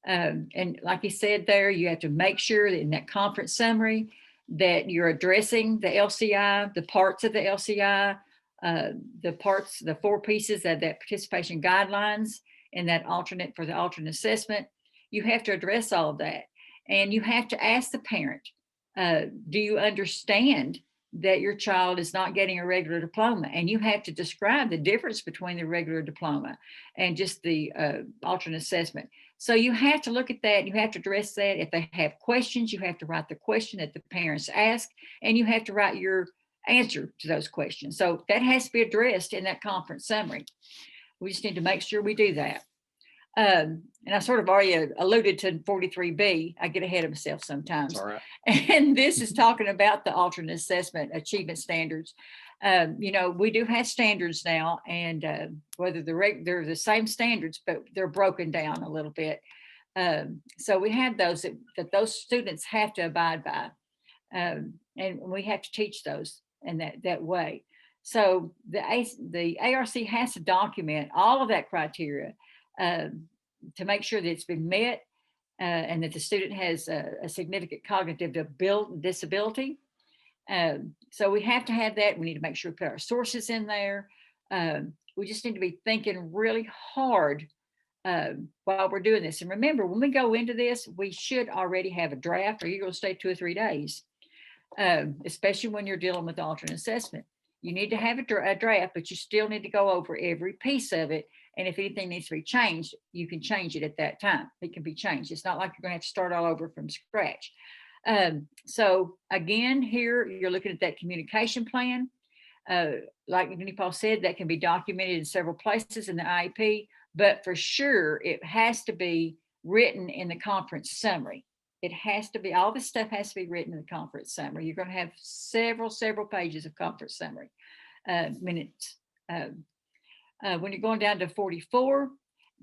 [SPEAKER 2] And like he said there, you have to make sure that in that conference summary that you're addressing the LCI, the parts of the LCI, the 4 pieces of that participation guidelines, and that alternate for the alternate assessment. You have to address all of that. And you have to ask the parent, do you understand that your child is not getting a regular diploma? And you have to describe the difference between the regular diploma and just the alternate assessment. So you have to look at that. You have to address that. If they have questions, you have to write the question that the parents ask, and you have to write your answer to those questions. So that has to be addressed in that conference summary. We just need to make sure we do that. And I sort of already alluded to 43B. I get ahead of myself sometimes.
[SPEAKER 1] All right.
[SPEAKER 2] And this is talking about the alternate assessment achievement standards. We do have standards now, and whether they're the same standards, but they're broken down a little bit. So we have those that those students have to abide by, and we have to teach those in that way. So the ARC has to document all of that criteria to make sure that it's been met, and that the student has a significant cognitive disability. So we have to have that. We need to make sure we put our sources in there. We just need to be thinking really hard while we're doing this. And remember, when we go into this, we should already have a draft, or you're going to stay 2 or 3 days, especially when you're dealing with alternate assessment. You need to have a draft, but you still need to go over every piece of it. And if anything needs to be changed, you can change it at that time. It can be changed. It's not like you're going to have to start all over from scratch. So again, here you're looking at that communication plan. Like Jenny Paul said, that can be documented in several places in the IEP, but for sure it has to be written in the conference summary. It has to be, all this stuff has to be written in the conference summary. You're going to have several pages of conference summary minutes. When you're going down to 44,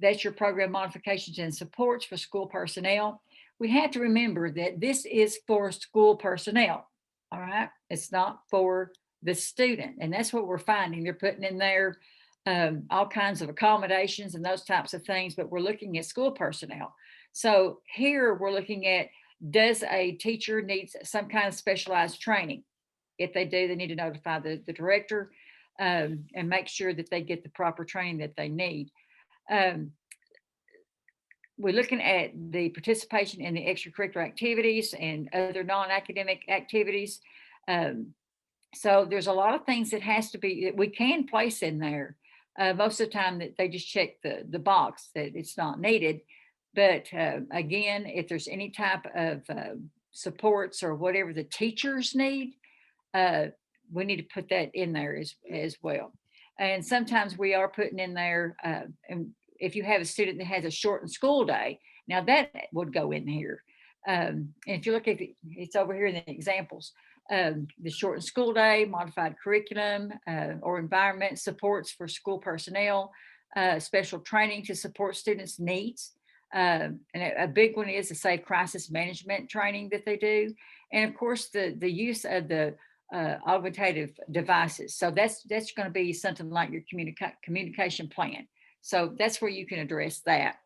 [SPEAKER 2] that's your program modifications and supports for school personnel. We have to remember that this is for school personnel, all right? It's not for the student. And that's what we're finding. They're putting in there all kinds of accommodations and those types of things, but we're looking at school personnel. So here we're looking at, does a teacher need some kind of specialized training? If they do, they need to notify the director. and make sure that they get the proper training that they need. We're looking at the participation in the extracurricular activities and other non-academic activities. So there's a lot of things that has to be, that we can place in there. Most of the time that they just check the box that it's not needed. But again, if there's any type of supports or whatever the teachers need, we need to put that in there as well. And sometimes we are putting in there, and if you have a student that has a shortened school day, now that would go in here. And if you look at it, it's over here in the examples. The shortened school day, modified curriculum, or environment supports for school personnel, special training to support students' needs. And a big one is the safe crisis management training that they do. And of course, the use of the augmentative devices. So that's going to be something like your communication plan. So that's where you can address that.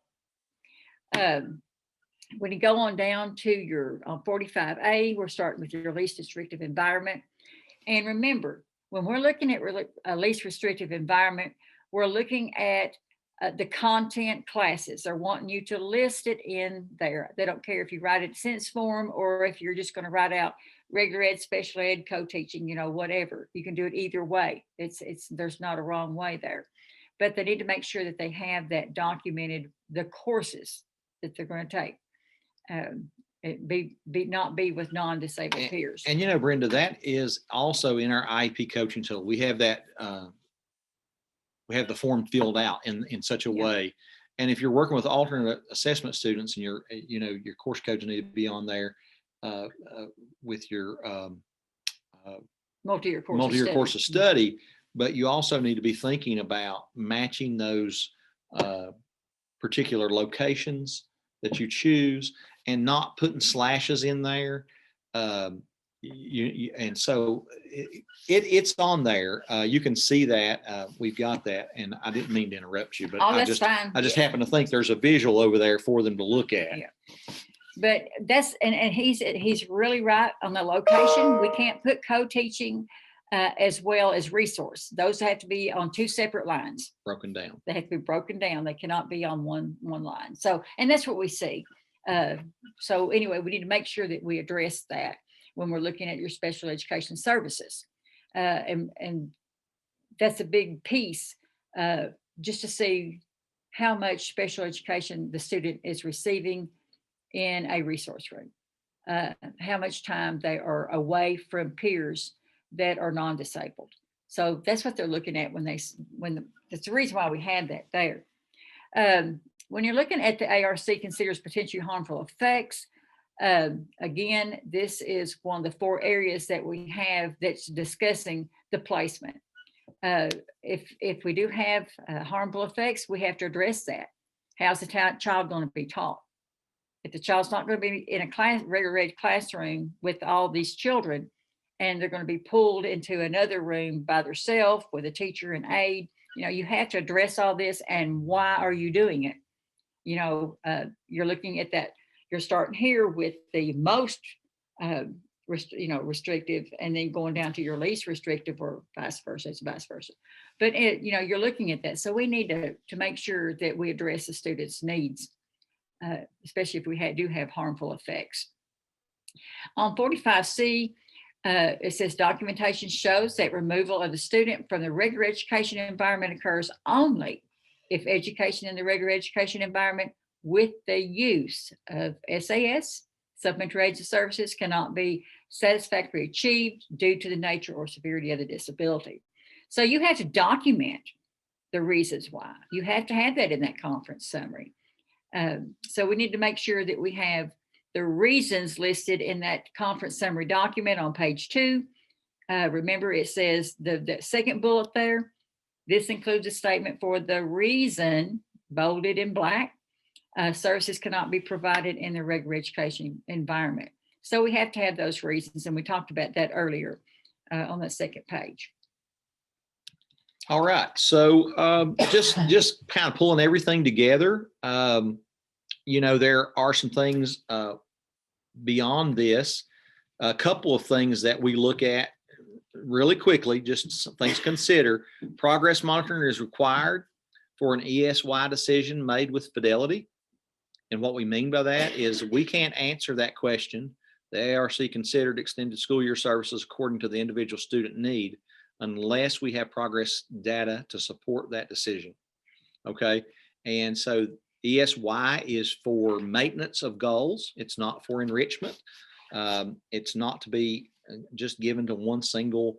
[SPEAKER 2] When you go on down to your 45A, we're starting with your least restrictive environment. And remember, when we're looking at a least restrictive environment, we're looking at the content classes. They're wanting you to list it in there. They don't care if you write it in sentence form or if you're just going to write out regular ed, special ed, co-teaching, whatever. You can do it either way. There's not a wrong way there. But they need to make sure that they have that documented, the courses that they're going to take. Not be with non-disabled peers.
[SPEAKER 1] And Brenda, that is also in our IEP coaching tool. We have that. We have the form filled out in such a way. And if you're working with alternate assessment students, and your course codes need to be on there with your
[SPEAKER 2] multi-year
[SPEAKER 1] course of study. But you also need to be thinking about matching those particular locations that you choose and not putting slashes in there. And so it's on there. You can see that. We've got that. And I didn't mean to interrupt you, but I just happen to think there's a visual over there for them to look at.
[SPEAKER 2] Yeah. But that's, and he's really right on the location. We can't put co-teaching as well as resource. Those have to be on two separate lines.
[SPEAKER 1] Broken down.
[SPEAKER 2] They have to be broken down. They cannot be on one line. So, and that's what we see. So anyway, we need to make sure that we address that when we're looking at your special education services. And that's a big piece, just to see how much special education the student is receiving in a resource room, how much time they are away from peers that are non-disabled. So that's what they're looking at that's the reason why we have that there. When you're looking at the ARC considers potentially harmful effects, again, this is one of the 4 areas that we have that's discussing the placement. If we do have harmful effects, we have to address that. How's the child going to be taught? If the child's not going to be in a regular ed classroom with all these children, and they're going to be pulled into another room by themselves with a teacher and aide, you have to address all this, and why are you doing it? You're looking at that. You're starting here with the most, restrictive, and then going down to your least restrictive, or vice versa. It's vice versa. But you're looking at that. So we need to make sure that we address the students' needs, especially if we do have harmful effects. On 45C, it says documentation shows that removal of the student from the regular education environment occurs only if education in the regular education environment with the use of SAS, supplementary aids and services, cannot be satisfactorily achieved due to the nature or severity of the disability. So you have to document the reasons why. You have to have that in that conference summary. So we need to make sure that we have the reasons listed in that conference summary document on page 2. Remember, it says the second bullet there, this includes a statement for the reason, bolded in black, services cannot be provided in the regular education environment. So we have to have those reasons, and we talked about that earlier on the second page.
[SPEAKER 1] All right, so just kind of pulling everything together. There are some things beyond this, a couple of things that we look at really quickly, just some things to consider. Progress monitoring is required for an ESY decision made with fidelity. And what we mean by that is we can't answer that question. The ARC considered extended school year services according to the individual student need unless we have progress data to support that decision. Okay. And so ESY is for maintenance of goals. It's not for enrichment. It's not to be just given to one single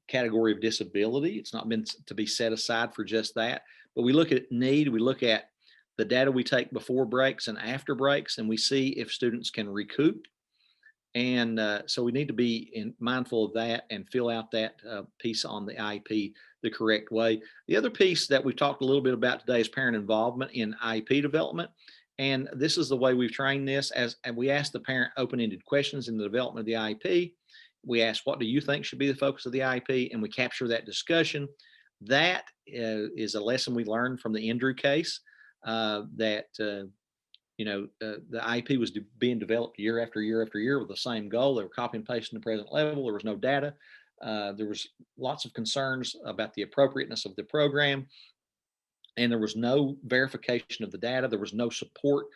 [SPEAKER 1] category of disability. It's not meant to be set aside for just that. But we look at need, we look at the data we take before breaks and after breaks, and we see if students can recoup. And so we need to be mindful of that and fill out that piece on the IEP the correct way. The other piece that we've talked a little bit about today is parent involvement in IEP development. And this is the way we've trained this, and we ask the parent open-ended questions in the development of the IEP. We ask, what do you think should be the focus of the IEP? And we capture that discussion. That is a lesson we learned from the Andrew case, that the IEP was being developed year after year after year with the same goal. They were copy and pasting the present level. There was no data. There was lots of concerns about the appropriateness of the program, and there was no verification of the data. There was no support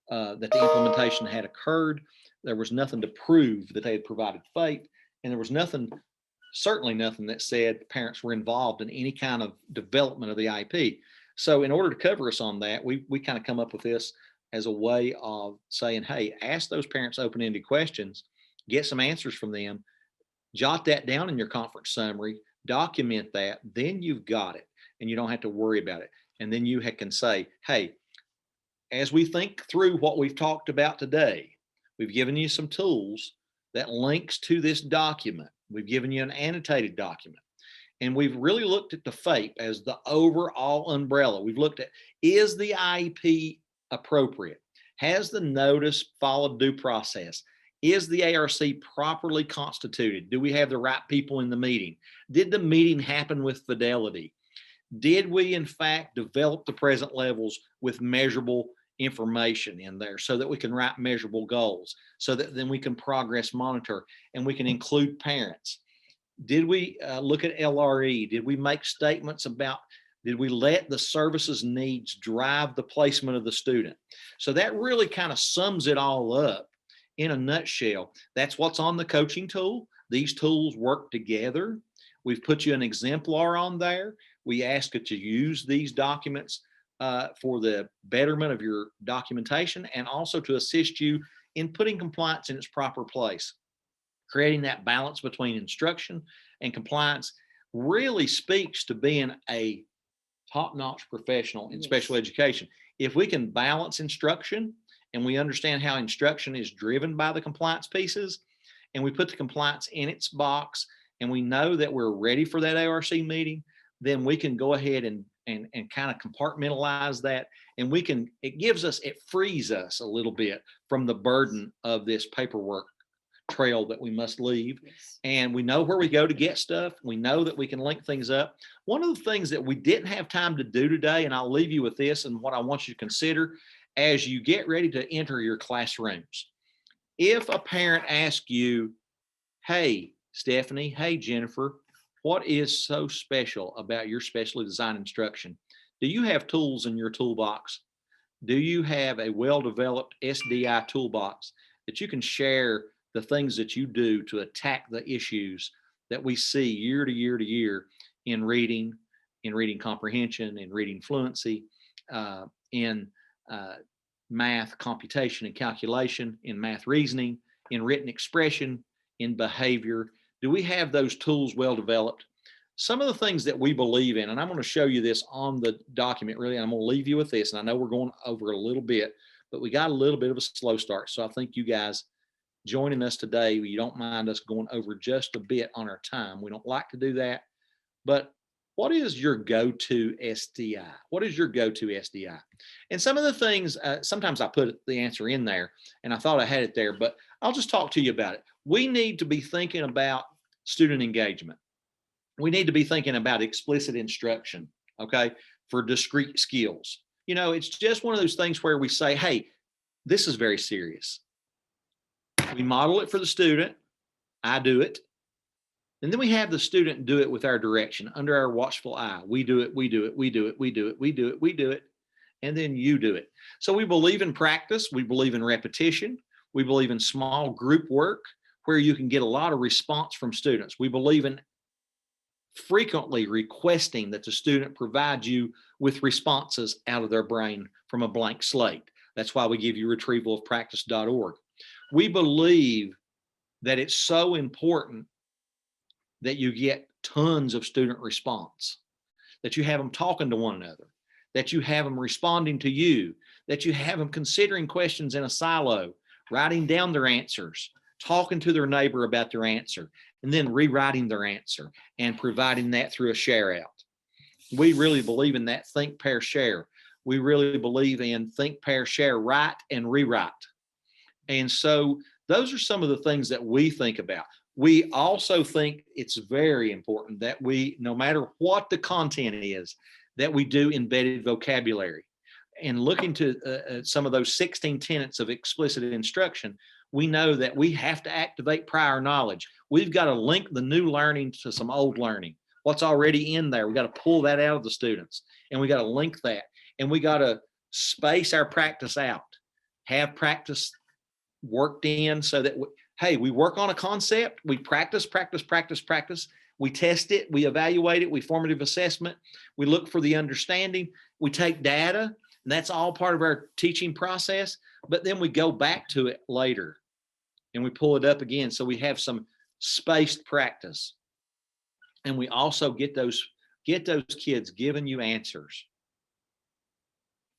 [SPEAKER 1] that the implementation had occurred. There was nothing to prove that they had provided FAPE, and there was nothing, certainly nothing that said parents were involved in any kind of development of the IEP. So in order to cover us on that, we kind of come up with this as a way of saying, hey, ask those parents open-ended questions, get some answers from them, jot that down in your conference summary, document that, then you've got it and you don't have to worry about it. And then you can say, hey, as we think through what we've talked about today, we've given you some tools that links to this document. We've given you an annotated document. And we've really looked at the FAPE as the overall umbrella. We've looked at, is the IEP appropriate? Has the notice followed due process? Is the ARC properly constituted? Do we have the right people in the meeting? Did the meeting happen with fidelity? Did we, in fact, develop the present levels with measurable information in there so that we can write measurable goals, so that then we can progress monitor and we can include parents? Did we look at LRE? Did we make statements about, did we let the services needs drive the placement of the student? So that really kind of sums it all up in a nutshell. That's what's on the coaching tool. These tools work together. We've put you an exemplar on there. We ask that you use these documents for the betterment of your documentation and also to assist you in putting compliance in its proper place. Creating that balance between instruction and compliance really speaks to being a top-notch professional in special education. If we can balance instruction and we understand how instruction is driven by the compliance pieces, and we put the compliance in its box, and we know that we're ready for that ARC meeting, then we can go ahead and kind of compartmentalize that. And it frees us a little bit from the burden of this paperwork trail that we must leave. And we know where we go to get stuff. We know that we can link things up. One of the things that we didn't have time to do today, and I'll leave you with this and what I want you to consider as you get ready to enter your classrooms. If a parent asks you, hey, Stephanie, hey, Jennifer, what is so special about your specially designed instruction? Do you have tools in your toolbox? Do you have a well-developed SDI toolbox that you can share the things that you do to attack the issues that we see year to year to year in reading comprehension, in reading fluency, in math computation and calculation, in math reasoning, in written expression, in behavior? Do we have those tools well developed? Some of the things that we believe in, and I'm going to show you this on the document really, and I'm going to leave you with this, and I know we're going over a little bit, but we got a little bit of a slow start. So I think you guys joining us today, you don't mind us going over just a bit on our time. We don't like to do that, but what is your go-to SDI? What is your go-to SDI? And some of the things, sometimes I put the answer in there and I thought I had it there, but I'll just talk to you about it. We need to be thinking about student engagement. We need to be thinking about explicit instruction, okay, for discrete skills. You know, it's just one of those things where we say, hey, this is very serious. We model it for the student. I do it. And then we have the student do it with our direction, under our watchful eye. We do it, we do it, we do it, we do it, we do it, we do it, and then you do it. So we believe in practice. We believe in repetition. We believe in small group work where you can get a lot of response from students. We believe in frequently requesting that the student provide you with responses out of their brain from a blank slate. That's why we give you retrievalofpractice.org. We believe that it's so important that you get tons of student response, that you have them talking to one another, that you have them responding to you, that you have them considering questions in a silo, writing down their answers, talking to their neighbor about their answer, and then rewriting their answer and providing that through a share out. We really believe in that think, pair, share. We really believe in think, pair, share, write, and rewrite. And so those are some of the things that we think about. We also think it's very important that we, no matter what the content is, that we do embedded vocabulary. And looking to some of those 16 tenets of explicit instruction, we know that we have to activate prior knowledge. We've got to link the new learning to some old learning. What's already in there, we got to pull that out of the students, and we got to link that. And we got to space our practice out, have practice worked in so that, hey, we work on a concept, we practice, practice, practice, practice. We test it, we evaluate it, we formative assessment, we look for the understanding, we take data, and that's all part of our teaching process. But then we go back to it later and we pull it up again. So we have some spaced practice. And we also get those kids giving you answers.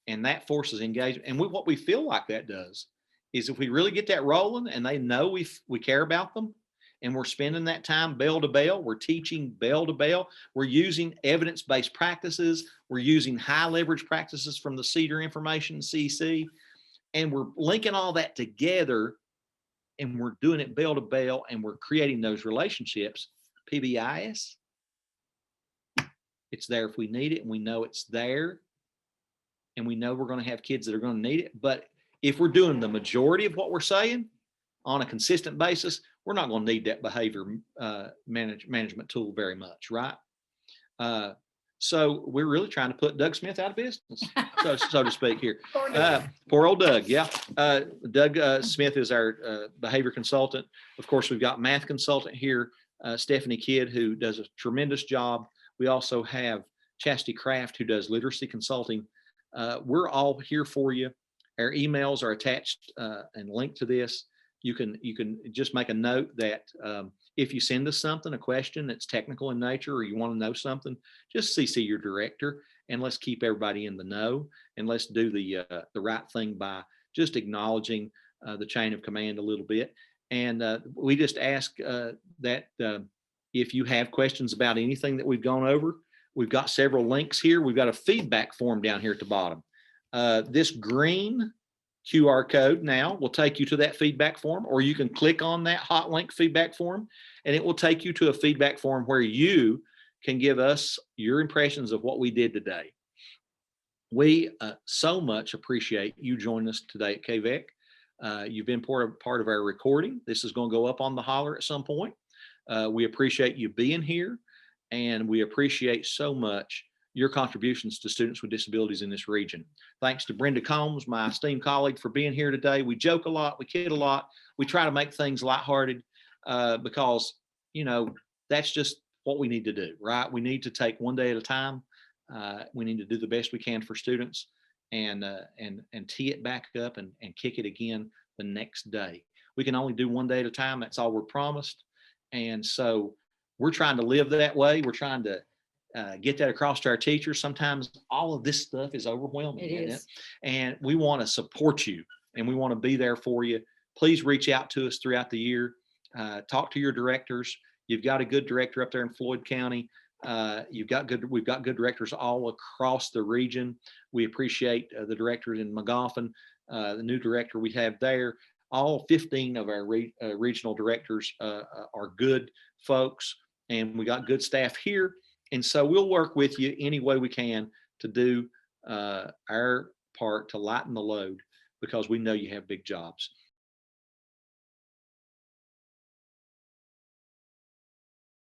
[SPEAKER 1] And that forces engagement. And what we feel like that does is if we really get that rolling and they know we care about them, and we're spending that time bell to bell, we're teaching bell to bell, we're using evidence-based practices, we're using high leverage practices from the CEDAR information, CC, and we're linking all that together, and we're doing it bell to bell, and we're creating those relationships. PBIS, it's there if we need it, and we know it's there, and we know we're going to have kids that are going to need it. But if we're doing the majority of what we're saying on a consistent basis, we're not going to need that behavior management tool very much, right? So we're really trying to put Doug Smith out of business, so to speak here. Poor old Doug, yeah. Doug Smith is our behavior consultant. Of course, we've got math consultant here, Stephanie Kidd, who does a tremendous job. We also have Chastity Craft, who does literacy consulting. We're all here for you. Our emails are attached and linked to this. You can just make a note that if you send us something, a question that's technical in nature, or you want to know something, just CC your director, and let's keep everybody in the know, and let's do the right thing by just acknowledging the chain of command a little bit. And we just ask that if you have questions about anything that we've gone over, we've got several links here. We've got a feedback form down here at the bottom. This green QR code now will take you to that feedback form, or you can click on that hot link feedback form, and it will take you to a feedback form where you can give us your impressions of what we did today. We so much appreciate you joining us today at KVEC. You've been part of our recording. This is going to go up on the holler at some point. We appreciate you being here, and we appreciate so much your contributions to students with disabilities in this region. Thanks to Brenda Combs, my esteemed colleague, for being here today. We joke a lot, we kid a lot, we try to make things lighthearted because, you know, that's just what we need to do, right? We need to take one day at a time. We need to do the best we can for students and tee it back up and kick it again the next day. We can only do one day at a time. That's all we're promised. And so we're trying to live that way. We're trying to get that across to our teachers. Sometimes all of this stuff is overwhelming.
[SPEAKER 2] It is.
[SPEAKER 1] And we want to support you, and we want to be there for you. Please reach out to us throughout the year. Talk to your directors. You've got a good director up there in Floyd County. We've got good directors all across the region. We appreciate the directors in Magoffin, the new director we have there. All 15 of our regional directors are good folks, and we got good staff here. And so we'll work with you any way we can to do our part to lighten the load, because we know you have big jobs.